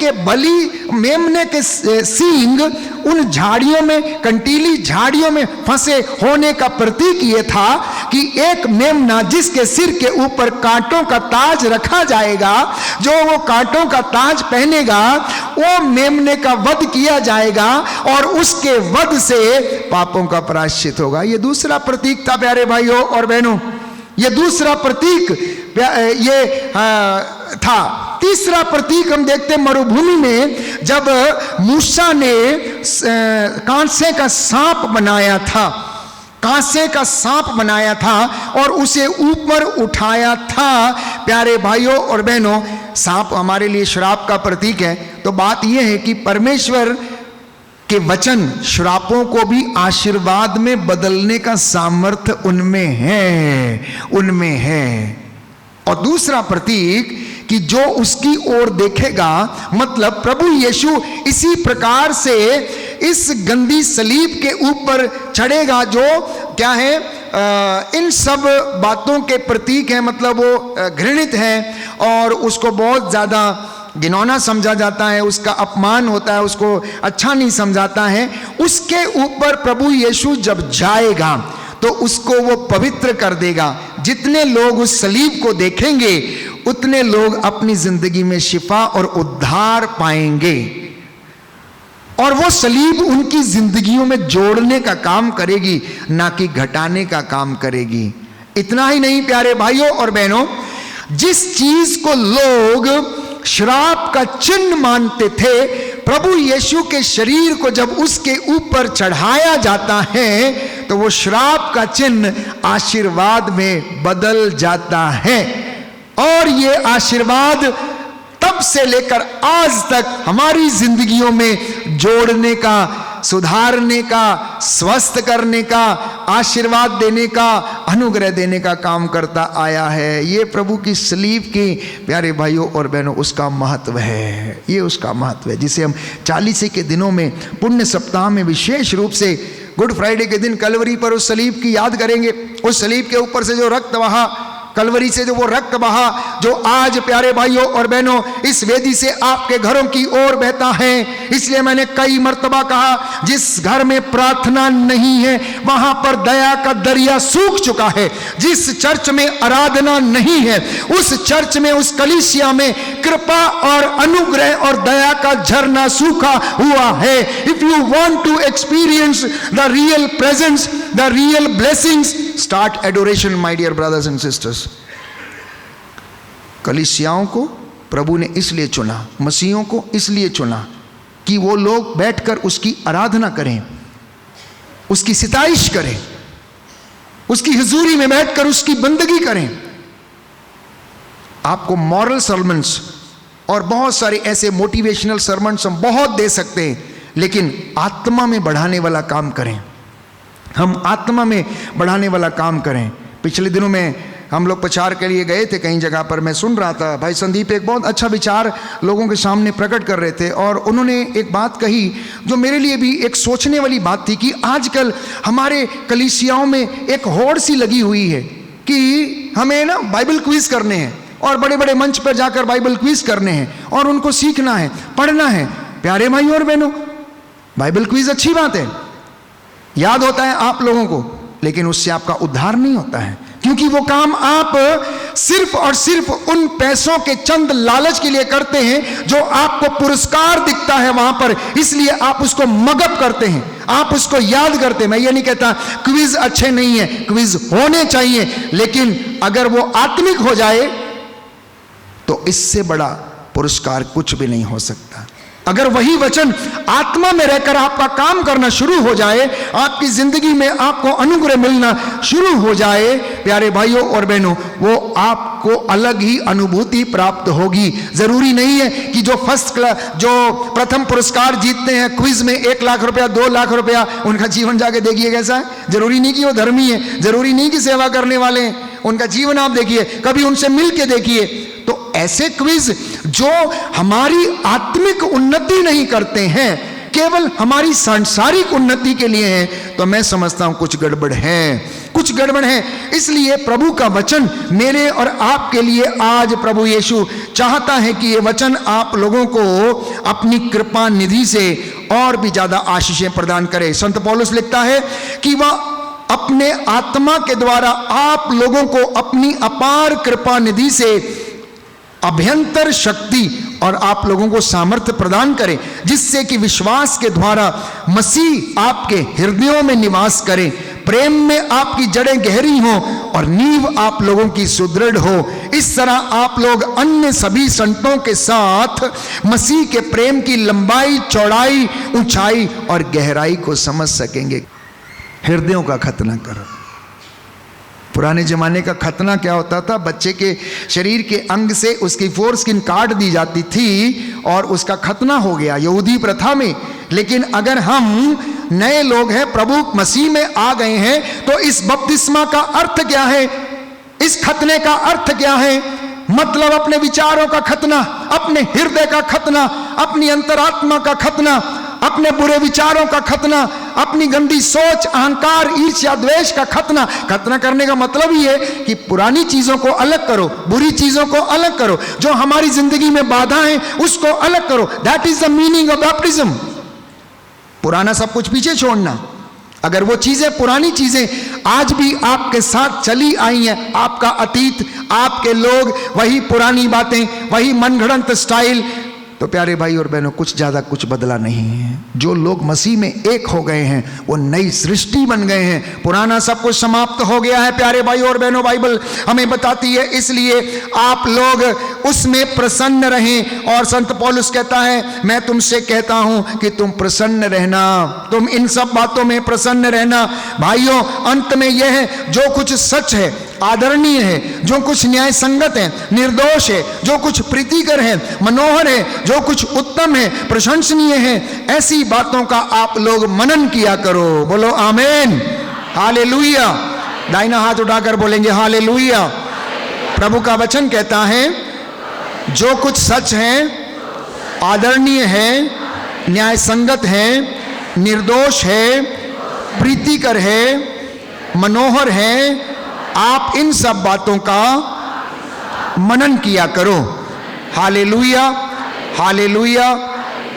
के सींग उन झाड़ियों में, कंटीली झाड़ियों में फंसे होने का प्रतीक ये था कि एक मेमना जिसके सिर के ऊपर कांटों का ताज रखा जाएगा, जो वो कांटों का ताज पहनेगा, वो मेमने का वध किया जाएगा और उसके वध से पापों का प्रायश्चित होगा। ये दूसरा प्रतीक था प्यारे भाइयों और बहनों, ये दूसरा प्रतीक ये था। तीसरा प्रतीक हम देखते मरुभूमि में, जब मूसा ने कांसे का सांप बनाया था, कांसे का सांप बनाया था और उसे ऊपर उठाया था। प्यारे भाइयों और बहनों, सांप हमारे लिए श्राप का प्रतीक है। तो बात यह है कि परमेश्वर के वचन श्रापों को भी आशीर्वाद में बदलने का सामर्थ्य उनमें है। और दूसरा प्रतीक कि जो उसकी ओर देखेगा, मतलब प्रभु यीशु इसी प्रकार से इस गंदी सलीब के ऊपर चढ़ेगा, जो क्या है, इन सब बातों के प्रतीक है। मतलब वो घृणित है और उसको बहुत ज्यादा घिनौना समझा जाता है, उसका अपमान होता है, उसको अच्छा नहीं समझाता है। उसके ऊपर प्रभु यीशु जब जाएगा तो उसको वो पवित्र कर देगा। जितने लोग उस सलीब को देखेंगे उतने लोग अपनी जिंदगी में शिफा और उद्धार पाएंगे और वो सलीब उनकी जिंदगियों में जोड़ने का काम करेगी, ना कि घटाने का काम करेगी। इतना ही नहीं प्यारे भाइयों और बहनों, जिस चीज को लोग श्राप का चिन्ह मानते थे, प्रभु यीशु के शरीर को जब उसके ऊपर चढ़ाया जाता है तो वो श्राप का चिन्ह आशीर्वाद में बदल जाता है। और ये आशीर्वाद तब से लेकर आज तक हमारी जिंदगियों में जोड़ने का, सुधारने का, स्वस्थ करने का, आशीर्वाद देने का, अनुग्रह देने का काम करता आया है। ये प्रभु की सलीब की प्यारे भाइयों और बहनों उसका महत्व है। ये उसका महत्व है जिसे हम 40 के दिनों में, पुण्य सप्ताह में विशेष रूप से गुड फ्राइडे के दिन कलवरी पर उस सलीब की याद करेंगे। उस सलीब के ऊपर से जो रक्त बहा, कलवरी से जो वो रक्त बहा, जो आज प्यारे भाइयों और बहनों इस वेदी से आपके घरों की ओर बहता है। इसलिए मैंने कई मर्तबा कहा, जिस घर में प्रार्थना नहीं है वहां पर दया का दरिया सूख चुका है। जिस चर्च में आराधना नहीं है उस चर्च में, उस कलीसिया में कृपा और अनुग्रह और दया का झरना सूखा हुआ है। If you want to experience the real presence, the real blessings, start adoration my dear brothers and sisters. कलीसियाओं को प्रभु ने इसलिए चुना, मसीहों को इसलिए चुना कि वो लोग बैठकर उसकी आराधना करें, उसकी सिताइश करें, उसकी हुजूरी में बैठकर उसकी बंदगी करें। आपको मॉरल सर्मन्स और बहुत सारे ऐसे मोटिवेशनल सर्मन्स हम बहुत दे सकते हैं, लेकिन आत्मा में बढ़ाने वाला काम करें। हम आत्मा में बढ़ाने वाला काम करें। पिछले दिनों में हम लोग प्रचार के लिए गए थे कई जगह पर। मैं सुन रहा था, भाई संदीप एक बहुत अच्छा विचार लोगों के सामने प्रकट कर रहे थे और उन्होंने एक बात कही जो मेरे लिए भी एक सोचने वाली बात थी कि आजकल हमारे कलीसियाओं में एक होड़ सी लगी हुई है कि हमें ना बाइबल क्विज करने हैं और बड़े बड़े मंच पर जाकर बाइबल क्विज करने हैं और उनको सीखना है, पढ़ना है। प्यारे भाइयों और बहनों, बाइबल क्विज अच्छी बात है, याद होता है आप लोगों को, लेकिन उससे आपका उद्धार नहीं होता है, क्योंकि वो काम आप सिर्फ और सिर्फ उन पैसों के चंद लालच के लिए करते हैं जो आपको पुरस्कार दिखता है वहां पर, इसलिए आप उसको मगअप करते हैं, आप उसको याद करते हैं। मैं ये नहीं कहता क्विज अच्छे नहीं है, क्विज होने चाहिए, लेकिन अगर वो आत्मिक हो जाए तो इससे बड़ा पुरस्कार कुछ भी नहीं हो सकता। अगर वही वचन आत्मा में रहकर आपका काम करना शुरू हो जाए, आपकी जिंदगी में आपको अनुग्रह मिलना शुरू हो जाए, प्यारे भाइयों और बहनों, वो आपको अलग ही अनुभूति प्राप्त होगी। जरूरी नहीं है कि जो जो प्रथम पुरस्कार जीतते हैं क्विज में 1 लाख रुपया 2 लाख रुपया, उनका जीवन जाके देखिए कैसा है। जरूरी नहीं कि वो धर्मी है, जरूरी नहीं कि सेवा करने वाले हैं, उनका जीवन आप देखिए, कभी उनसे मिल के देखिए। तो ऐसे क्विज जो हमारी आत्मिक उन्नति नहीं करते हैं, केवल हमारी सांसारिक उन्नति के लिए है, तो मैं समझता हूं कुछ गड़बड़ है, कुछ गड़बड़ है। इसलिए प्रभु का वचन मेरे और आपके लिए आज प्रभु यीशु चाहता है कि ये वचन आप लोगों को अपनी कृपा निधि से और भी ज्यादा आशीषें प्रदान करे। संत पौलुस लिखता है कि वह अपने आत्मा के द्वारा आप लोगों को अपनी अपार कृपा निधि से अभ्यंतर शक्ति और आप लोगों को सामर्थ्य प्रदान करें, जिससे कि विश्वास के द्वारा मसीह आपके हृदयों में निवास करें, प्रेम में आपकी जड़ें गहरी हों और नींव आप लोगों की सुदृढ़ हो। इस तरह आप लोग अन्य सभी संतों के साथ मसीह के प्रेम की लंबाई, चौड़ाई, ऊंचाई और गहराई को समझ सकेंगे। हृदयों का खतना करो। पुराने जमाने का खतना क्या होता था? बच्चे के शरीर के अंग से उसकी फोरस्किन काट दी जाती थी और उसका खतना हो गया, यहूदी प्रथा में। लेकिन अगर हम नए लोग हैं, प्रभु मसीह में आ गए हैं, तो इस बपतिस्मा का अर्थ क्या है? इस खतने का अर्थ क्या है? मतलब अपने विचारों का खतना, अपने हृदय का खतना, अपनी अंतरात्मा का खतना, अपने बुरे विचारों का खतना, अपनी गंदी सोच, अहंकार, ईर्ष्या, द्वेष का खतना। खतना करने का मतलब ही है कि पुरानी चीजों को अलग करो, बुरी चीजों को अलग करो, जो हमारी जिंदगी में बाधा है उसको अलग करो। That is the meaning of baptism. पुराना सब कुछ पीछे छोड़ना। अगर वो चीजें, पुरानी चीजें आज भी आपके साथ चली आई हैं, आपका अतीत, आपके लोग, वही पुरानी बातें, वही मनगढ़ंत स्टाइल, तो प्यारे भाई और बहनों, कुछ ज्यादा कुछ बदला नहीं है। जो लोग मसीह में एक हो गए हैं वो नई सृष्टि बन गए हैं। पुराना सब कुछ समाप्त हो गया है प्यारे भाई और बहनों, बाइबल हमें बताती है। इसलिए आप लोग उसमें प्रसन्न रहें। और संत पौलुस कहता है, मैं तुमसे कहता हूं कि तुम प्रसन्न रहना, तुम इन सब बातों में प्रसन्न रहना। भाइयों, अंत में यह है, जो कुछ सच है, आदरणीय है, जो कुछ न्याय संगत है, निर्दोष है, जो कुछ प्रीतिकर है, मनोहर है, जो कुछ उत्तम है, प्रशंसनीय है, ऐसी बातों का आप लोग मनन किया करो। बोलो आमीन, हालेलुया। दाहिना हाथ उठाकर बोलेंगे हालेलुया। प्रभु का वचन कहता है, जो कुछ सच है, आदरणीय है, न्याय संगत है, निर्दोष है, प्रीतिकर है, मनोहर है, आप इन सब बातों का मनन किया करो। Hallelujah, hallelujah,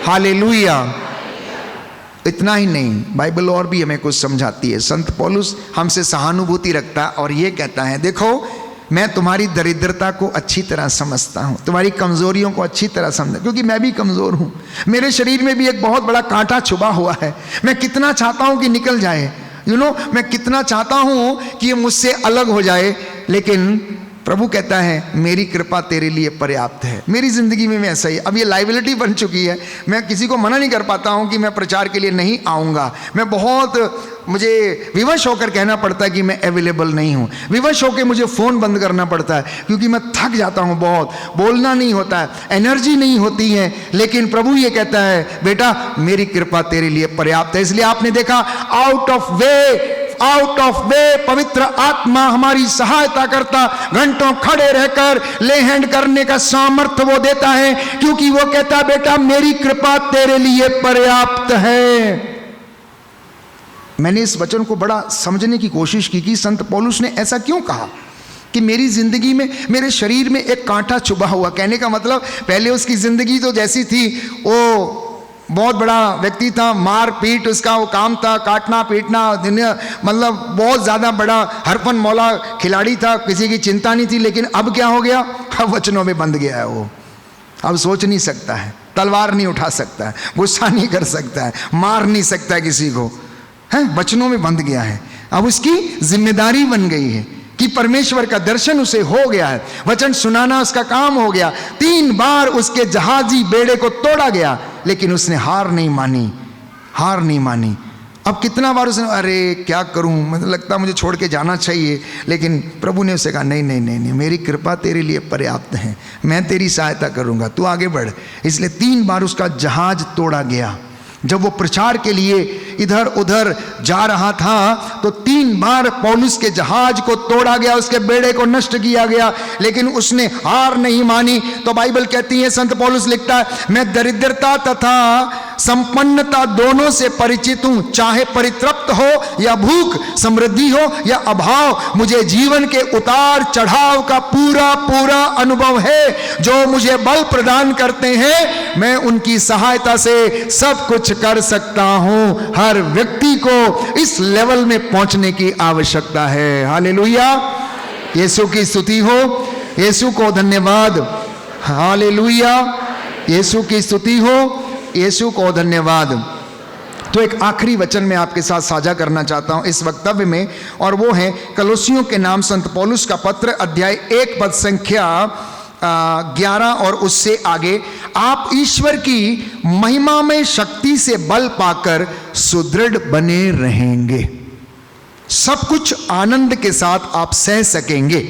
hallelujah. इतना ही नहीं, बाइबल और भी हमें कुछ समझाती है। संत पौलुस हमसे सहानुभूति रखता है और ये कहता है, देखो मैं तुम्हारी दरिद्रता को अच्छी तरह समझता हूँ, तुम्हारी कमजोरियों को अच्छी तरह समझता, क्योंकि मैं भी कमजोर हूँ। मेरे शरीर में भी एक बहुत बड़ा कांटा छुपा हुआ है। मैं कितना चाहता हूँ कि निकल जाए, मैं कितना चाहता हूं कि ये मुझसे अलग हो जाए, लेकिन प्रभु कहता है मेरी कृपा तेरे लिए पर्याप्त है। मेरी जिंदगी में ऐसा ही, अब ये लाइबिलिटी बन चुकी है। मैं किसी को मना नहीं कर पाता हूं कि मैं प्रचार के लिए नहीं आऊंगा। मैं बहुत, मुझे विवश होकर कहना पड़ता है कि मैं अवेलेबल नहीं हूं, विवश होकर मुझे फ़ोन बंद करना पड़ता है, क्योंकि मैं थक जाता हूं, बहुत बोलना नहीं होता है, एनर्जी नहीं होती है। लेकिन प्रभु ये कहता है, बेटा मेरी कृपा तेरे लिए पर्याप्त है। इसलिए आपने देखा, आउट ऑफ वे पवित्र आत्मा हमारी सहायता करता, घंटों खड़े रहकर ले हैंड करने का सामर्थ्य वो देता है, क्योंकि वो कहता, बेटा मेरी कृपा तेरे लिए पर्याप्त है। मैंने इस वचन को बड़ा समझने की कोशिश की कि संत पौलुस ने ऐसा क्यों कहा कि मेरी जिंदगी में, मेरे शरीर में एक कांटा चुभा हुआ। कहने का मतलब, पहले उसकी जिंदगी तो जैसी थी, वो बहुत बड़ा व्यक्ति था, मार पीट उसका वो काम था, काटना पीटना, मतलब बहुत ज़्यादा बड़ा हरफन मौला खिलाड़ी था, किसी की चिंता नहीं थी। लेकिन अब क्या हो गया? अब वचनों में बंध गया है वो। अब सोच नहीं सकता है, तलवार नहीं उठा सकता है, गुस्सा नहीं कर सकता है, मार नहीं सकता है किसी को, है, वचनों में बंध गया है। अब उसकी जिम्मेदारी बन गई है कि परमेश्वर का दर्शन उसे हो गया है, वचन सुनाना उसका काम हो गया। 3 बार उसके जहाजी बेड़े को तोड़ा गया, लेकिन उसने हार नहीं मानी, हार नहीं मानी। अब कितना बार उसने अरे क्या करूं, मुझे लगता मुझे छोड़ के जाना चाहिए, लेकिन प्रभु ने उसे कहा नहीं नहीं नहीं नहीं, मेरी कृपा तेरे लिए पर्याप्त है, मैं तेरी सहायता करूंगा, तू आगे बढ़। इसलिए 3 बार उसका जहाज तोड़ा गया। जब वो प्रचार के लिए इधर उधर जा रहा था तो 3 बार पौलुस के जहाज को तोड़ा गया, उसके बेड़े को नष्ट किया गया, लेकिन उसने हार नहीं मानी। तो बाइबल कहती है, संत पौलुस लिखता है, मैं दरिद्रता तथा संपन्नता दोनों से परिचित हूं, चाहे परितृप्त हो या भूख, समृद्धि हो या अभाव, मुझे जीवन के उतार चढ़ाव का पूरा पूरा अनुभव है। जो मुझे बल प्रदान करते हैं, मैं उनकी सहायता से सब कुछ कर सकता हूं। हर व्यक्ति को इस लेवल में पहुंचने की आवश्यकता है। हालेलुया, यीशु की स्तुति हो, यीशु को धन्यवाद। हालेलुया, यीशु की स्तुति हो, यीशु को धन्यवाद। तो एक आखिरी वचन मैं आपके साथ साझा करना चाहता हूं इस वक्तव्य में, और वो है कलोसियों के नाम संत पौलुस का पत्र, अध्याय 1 पद संख्या 11 और उससे आगे। आप ईश्वर की महिमा में शक्ति से बल पाकर सुदृढ़ बने रहेंगे, सब कुछ आनंद के साथ आप सह सकेंगे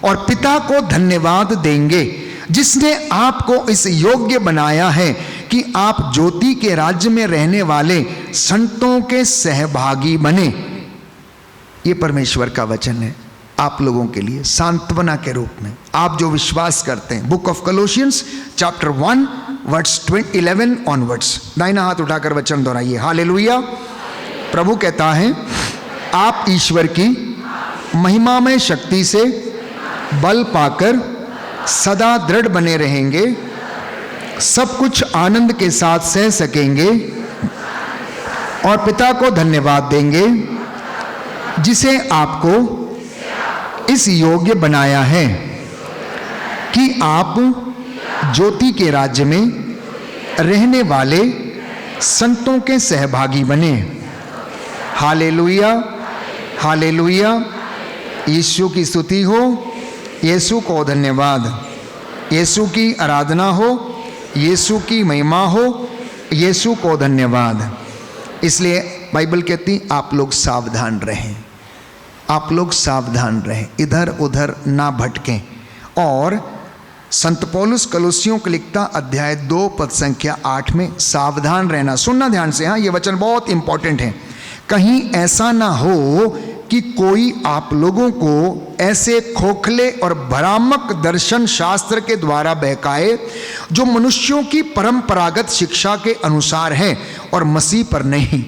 और पिता को धन्यवाद देंगे जिसने आपको इस योग्य बनाया है कि आप ज्योति के राज्य में रहने वाले संतों के सहभागी बने। ये परमेश्वर का वचन है आप लोगों के लिए सांत्वना के रूप में, आप जो विश्वास करते हैं। Book of Colossians chapter 1 verse 11 onwards. दाहिना हाथ उठाकर वचन दोहराइए। हालेलुया। प्रभु कहता है, आप ईश्वर की महिमा में शक्ति से बल पाकर सदा दृढ़ बने रहेंगे, सब कुछ आनंद के साथ सह सकेंगे और पिता को धन्यवाद देंगे जिसे आपको इस योग्य बनाया है कि आप ज्योति के राज्य में रहने वाले संतों के सहभागी बने। हालेलुया, हालेलुया, यीशु की स्तुति हो, यीशु को धन्यवाद, यीशु की आराधना हो, यीशु की महिमा हो, यीशु को धन्यवाद। इसलिए बाइबल कहती आप लोग सावधान रहें, आप लोग सावधान रहें, इधर उधर ना भटकें। और संत पौलुस कलोसियों को लिखता अध्याय 2 पद संख्या 8 में सावधान रहना। सुनना ध्यान से, हाँ, ये वचन बहुत इंपॉर्टेंट है। कहीं ऐसा ना हो कि कोई आप लोगों को ऐसे खोखले और भ्रामक दर्शन शास्त्र के द्वारा बहकाए जो मनुष्यों की परंपरागत शिक्षा के अनुसार है और मसीह पर नहीं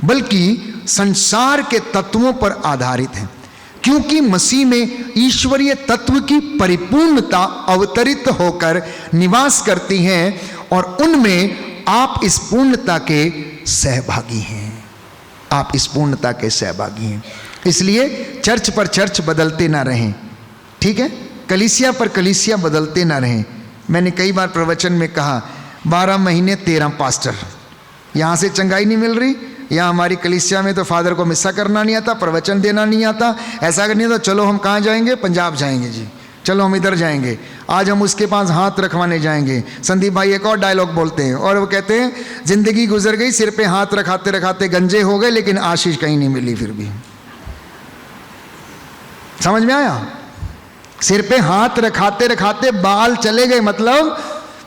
बल्कि संसार के तत्वों पर आधारित है। क्योंकि मसीह में ईश्वरीय तत्व की परिपूर्णता अवतरित होकर निवास करती है और उनमें आप इस पूर्णता के सहभागी हैं, आप इस पूर्णता के सहभागी हैं। इसलिए चर्च पर चर्च बदलते ना रहें, ठीक है, कलीसिया पर कलीसिया बदलते ना रहें। मैंने कई बार प्रवचन में कहा 12 महीने 13 पास्टर, यहाँ से चंगाई नहीं मिल रही, यहाँ हमारी कलीसिया में तो फादर को मिस्सा करना नहीं आता, प्रवचन देना नहीं आता, ऐसा करनी तो चलो हम कहाँ जाएंगे, पंजाब जाएंगे जी, चलो हम इधर जाएंगे, आज हम उसके पास हाथ रखवाने जाएंगे। संदीप भाई एक और डायलॉग बोलते हैं और वो कहते हैं जिंदगी गुजर गई, सिर पे हाथ रखाते रखाते गंजे हो गए, लेकिन आशीष कहीं नहीं मिली। फिर भी समझ में आया? सिर पे हाथ रखाते रखाते बाल चले गए, मतलब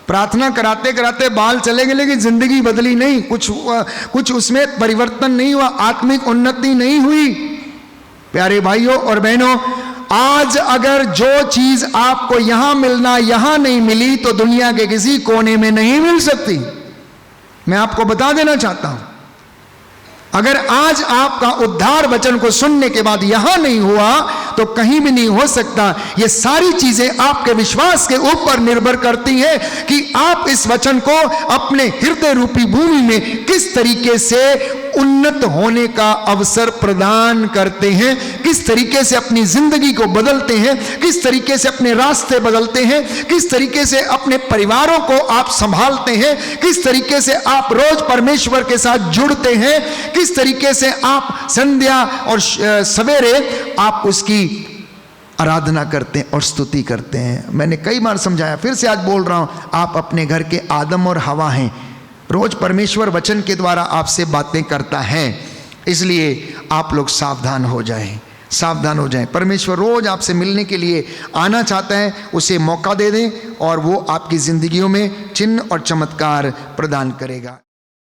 प्रार्थना कराते कराते बाल चले गए, लेकिन जिंदगी बदली नहीं, कुछ उसमें परिवर्तन नहीं हुआ, आत्मिक उन्नति नहीं हुई। प्यारे भाइयों और बहनों, आज अगर जो चीज आपको यहां मिलना यहां नहीं मिली तो दुनिया के किसी कोने में नहीं मिल सकती। मैं आपको बता देना चाहता हूं, अगर आज आपका उद्धार वचन को सुनने के बाद यहां नहीं हुआ तो कहीं भी नहीं हो सकता। ये सारी चीजें आपके विश्वास के ऊपर निर्भर करती हैं कि आप इस वचन को अपने हृदय रूपी भूमि में किस तरीके से उन्नत होने का अवसर प्रदान करते हैं, किस तरीके से अपनी जिंदगी को बदलते हैं, किस तरीके से अपने रास्ते बदलते हैं, किस तरीके से अपने परिवारों को आप संभालते हैं, किस तरीके से आप रोज परमेश्वर के साथ जुड़ते हैं, किस तरीके से आप संध्या और सवेरे आप उसकी आराधना करते हैं और स्तुति करते हैं। मैंने कई बार समझाया, फिर से आज बोल रहा हूं, आप अपने घर के आदम और हवा हैं। रोज परमेश्वर वचन के द्वारा आपसे बातें करता है, इसलिए आप लोग सावधान हो जाएं, सावधान हो जाएं। परमेश्वर रोज आपसे मिलने के लिए आना चाहता है, उसे मौका दे दें और वो आपकी जिंदगियों में चिन्ह और चमत्कार प्रदान करेगा।